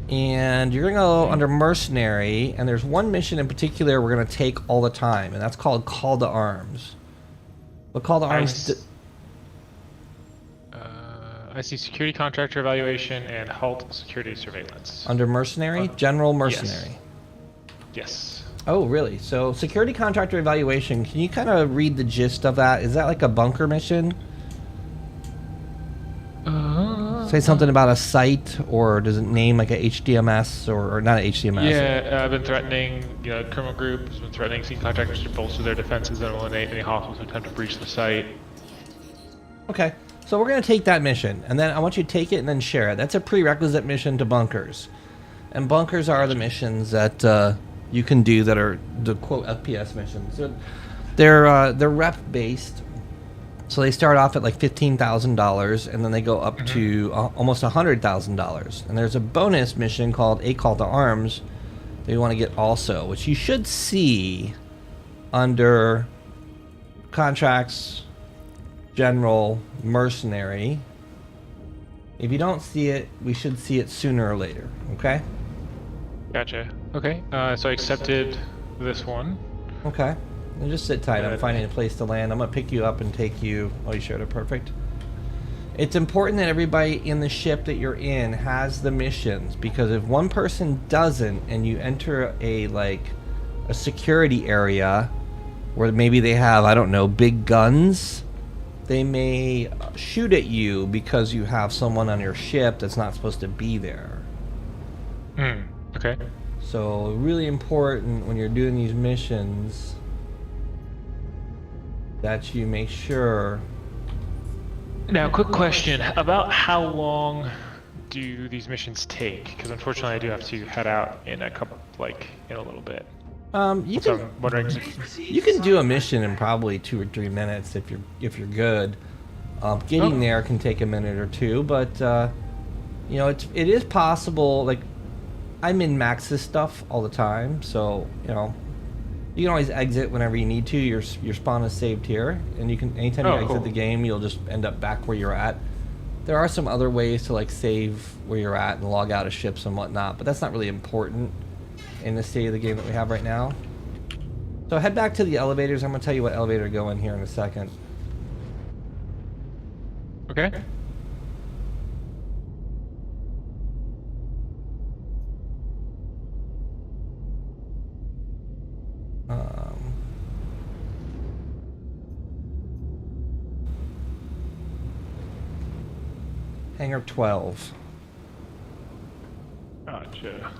And you're going to go under mercenary, and there's one mission in particular we're going to take all the time, and that's called Call to Arms. What Call to Arms... I see security contractor evaluation and halt security surveillance. Under mercenary? General mercenary. Yes. Oh, really? So security contractor evaluation, can you kind of read the gist of that? Is that like a bunker mission? Say something about a site, or does it name like a HDMS or not a HDMS? Yeah, I've been threatening, criminal groups, been threatening scene contractors to bolster their defenses and eliminate any hostiles who attempt to breach the site. Okay, so we're going to take that mission, and then I want you to take it and then share it. That's a prerequisite mission to bunkers. And bunkers are the missions that you can do that are the quote FPS missions. They're rep based. So they start off at like $15,000, and then they go up to almost $100,000. And there's a bonus mission called A Call to Arms that you want to get also, which you should see under contracts, general, mercenary. If you don't see it, we should see it sooner or later, okay? Gotcha. Okay, so I accepted this one. Okay. And just sit tight. I'm finding a place to land. I'm going to pick you up and take you... Oh, you shared it. Perfect. It's important that everybody in the ship that you're in has the missions, because if one person doesn't and you enter a security area where maybe they have, I don't know, big guns, they may shoot at you because you have someone on your ship that's not supposed to be there. Okay. So really important when you're doing these missions that you make sure. Now, quick question about how long do these missions take? Because unfortunately, I do have to head out in a couple, in a little bit. You So can I'm wondering. you can do a mission in probably 2 or 3 minutes if you're good. Getting there can take a minute or two, but you know it is possible. Like I min-max this stuff all the time, so you know you can always exit whenever you need to. Your spawn is saved here, and you can anytime you exit cool. the game, you'll just end up back where you're at. There are some other ways to like save where you're at and log out of ships and whatnot, but that's not really important in the state of the game that we have right now. So head back to the elevators. I'm gonna tell you what elevator to go in here in a second. Okay. Hangar 12. Gotcha.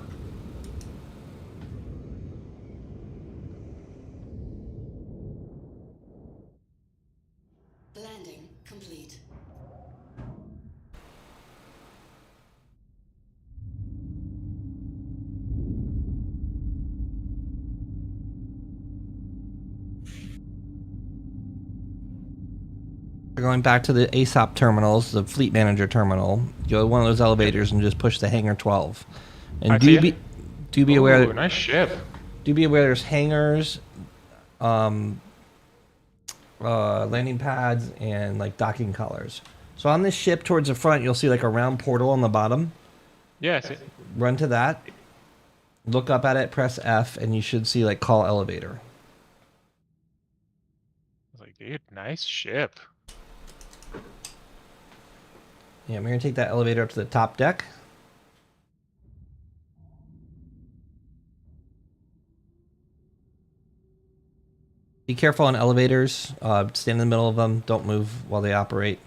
Landing complete. We're going back to the ASOP terminals, the Fleet Manager terminal. Go to one of those elevators and just push the Hangar 12. And I see it. do be aware Ooh, that nice ship. do be aware there's hangars, landing pads, and like docking collars. So on this ship towards the front, you'll see like a round portal on the bottom. Yeah, I see. Run to that. Look up at it, press F, and you should see like call elevator. I was like, dude, nice ship. Yeah, we're gonna take that elevator up to the top deck. Be careful on elevators. Stand in the middle of them. Don't move while they operate.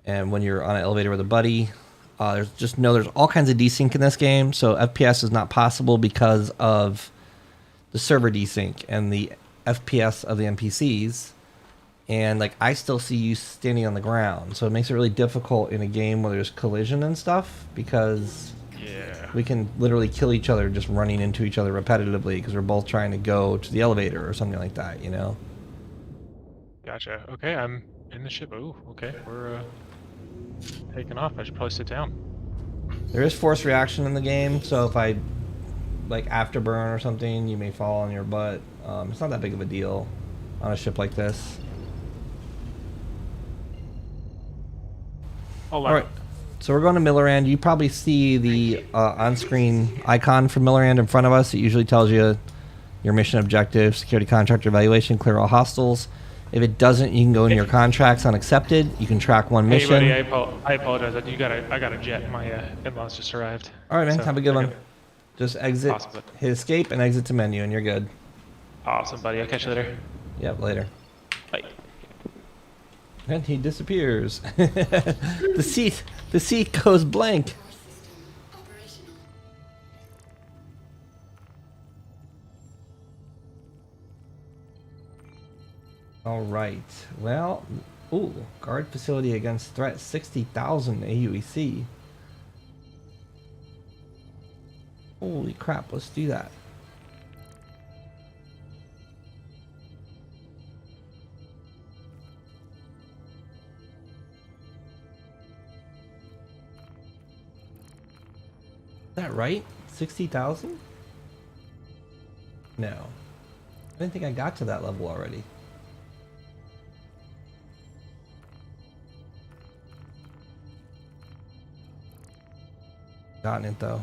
And when you're on an elevator with a buddy, there's all kinds of desync in this game. So FPS is not possible because of the server desync and the FPS of the NPCs. And like I still see you standing on the ground, so it makes it really difficult in a game where there's collision and stuff, because we can literally kill each other just running into each other repetitively because we're both trying to go to the elevator or something like that, you know? Gotcha. Okay, I'm in the ship. Ooh, okay. We're taking off. I should probably sit down. There is force reaction in the game, so if I like afterburn or something, you may fall on your butt. It's not that big of a deal on a ship like this. All right, so we're going to Millerand. You probably see the on-screen icon for Millerand in front of us. It usually tells you your mission objective, security contractor evaluation, clear all hostiles. If it doesn't, you can go in your contracts unaccepted. You can track one mission. Hey, buddy, I apologize. I got a jet. My in-laws just arrived. All right, man. So, have a good one. Just exit, awesome. hit escape, and exit to menu, and you're good. Awesome, buddy. I'll catch you later. Yep, later. Bye. And he disappears. The seat goes blank. All right. Well, ooh, guard facility against threat 60,000 AUEC. Holy crap! Let's do that. Is that right? 60,000? No. I didn't think I got to that level already. Gotten it though.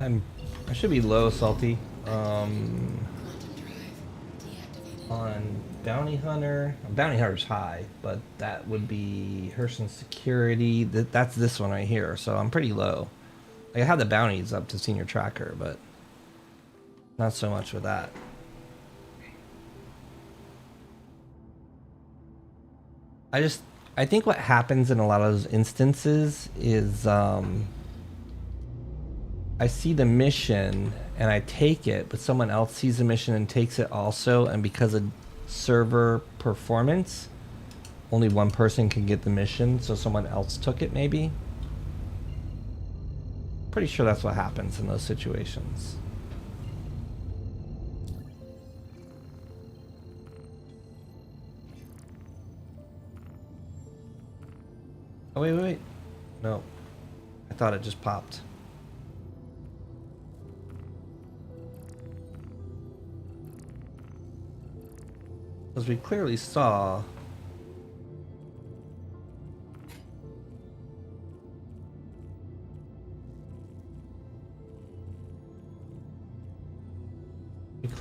I should be low, Salty. On Bounty Hunter's high, but that would be Herson Security. That's this one right here, so I'm pretty low. Like, I have the bounties up to Senior Tracker, but not so much with that. I think what happens in a lot of those instances is I see the mission and I take it, but someone else sees the mission and takes it also, and because of server performance, only one person can get the mission, so someone else took it maybe. Pretty sure that's what happens in those situations. Oh, wait. No. I thought it just popped. As we clearly saw,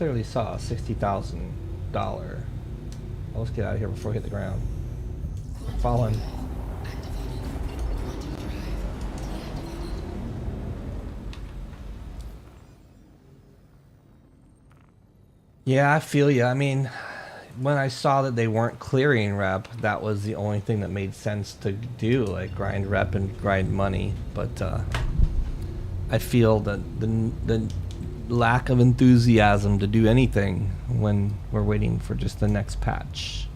a $60,000. Oh, let's get out of here before we hit the ground. I'm falling. Yeah, I feel you. I mean, when I saw that they weren't clearing rep, that was the only thing that made sense to do, like grind rep and grind money. But I feel that the lack of enthusiasm to do anything when we're waiting for just the next patch.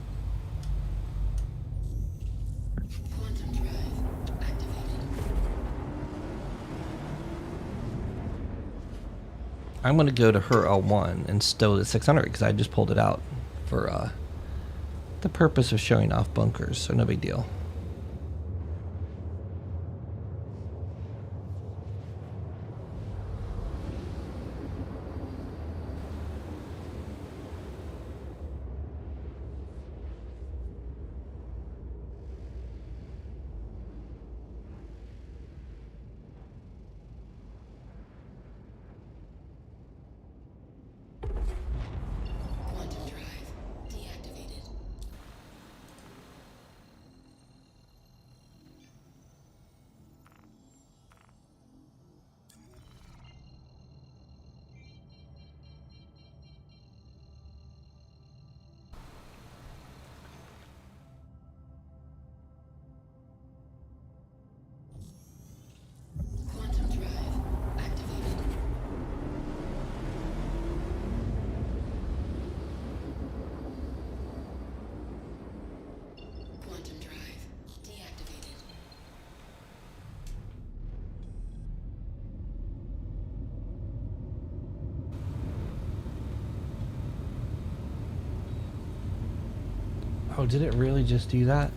I'm gonna go to her L1 and stow the 600 because I just pulled it out for the purpose of showing off bunkers, so no big deal. Oh, did it really just do that?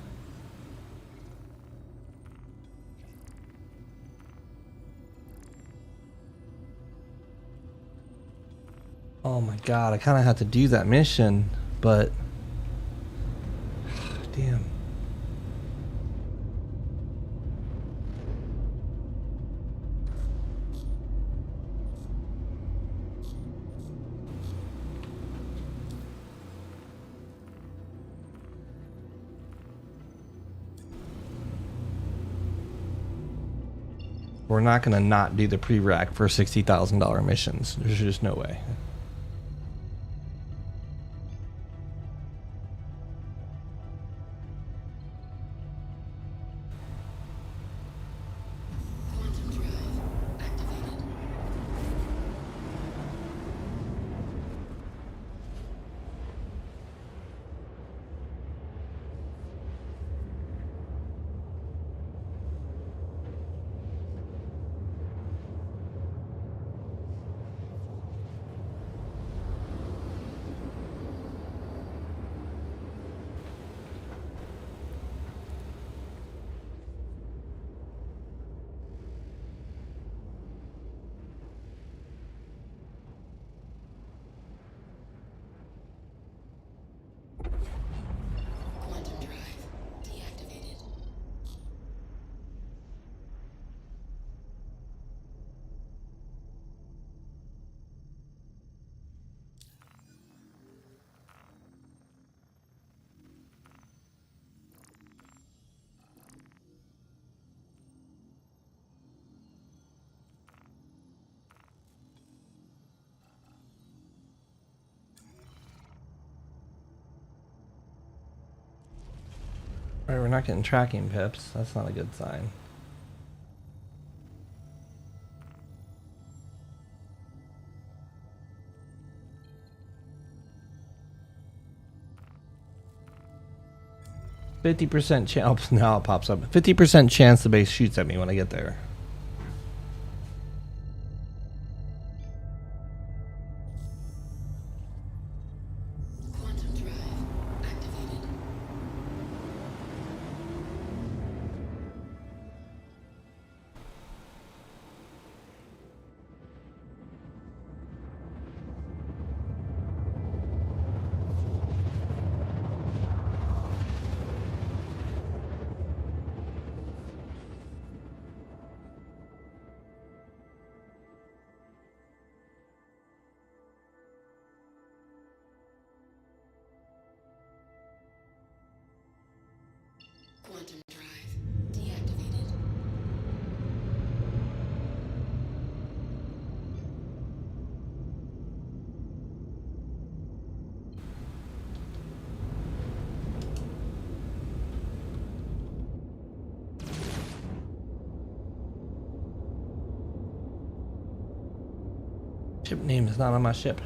Oh my god, I kind of had to do that mission, but damn. We're not going to not do the pre-rack for $60,000 missions. There's just no way. Alright, we're not getting tracking pips. That's not a good sign. %50 chance. Now it pops up. 50% chance the base shoots at me when I get there. Quantum drive activated. Quantum drive deactivated. Ship name is not on my ship.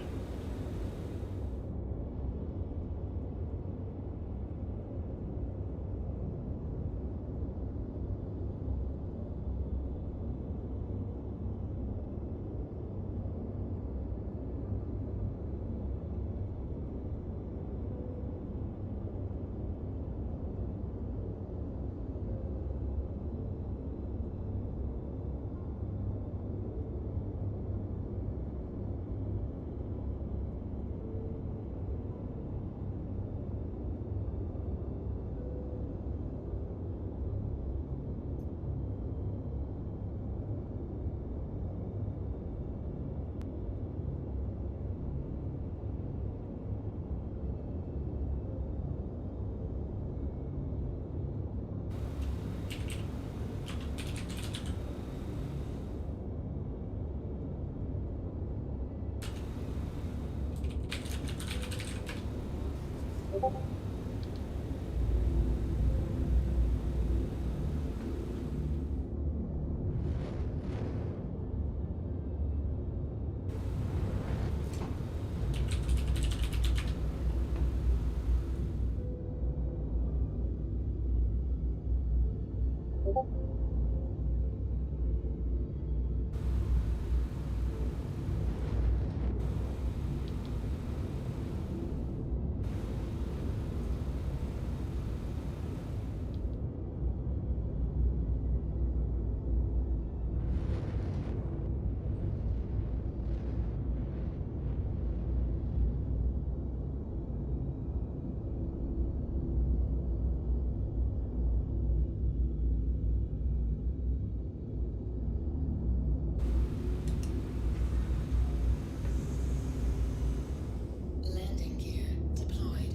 Landing gear deployed.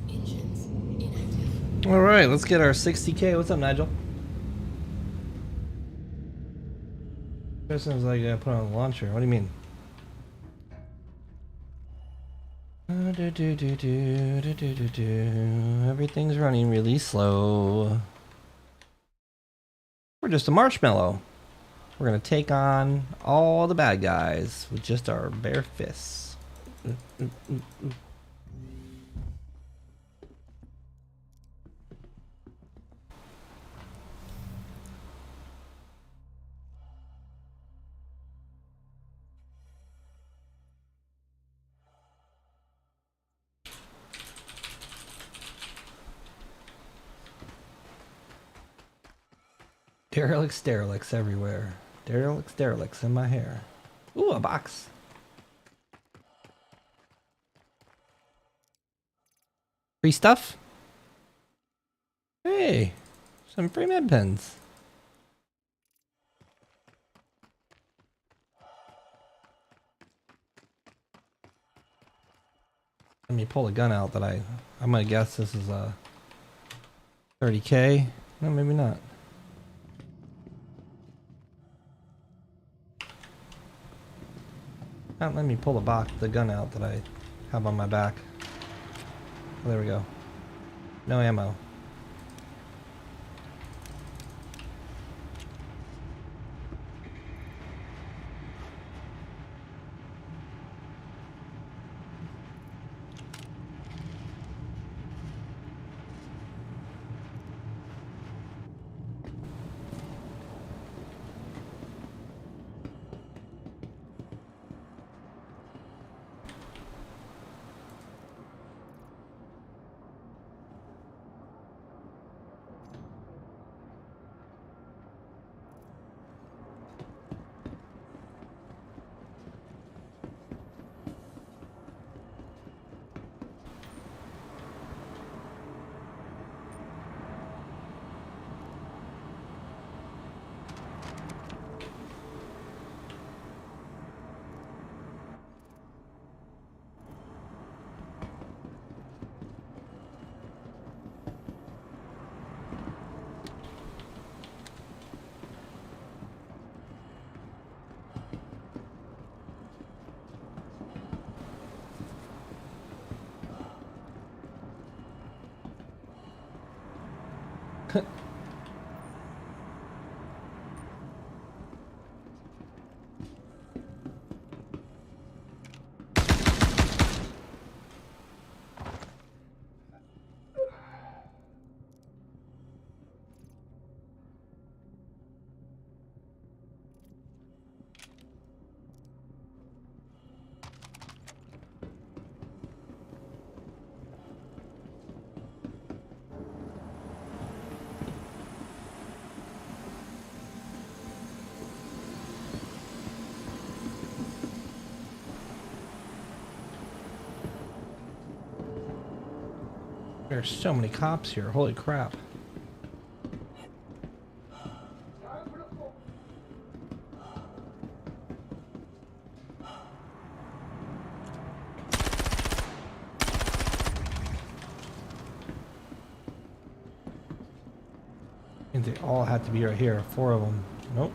Engines inactive. All right, let's get our 60K. What's up, Nigel? Person's like, put on a launcher. What do you mean? Everything's running really slow. We're just a marshmallow. We're gonna take on all the bad guys with just our bare fists. Derelicts everywhere. Derelicts in my hair. Ooh, a box. Free stuff? Hey, some free med pens. Let me pull a gun out that I'm gonna guess this is a 30K. No, maybe not. Not let me pull the gun out that I have on my back. Oh, there we go. No ammo. There's so many cops here. Holy crap. I think they all had to be right here. 4 of them. Nope.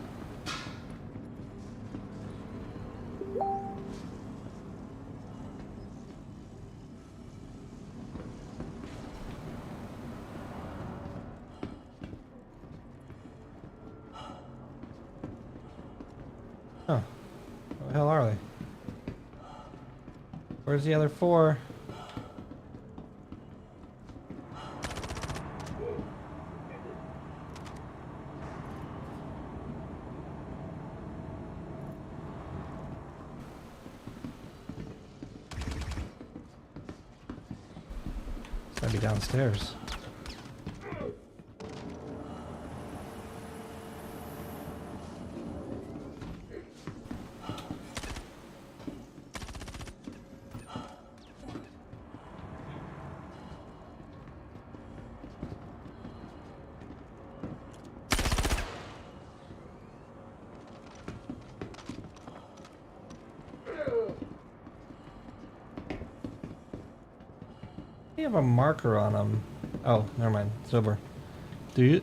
Huh. Where the hell are they? Where's the other 4? It's gotta be downstairs. You have a marker on them. Oh, never mind. It's over. Do you?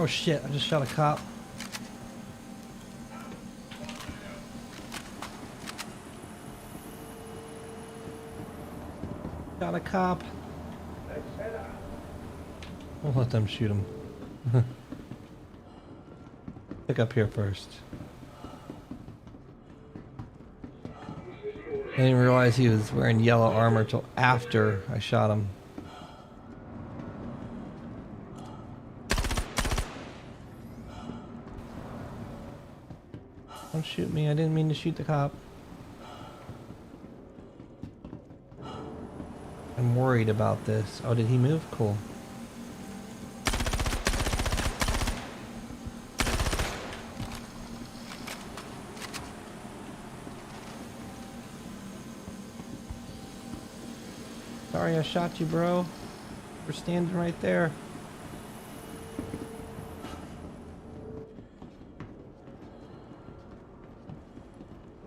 Oh shit, I just shot a cop. Shot a cop. We'll let them shoot him. Pick up here first. I didn't realize he was wearing yellow armor till after I shot him. Don't shoot me, I didn't mean to shoot the cop. I'm worried about this. Oh, did he move? Cool. Sorry I shot you, bro. We're standing right there.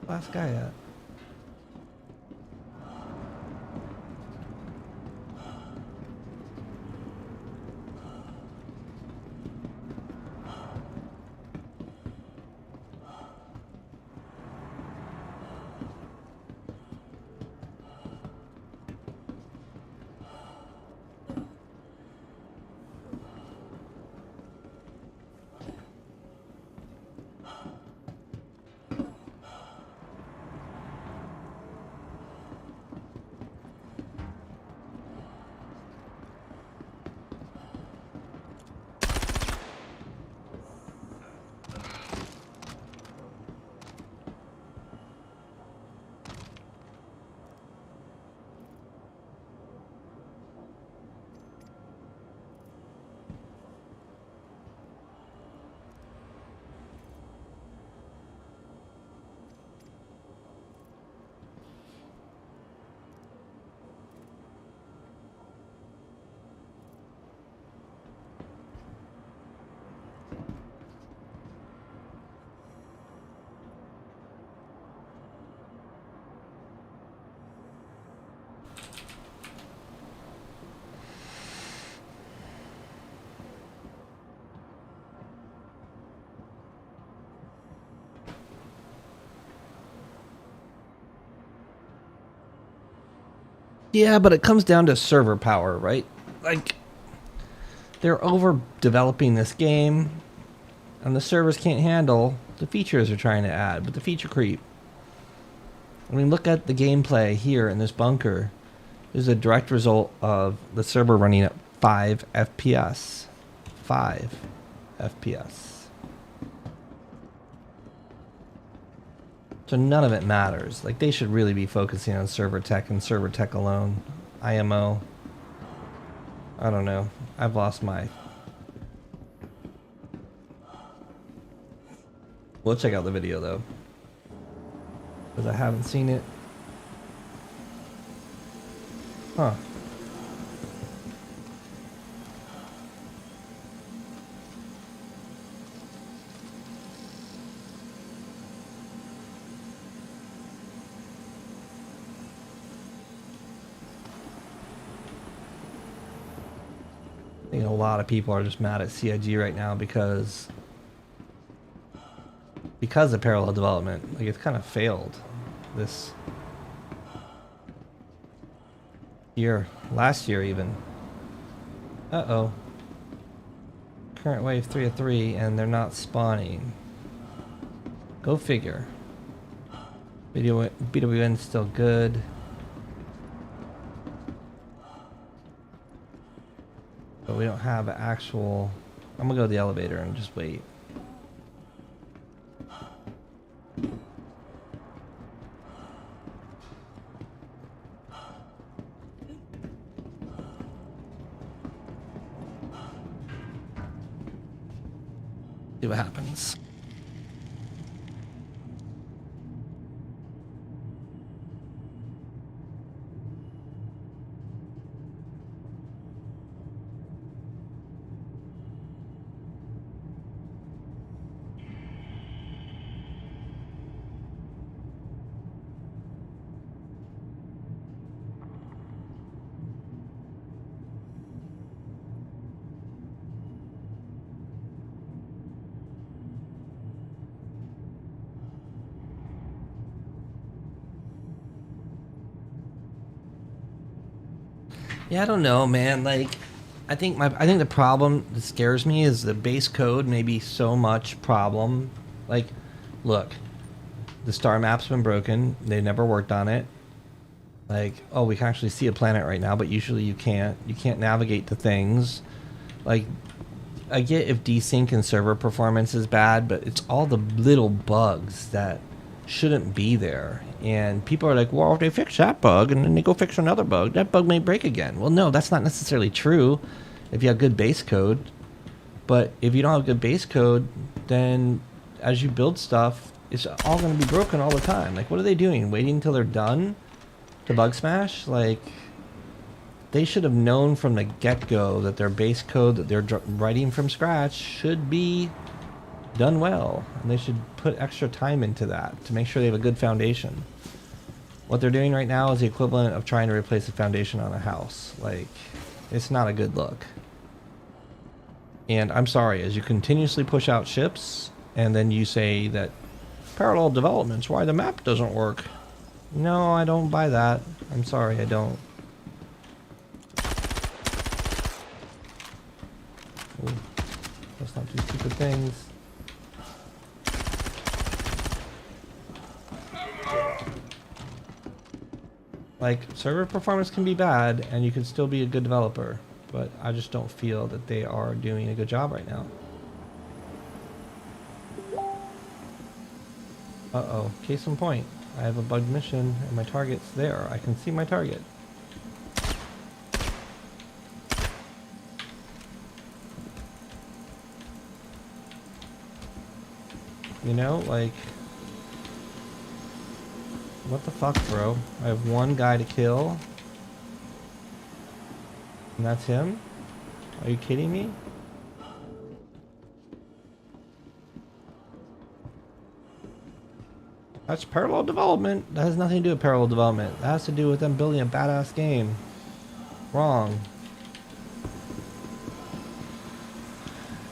Last guy at? Yeah, but it comes down to server power, right? Like, they're over developing this game, and the servers can't handle the features they're trying to add, but the feature creep. I mean, look at the gameplay here in this bunker. This is a direct result of the server running at 5 FPS. 5 FPS. So none of it matters. Like, they should really be focusing on server tech and server tech alone. IMO. I don't know. I've lost my... We'll check out the video, though. Because I haven't seen it. Huh. I think a lot of people are just mad at CIG right now because of parallel development. Like, it's kind of failed this year, last year even. Uh-oh. Current wave 3 of 3 and they're not spawning. Go figure. Video BWN's still good. But we don't have an actual... I'm gonna go to the elevator and just wait. See what happens. Yeah, I don't know, man. Like, I think the problem that scares me is the base code may be so much problem. Like, look, the star map's been broken. They never worked on it. Like, oh, we can actually see a planet right now, but usually you can't. You can't navigate to things. Like, I get if desync and server performance is bad, but it's all the little bugs that shouldn't be there. And people are like, well, if they fix that bug and then they go fix another bug, that bug may break again. Well, no, that's not necessarily true if you have good base code. But if you don't have good base code, then as you build stuff, it's all going to be broken all the time. Like, what are they doing? Waiting until they're done to bug smash? Like, they should have known from the get-go that their base code that they're writing from scratch should be done well, and they should put extra time into that to make sure they have a good foundation. What they're doing right now is the equivalent of trying to replace a foundation on a house. Like, it's not a good look. And I'm sorry, as you continuously push out ships and then you say that parallel development's why the map doesn't work. No, I don't buy that. I'm sorry, I don't. Ooh, let's not do stupid things. Like, server performance can be bad and you can still be a good developer, but I just don't feel that they are doing a good job right now. Uh-oh, case in point. I have a bugged mission and my target's there. I can see my target. You know, like, what the fuck, bro? I have one guy to kill. And that's him? Are you kidding me? That's parallel development. That has nothing to do with parallel development. That has to do with them building a badass game. Wrong.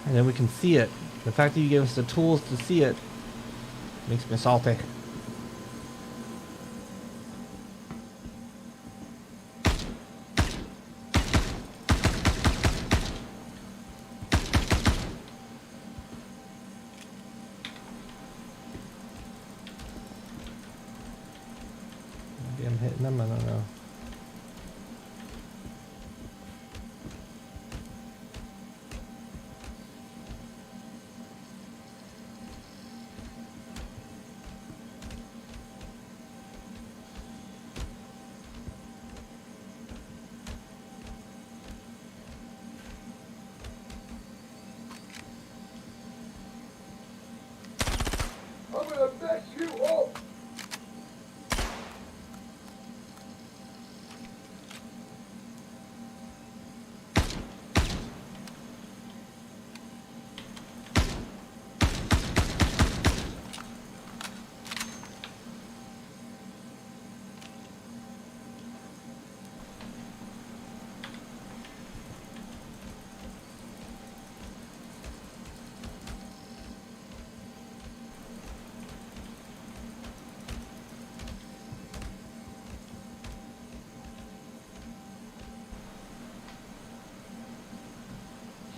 And then we can see it. The fact that you gave us the tools to see it makes me salty. Maybe I'm hitting them, I don't know. I'm gonna mess you up!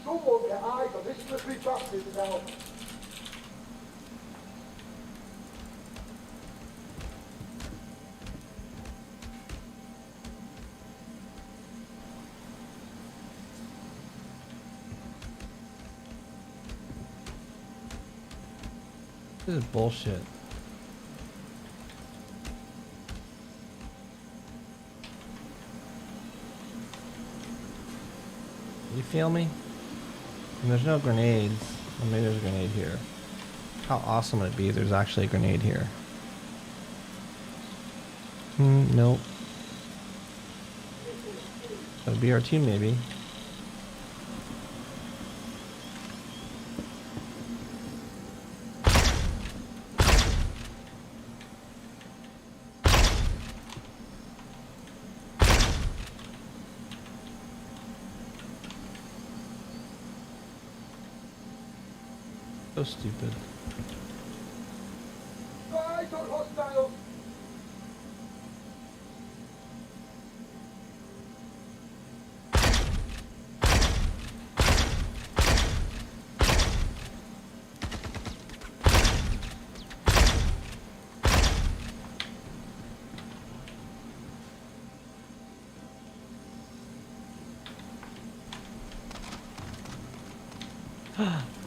Someone get eyes on this slippery bastard now. This is bullshit. You feel me? And there's no grenades. Well, maybe there's a grenade here. How awesome would it be if there's actually a grenade here? Nope. A BR2 maybe. So stupid. Eyes on hostiles!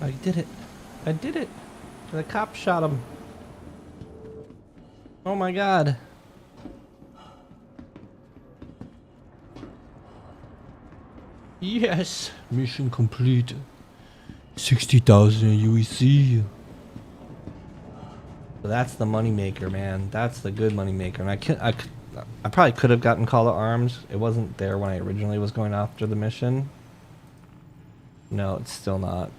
I did it. I did it. The cop shot him. Oh my god. Yes. Mission complete. 60,000 UEC. So that's the moneymaker, man. That's the good moneymaker. And I probably could have gotten Call to Arms. It wasn't there when I originally was going after the mission. No, it's still not.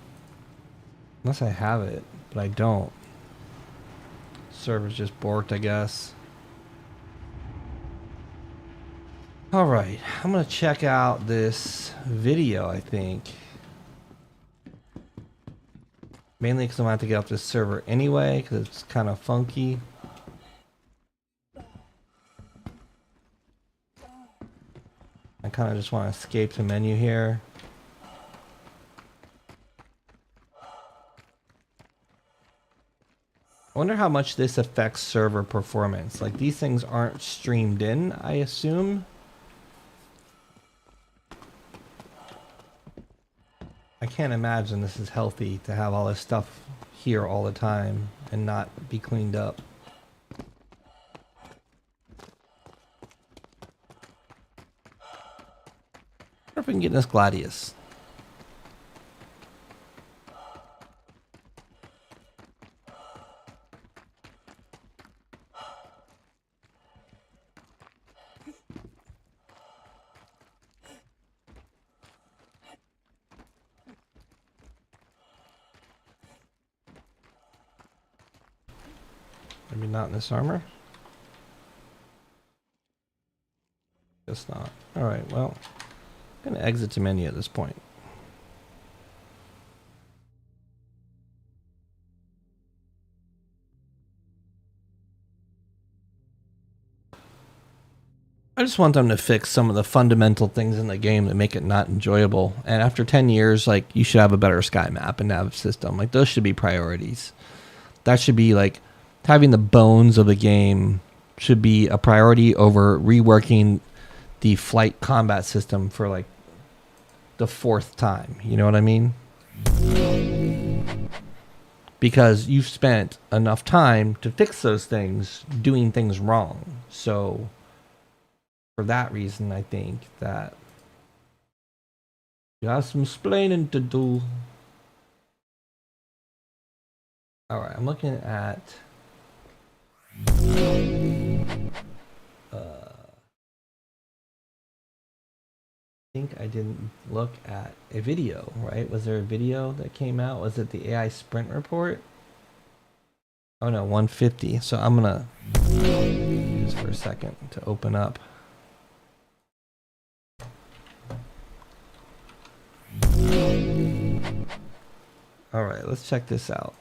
Unless I have it, but I don't. Server's just borked, I guess. Alright, I'm gonna check out this video, I think. Mainly because I'm gonna have to get off this server anyway, because it's kind of funky. I kind of just want to escape the menu here. I wonder how much this affects server performance. Like, these things aren't streamed in, I assume. I can't imagine this is healthy to have all this stuff here all the time and not be cleaned up. I wonder if we can get this Gladius. Maybe not in this armor. Guess not. Alright, well, I'm gonna exit to menu at this point. I just want them to fix some of the fundamental things in the game that make it not enjoyable. And after 10 years, like, you should have a better sky map and nav system. Like, those should be priorities. That should be, like, having the bones of the game should be a priority over reworking the flight combat system for, like, the 4th time. You know what I mean? Because you've spent enough time to fix those things doing things wrong. So for that reason, I think that you have some splaining to do. Alright, I'm looking at I think I didn't look at a video, right? Was there a video that came out? Was it the AI sprint report? Oh no, 150. So I'm gonna use for a second to open up. Alright, let's check this out.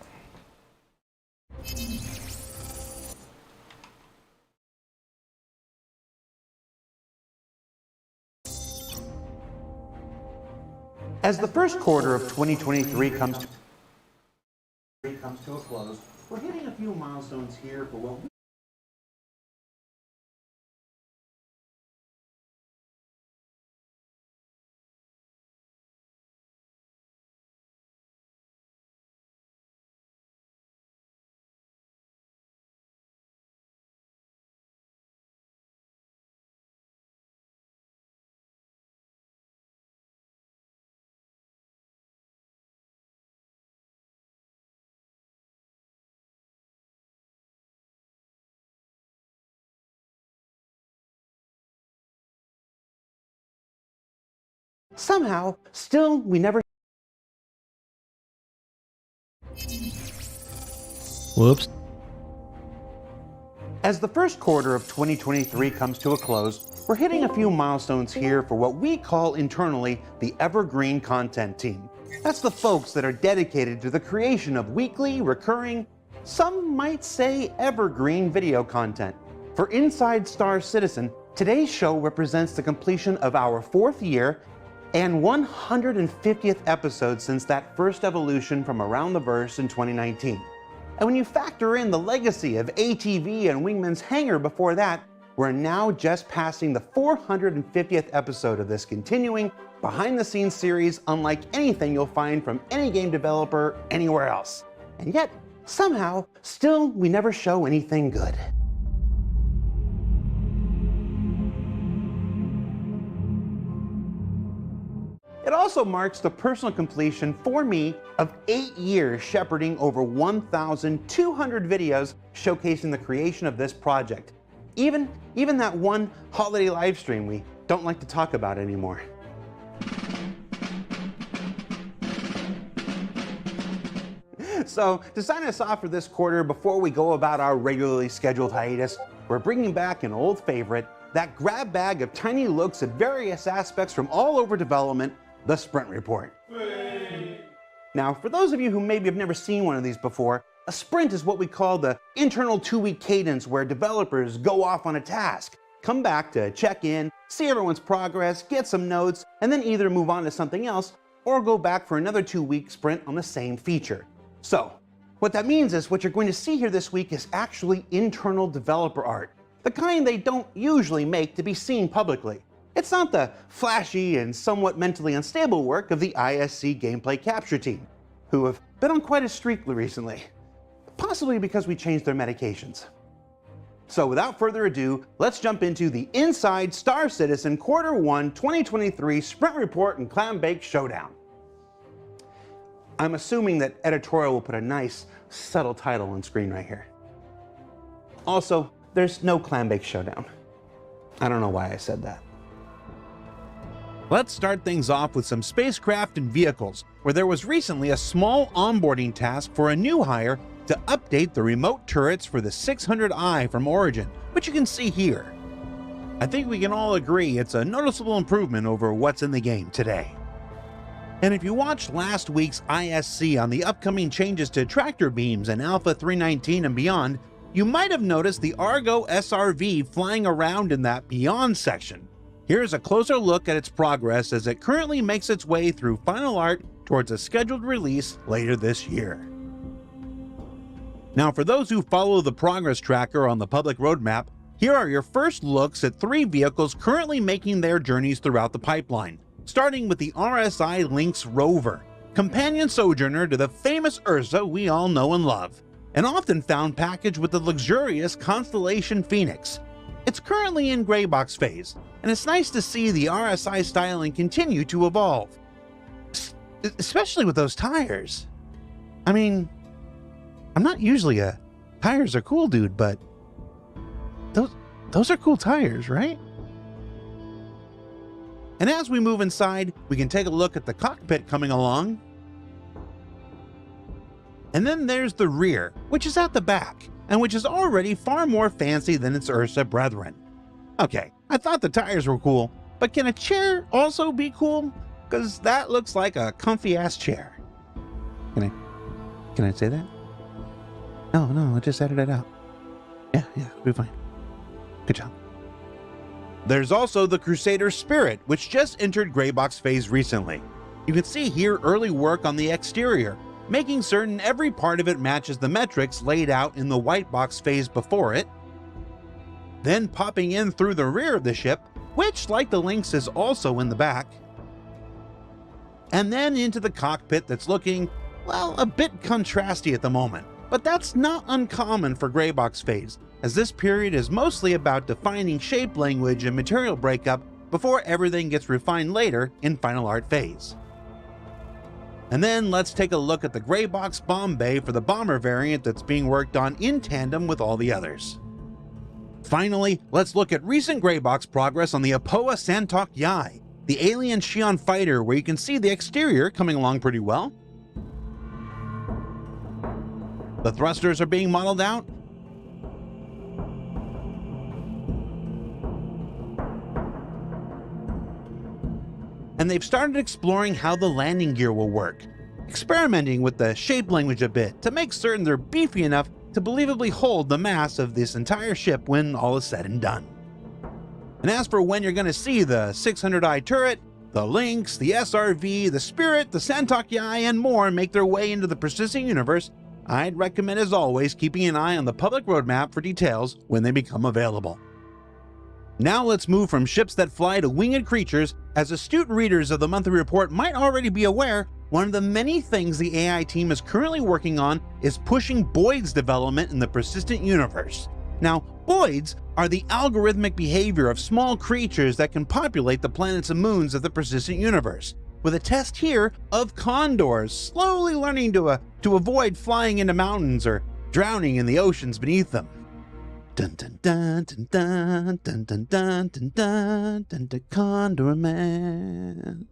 As the first quarter of 2023 comes to a close, we're hitting a few milestones here for what we somehow, still, we never. Whoops. As the first quarter of 2023 comes to a close, we're hitting a few milestones here for what we call internally the Evergreen Content Team. That's the folks that are dedicated to the creation of weekly, recurring, some might say evergreen video content. For Inside Star Citizen, today's show represents the completion of our 4th year and 150th episode since that first evolution from Around the Verse in 2019. And when you factor in the legacy of ATV and Wingman's Hangar before that, we're now just passing the 450th episode of this continuing behind-the-scenes series unlike anything you'll find from any game developer anywhere else. And yet, somehow, still we never show anything good. It also marks the personal completion for me of 8 years shepherding over 1,200 videos showcasing the creation of this project. Even that one holiday livestream we don't like to talk about anymore. So, to sign us off for this quarter before we go about our regularly scheduled hiatus, we're bringing back an old favorite, that grab bag of tiny looks at various aspects from all over development, the Sprint Report. Now, for those of you who maybe have never seen one of these before, a sprint is what we call the internal 2-week cadence where developers go off on a task, come back to check in, see everyone's progress, get some notes, and then either move on to something else or go back for another 2-week sprint on the same feature. So, what that means is what you're going to see here this week is actually internal developer art, the kind they don't usually make to be seen publicly. It's not the flashy and somewhat mentally unstable work of the ISC gameplay capture team, who have been on quite a streak recently, possibly because we changed their medications. So without further ado, let's jump into the Inside Star Citizen Quarter 1 2023 Sprint Report and Clam Bake Showdown. I'm assuming that editorial will put a nice, subtle title on screen right here. Also, there's no Clam Bake Showdown. I don't know why I said that. Let's start things off with some spacecraft and vehicles, where there was recently a small onboarding task for a new hire to update the remote turrets for the 600i from Origin, which you can see here. I think we can all agree it's a noticeable improvement over what's in the game today. And if you watched last week's ISC on the upcoming changes to tractor beams and Alpha 319 and beyond, you might have noticed the Argo SRV flying around in that Beyond section. Here's a closer look at its progress as it currently makes its way through final art towards a scheduled release later this year. Now, for those who follow the progress tracker on the public roadmap, here are your first looks at 3 vehicles currently making their journeys throughout the pipeline, starting with the RSI Lynx Rover, companion sojourner to the famous Ursa we all know and love, and often found packaged with the luxurious Constellation Phoenix. It's currently in gray box phase, and it's nice to see the RSI styling continue to evolve. Especially with those tires. I mean, I'm not usually a tires are cool dude, but those are cool tires, right? And as we move inside, we can take a look at the cockpit coming along. And then there's the rear, which is at the back, and which is already far more fancy than its Ursa brethren. Okay, I thought the tires were cool, but can a chair also be cool? Because that looks like a comfy-ass chair. Can I say that? No, I just edited it out. Yeah, it'll be fine. Good job. There's also the Crusader Spirit, which just entered gray box phase recently. You can see here early work on the exterior, making certain every part of it matches the metrics laid out in the white box phase before it. Then popping in through the rear of the ship, which, like the Lynx, is also in the back. And then into the cockpit that's looking, well, a bit contrasty at the moment. But that's not uncommon for gray box phase, as this period is mostly about defining shape language and material breakup before everything gets refined later in final art phase. And then let's take a look at the gray box bomb bay for the bomber variant that's being worked on in tandem with all the others. Finally, let's look at recent gray box progress on the Apoa Santok Yai, the alien Shion fighter, where you can see the exterior coming along pretty well. The thrusters are being modeled out. And they've started exploring how the landing gear will work, experimenting with the shape language a bit to make certain they're beefy enough to believably hold the mass of this entire ship when all is said and done. And as for when you're going to see the 600i turret, the Lynx, the SRV, the Spirit, the Santok Yai, and more make their way into the persisting universe, I'd recommend as always keeping an eye on the public roadmap for details when they become available. Now let's move from ships that fly to winged creatures. As astute readers of the monthly report might already be aware, one of the many things the AI team is currently working on is pushing Boyd's development in the persistent universe. Now, Boyds are the algorithmic behavior of small creatures that can populate the planets and moons of the persistent universe, with a test here of condors slowly learning to avoid flying into mountains or drowning in the oceans beneath them. Dun dun dun dun dun dun dun dun dun dun dun dun Condor Man.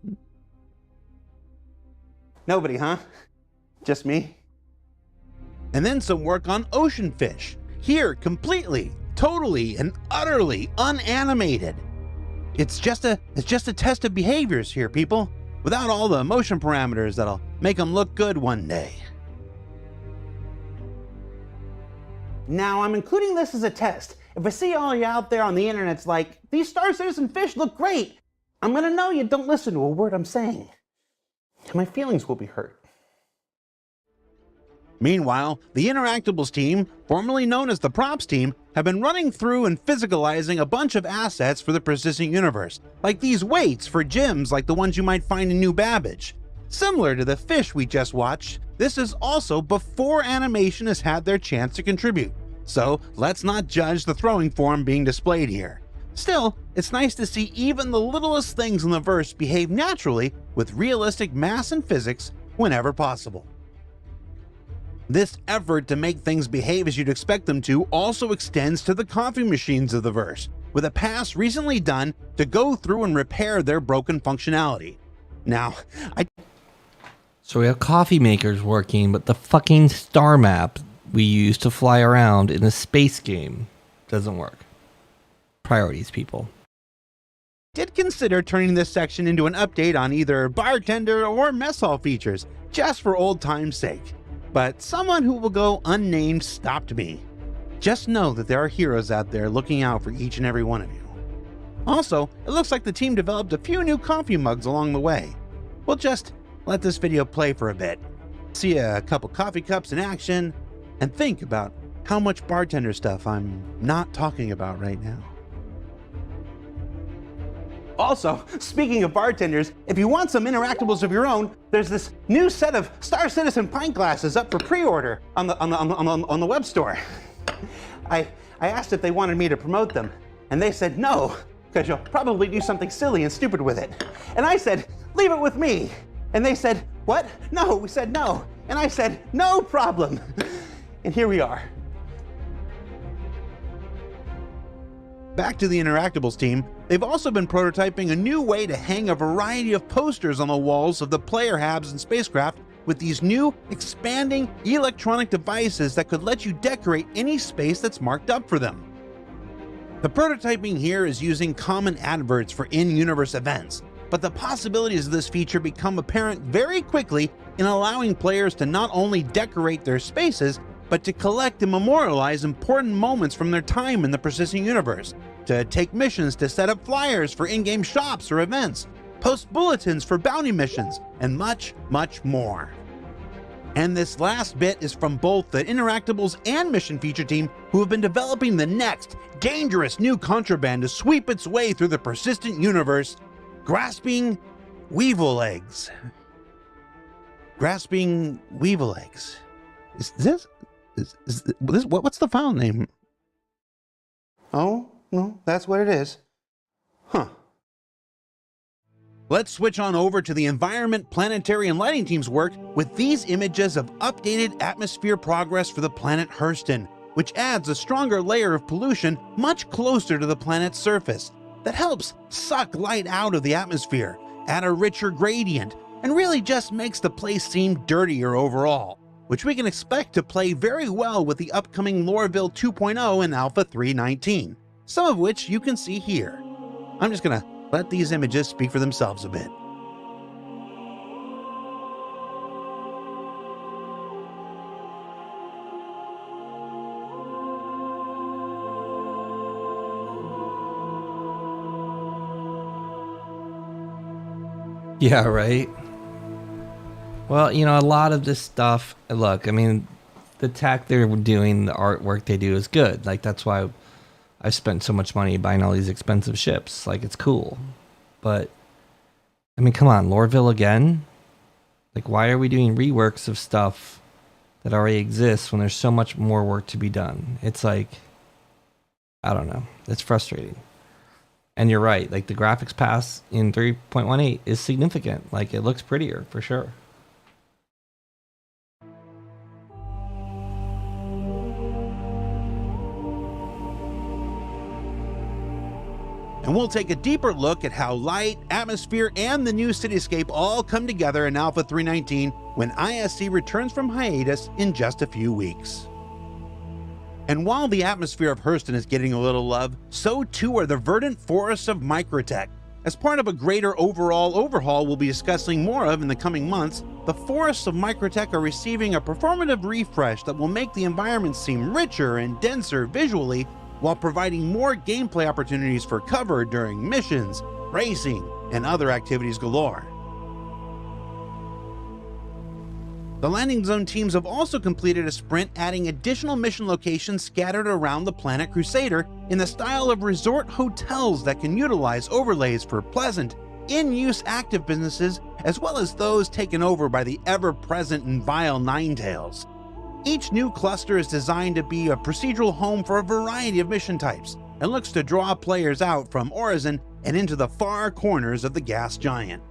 Nobody, huh? Just me? And then some work on ocean fish. Here, completely, totally, and utterly unanimated. It's just a test of behaviors here, people, without all the motion parameters that'll make them look good one day. Now, I'm including this as a test. If I see all you out there on the internet's like, these Star Citizen fish look great, I'm gonna know you don't listen to a word I'm saying. My feelings will be hurt. Meanwhile, the Interactables team, formerly known as the Props team, have been running through and physicalizing a bunch of assets for the persistent universe, like these weights for gyms like the ones you might find in New Babbage. Similar to the fish we just watched, this is also before animation has had their chance to contribute, so let's not judge the throwing form being displayed here. Still, it's nice to see even the littlest things in the verse behave naturally with realistic mass and physics whenever possible. This effort to make things behave as you'd expect them to also extends to the coffee machines of the verse, with a pass recently done to go through and repair their broken functionality. Now, So we have coffee makers working, but the fucking star map we use to fly around in a space game doesn't work. Priorities, people. did consider turning this section into an update on either bartender or mess hall features, just for old time's sake. But someone who will go unnamed stopped me. Just know that there are heroes out there looking out for each and every one of you. Also, it looks like the team developed a few new coffee mugs along the way. We'll just let this video play for a bit, see a couple coffee cups in action, and think about how much bartender stuff I'm not talking about right now. Also, speaking of bartenders, if you want some Interactables of your own, there's this new set of Star Citizen pint glasses up for pre-order on the web store. I asked if they wanted me to promote them, and they said no, because you'll probably do something silly and stupid with it. And I said, leave it with me. And they said, what? No, we said no. And I said, no problem. And here we are. Back to the Interactables team, they've also been prototyping a new way to hang a variety of posters on the walls of the player habs and spacecraft with these new, expanding electronic devices that could let you decorate any space that's marked up for them. The prototyping here is using common adverts for in-universe events, but the possibilities of this feature become apparent very quickly in allowing players to not only decorate their spaces, but to collect and memorialize important moments from their time in the persistent universe, to take missions to set up flyers for in-game shops or events, post bulletins for bounty missions, and much, much more. And this last bit is from both the Interactables and Mission Feature team, who have been developing the next dangerous new contraband to sweep its way through the persistent universe, grasping weevil eggs. Grasping weevil eggs. Is this what's the file name? Oh, no, that's what it is. Huh. Let's switch on over to the environment, planetary, and lighting team's work with these images of updated atmosphere progress for the planet Hurston, which adds a stronger layer of pollution much closer to the planet's surface that helps suck light out of the atmosphere, add a richer gradient, and really just makes the place seem dirtier overall, which we can expect to play very well with the upcoming Loreville 2.0 and Alpha 3.19, some of which you can see here. I'm just gonna let these images speak for themselves a bit. Yeah, right. Well, you know, a lot of this stuff, look, I mean, the tech they're doing, the artwork they do is good. Like, that's why I've spent so much money buying all these expensive ships. Like, it's cool. But, I mean, come on, Lorville again? Like, why are we doing reworks of stuff that already exists when there's so much more work to be done? It's like, I don't know. It's frustrating. And you're right. Like, the graphics pass in 3.18 is significant. Like, it looks prettier, for sure. And we'll take a deeper look at how light, atmosphere, and the new cityscape all come together in Alpha 319 when ISC returns from hiatus in just a few weeks. And while the atmosphere of Hurston is getting a little love, so too are the verdant forests of Microtech. As part of a greater overall overhaul we'll be discussing more of in the coming months, the forests of Microtech are receiving a performative refresh that will make the environment seem richer and denser visually, while providing more gameplay opportunities for cover during missions, racing, and other activities galore. The landing zone teams have also completed a sprint adding additional mission locations scattered around the planet Crusader in the style of resort hotels that can utilize overlays for pleasant, in-use active businesses as well as those taken over by the ever-present and vile Ninetails. Each new cluster is designed to be a procedural home for a variety of mission types and looks to draw players out from Orizon and into the far corners of the gas giant.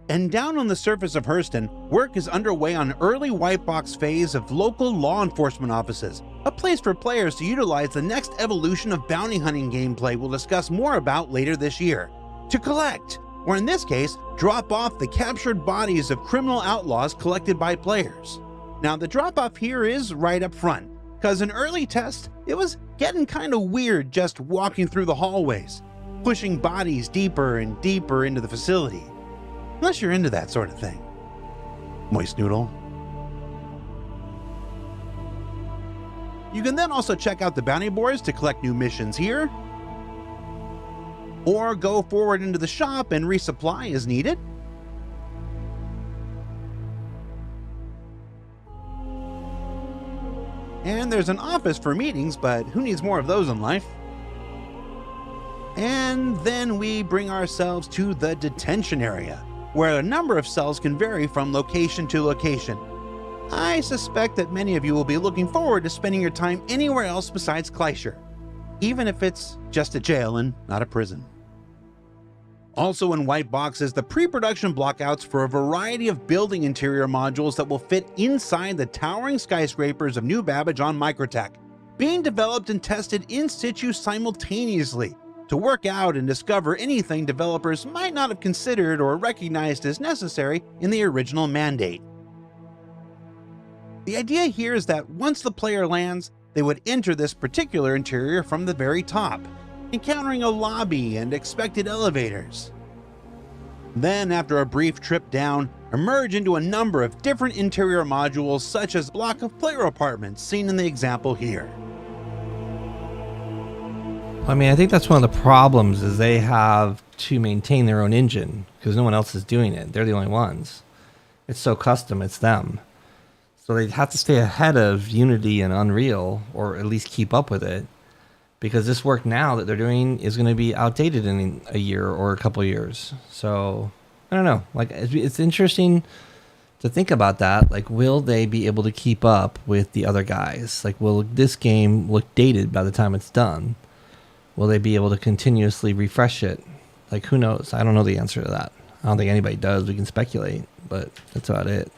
And down on the surface of Hurston, work is underway on an early white box phase of local law enforcement offices, a place for players to utilize the next evolution of bounty hunting gameplay we'll discuss more about later this year, to collect, or in this case, drop off the captured bodies of criminal outlaws collected by players. Now the drop off here is right up front, cause in early tests, it was getting kinda weird just walking through the hallways, pushing bodies deeper and deeper into the facility. Unless you're into that sort of thing. Moist noodle. You can then also check out the bounty boards to collect new missions here, or go forward into the shop and resupply as needed. And there's an office for meetings, but who needs more of those in life? And then we bring ourselves to the detention area, where a number of cells can vary from location to location. I suspect that many of you will be looking forward to spending your time anywhere else besides Kleischer, even if it's just a jail and not a prison. Also in white box is the pre-production blockouts for a variety of building interior modules that will fit inside the towering skyscrapers of New Babbage on Microtech, being developed and tested in situ simultaneously to work out and discover anything developers might not have considered or recognized as necessary in the original mandate. The idea here is that once the player lands, they would enter this particular interior from the very top, encountering a lobby and expected elevators. Then, after a brief trip down, emerge into a number of different interior modules such as block of player apartments seen in the example here. I mean, I think that's one of the problems is they have to maintain their own engine because no one else is doing it. They're the only ones. It's so custom, it's them. So they have to stay ahead of Unity and Unreal, or at least keep up with it, because this work now that they're doing is going to be outdated in a year or a couple of years. So I don't know. Like, it's interesting to think about that. Like, will they be able to keep up with the other guys? Like, will this game look dated by the time it's done? Will they be able to continuously refresh it? Like, who knows? I don't know the answer to that. I don't think anybody does. We can speculate, but that's about it.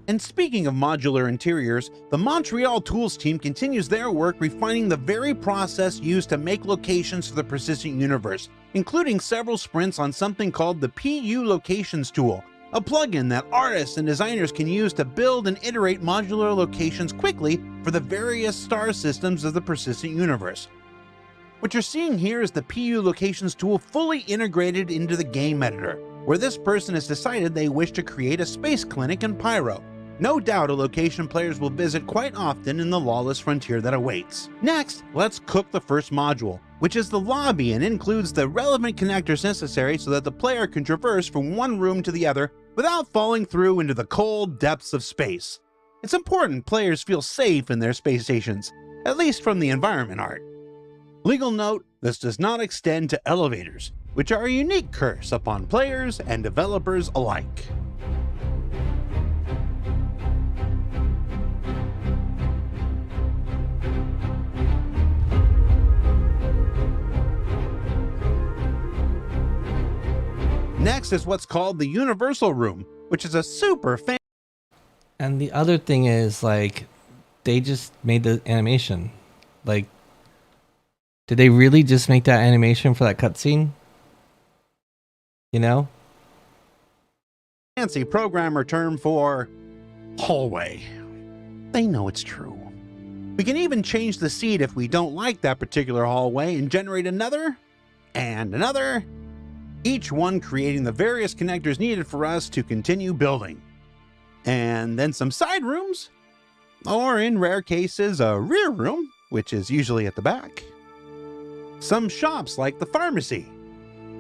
And speaking of modular interiors, the Montreal Tools team continues their work refining the very process used to make locations for the persistent universe, including several sprints on something called the PU Locations tool, a plugin that artists and designers can use to build and iterate modular locations quickly for the various star systems of the persistent universe. What you're seeing here is the PU Locations tool fully integrated into the game editor, where this person has decided they wish to create a space clinic in Pyro, No doubt a location players will visit quite often in the lawless frontier that awaits. Next, let's cook the first module, which is the lobby and includes the relevant connectors necessary so that the player can traverse from one room to the other without falling through into the cold depths of space. It's important players feel safe in their space stations, at least from the environment art. Legal note, this does not extend to elevators, which are a unique curse upon players and developers alike. Next is what's called the Universal Room, which is a super fan. And the other thing is, like, they just made the animation. Like, did they really just make that animation for that cutscene? You know? Fancy programmer term for hallway. They know it's true. We can even change the seed if we don't like that particular hallway and generate another and another, each one creating the various connectors needed for us to continue building. And then some side rooms, or in rare cases, a rear room, which is usually at the back. Some shops like the pharmacy.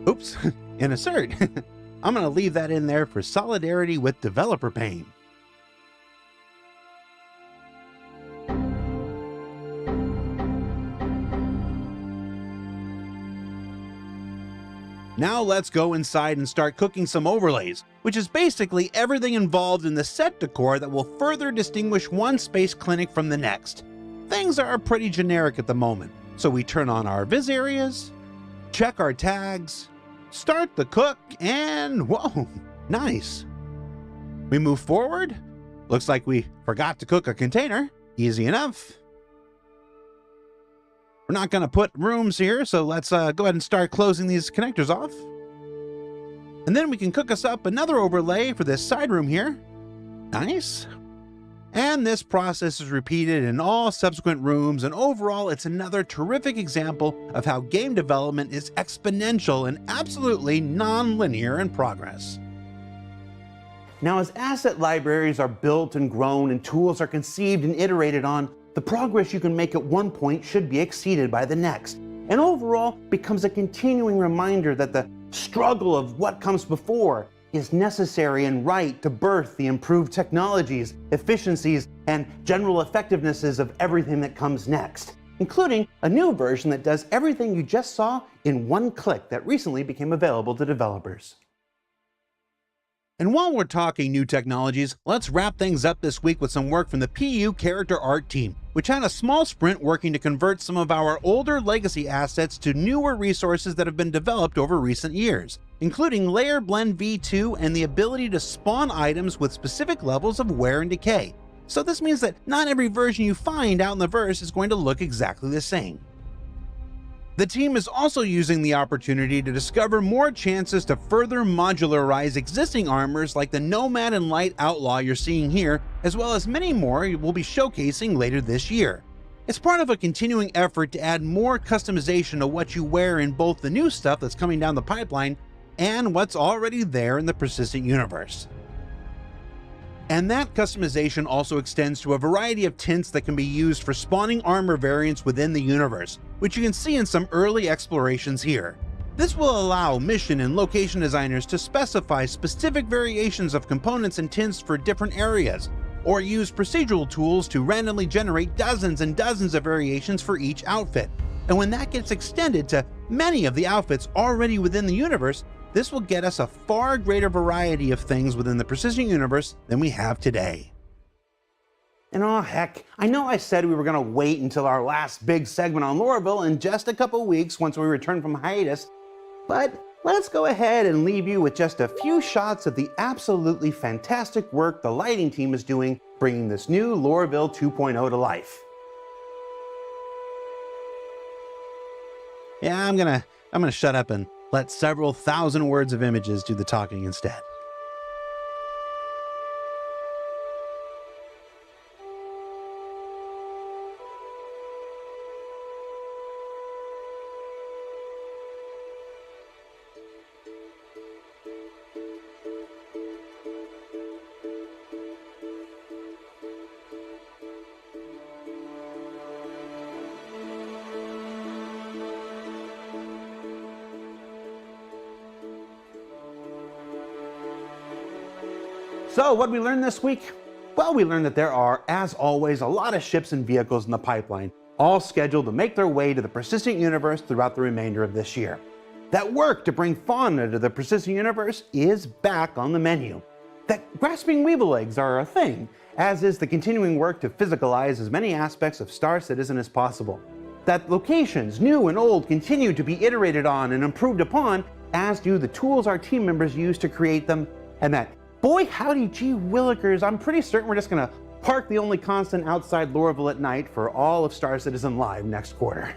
Oops, insert. I'm going to leave that in there for solidarity with developer pain. Now let's go inside and start cooking some overlays, which is basically everything involved in the set decor that will further distinguish one space clinic from the next. Things are pretty generic at the moment, so we turn on our viz areas, check our tags, start the cook, and whoa, nice. We move forward. Looks like we forgot to cook a container. Easy enough. We're not going to put rooms here, so let's go ahead and start closing these connectors off. And then we can cook us up another overlay for this side room here. Nice. And this process is repeated in all subsequent rooms, and overall it's another terrific example of how game development is exponential and absolutely non-linear in progress. Now, as asset libraries are built and grown and tools are conceived and iterated on, the progress you can make at one point should be exceeded by the next, and overall becomes a continuing reminder that the struggle of what comes before is necessary and right to birth the improved technologies, efficiencies, and general effectivenesses of everything that comes next, including a new version that does everything you just saw in one click that recently became available to developers. And while we're talking new technologies, let's wrap things up this week with some work from the PU character art team, which had a small sprint working to convert some of our older legacy assets to newer resources that have been developed over recent years, including Layer Blend V2 and the ability to spawn items with specific levels of wear and decay. So this means that not every version you find out in the verse is going to look exactly the same. The team is also using the opportunity to discover more chances to further modularize existing armors like the Nomad and Light Outlaw you're seeing here, as well as many more we'll be showcasing later this year. It's part of a continuing effort to add more customization to what you wear in both the new stuff that's coming down the pipeline and what's already there in the persistent universe. And that customization also extends to a variety of tints that can be used for spawning armor variants within the universe, which you can see in some early explorations here. This will allow mission and location designers to specify specific variations of components and tints for different areas, or use procedural tools to randomly generate dozens and dozens of variations for each outfit. And when that gets extended to many of the outfits already within the universe, this will get us a far greater variety of things within the Persistent Universe than we have today. And oh heck, I know I said we were going to wait until our last big segment on Lorville in just a couple weeks once we return from hiatus, but let's go ahead and leave you with just a few shots of the absolutely fantastic work the lighting team is doing bringing this new Lorville 2.0 to life. Yeah, I'm gonna shut up and let several thousand words of images do the talking instead. So, what did we learn this week? Well, we learned that there are, as always, a lot of ships and vehicles in the pipeline, all scheduled to make their way to the persistent universe throughout the remainder of this year. That work to bring fauna to the persistent universe is back on the menu. That grasping weevil eggs are a thing, as is the continuing work to physicalize as many aspects of Star Citizen as possible. That locations, new and old, continue to be iterated on and improved upon, as do the tools our team members use to create them, and that, boy howdy gee willikers, I'm pretty certain we're just gonna park the only constant outside Lorville at night for all of Star Citizen Live next quarter.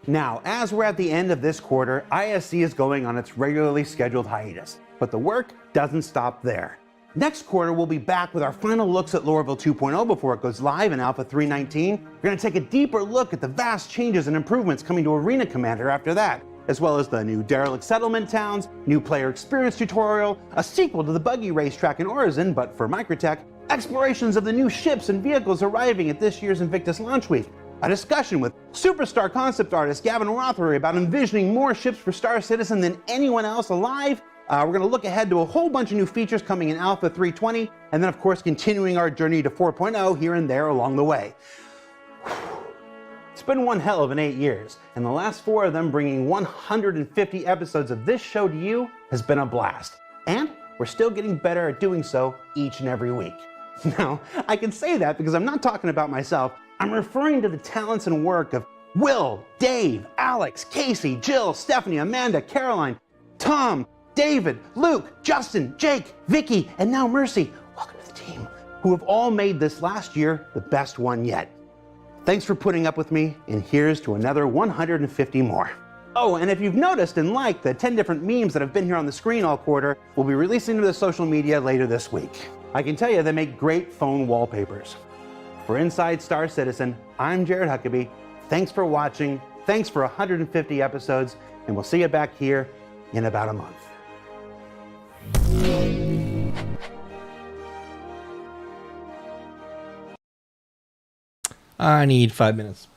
Now, as we're at the end of this quarter, ISC is going on its regularly scheduled hiatus, but the work doesn't stop there. Next quarter, we'll be back with our final looks at Lorville 2.0 before it goes live in Alpha 3.19. We're going to take a deeper look at the vast changes and improvements coming to Arena Commander after that, as well as the new derelict settlement towns, new player experience tutorial, a sequel to the buggy racetrack in Orison, but for Microtech, explorations of the new ships and vehicles arriving at this year's Invictus launch week, a discussion with superstar concept artist Gavin Rothery about envisioning more ships for Star Citizen than anyone else alive. We're going to look ahead to a whole bunch of new features coming in Alpha 3.20, and then of course continuing our journey to 4.0 here and there along the way. It's been one hell of an 8 years, and the last 4 of them bringing 150 episodes of this show to you has been a blast. And we're still getting better at doing so each and every week. Now, I can say that because I'm not talking about myself. I'm referring to the talents and work of Will, Dave, Alex, Casey, Jill, Stephanie, Amanda, Caroline, Tom, David, Luke, Justin, Jake, Vicky, and now Mercy. Welcome to the team, who have all made this last year the best one yet. Thanks for putting up with me, and here's to another 150 more. Oh, and if you've noticed and liked the 10 different memes that have been here on the screen all quarter, we'll be releasing to the social media later this week. I can tell you they make great phone wallpapers. For Inside Star Citizen, I'm Jared Huckabee. Thanks for watching, thanks for 150 episodes, and we'll see you back here in about a month. I need 5 minutes.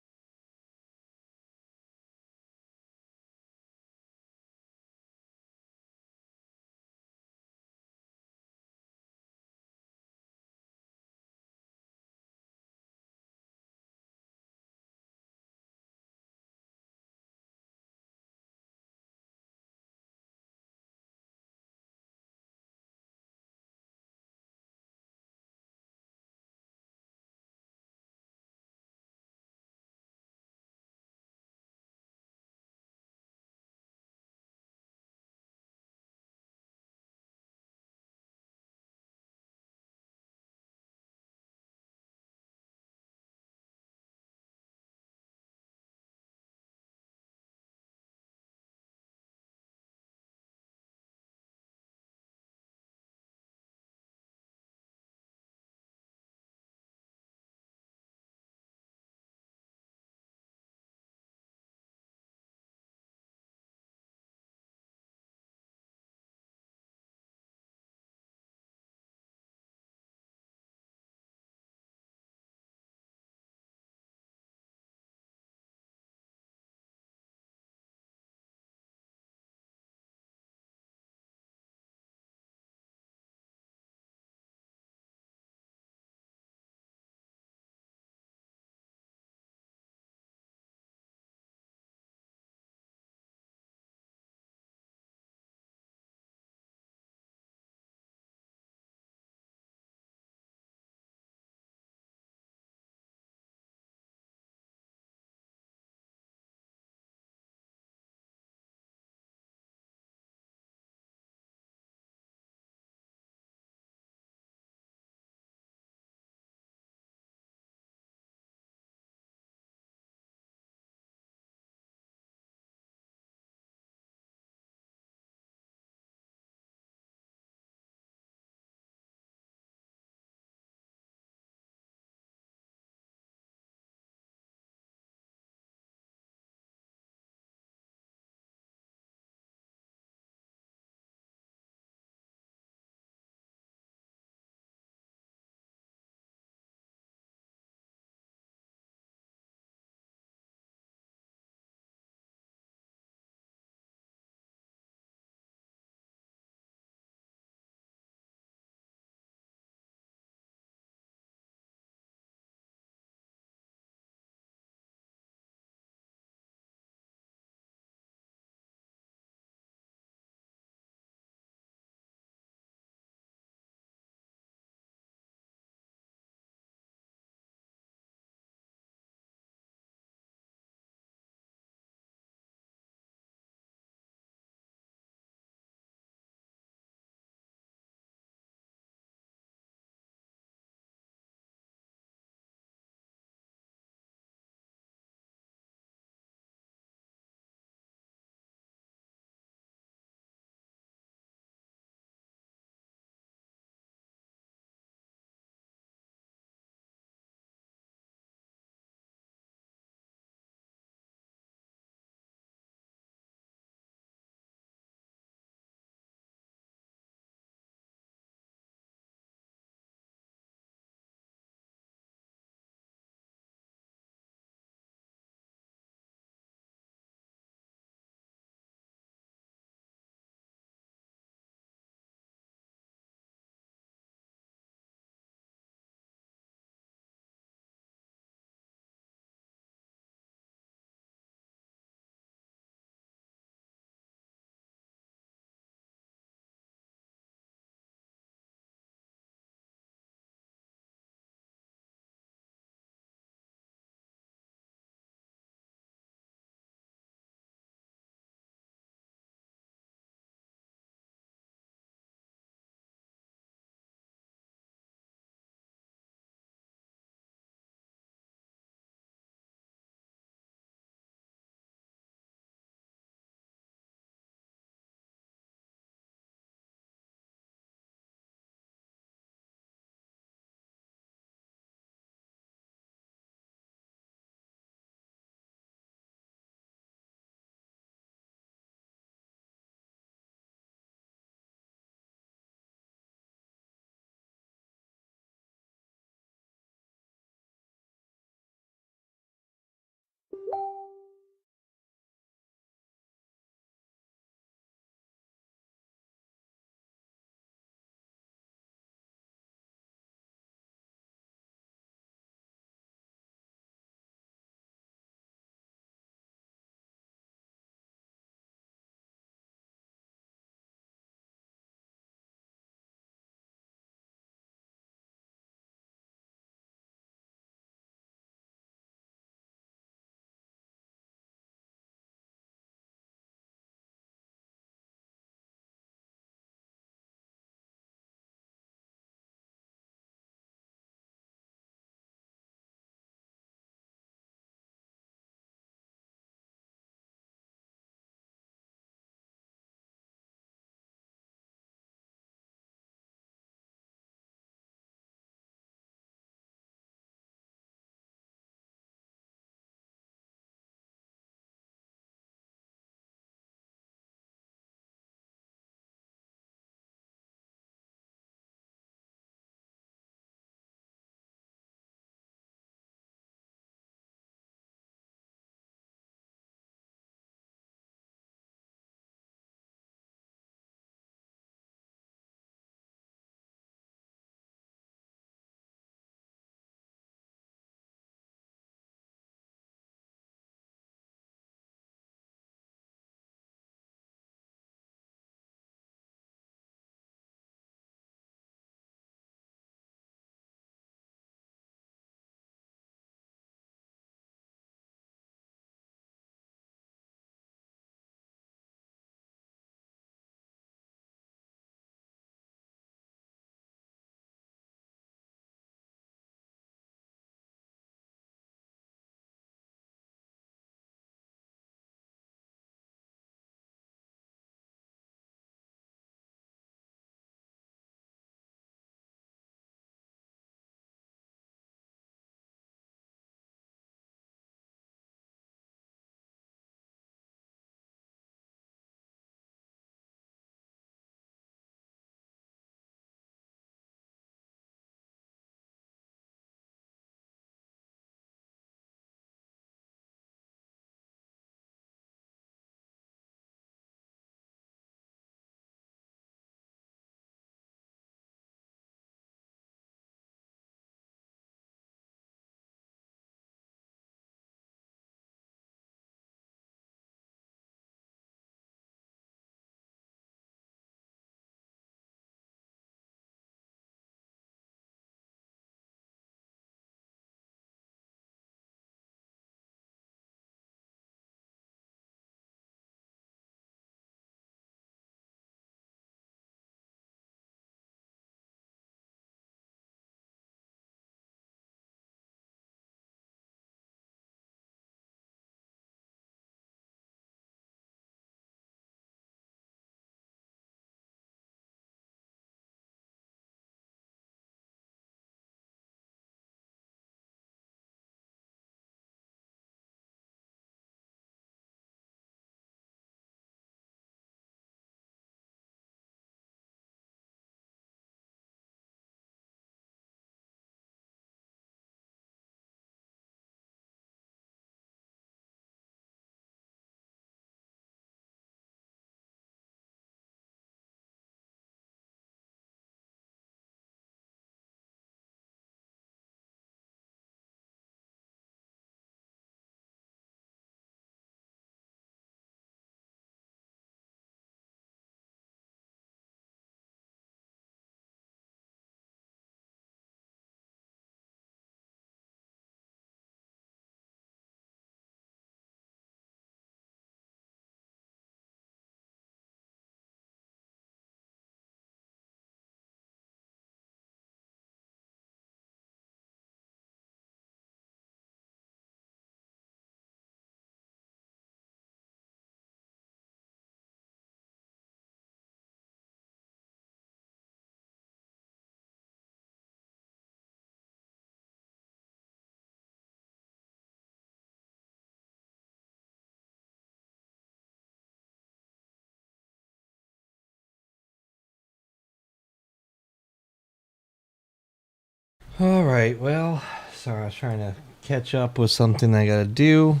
right, well, sorry, I was trying to catch up with something I gotta do.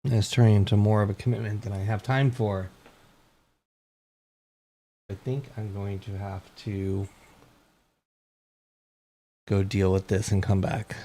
It's turning into more of a commitment than I have time for. I think I'm going to have to go deal with this and come back.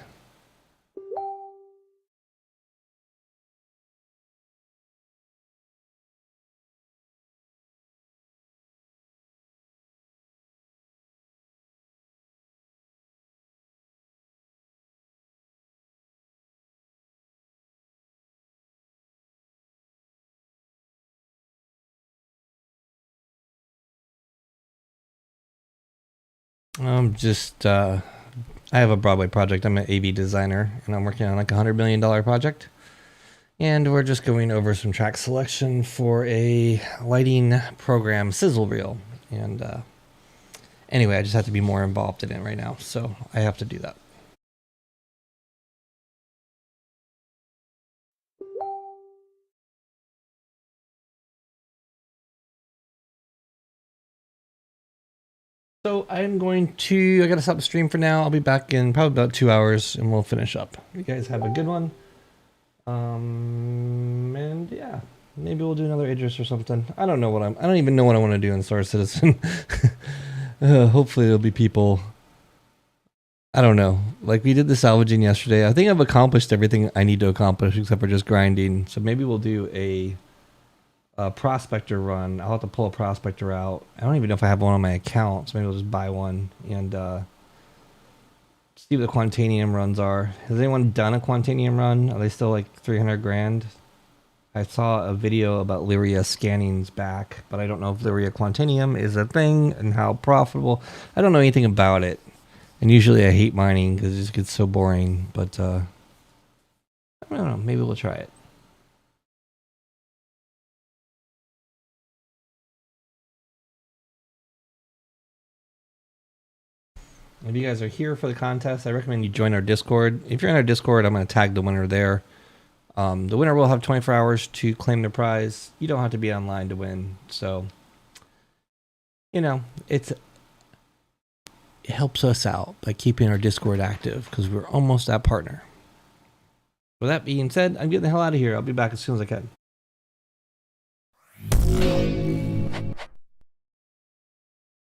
I'm just, I have a Broadway project. I'm an AV designer, and I'm working on like $100 million project. And we're just going over some track selection for a lighting program sizzle reel. And anyway, I just have to be more involved in it right now, so I have to do that. So I'm going to, I gotta stop the stream for now. I'll be back in probably about 2 hours and we'll finish up. You guys have a good one. And yeah, maybe we'll do another Idris or something. I don't even know what I want to do in Star Citizen. Hopefully there'll be people. I don't know. Like we did the salvaging yesterday. I think I've accomplished everything I need to accomplish except for just grinding. So maybe we'll do a prospector run. I'll have to pull a prospector out. I don't even know if I have one on my account, so maybe I'll just buy one and see what the Quantanium runs are. Has anyone done a Quantanium run? Are they still like 300 grand? I saw a video about Lyria scanning's back, but I don't know if Lyria Quantanium is a thing and how profitable. I don't know anything about it. And usually I hate mining because it just gets so boring, but I don't know, maybe we'll try it. If you guys are here for the contest, I recommend you join our Discord. If you're in our Discord, I'm going to tag the winner there. The winner will have 24 hours to claim the prize. You don't have to be online to win. So, you know, it helps us out by keeping our Discord active because we're almost at partner. With that being said, I'm getting the hell out of here. I'll be back as soon as I can.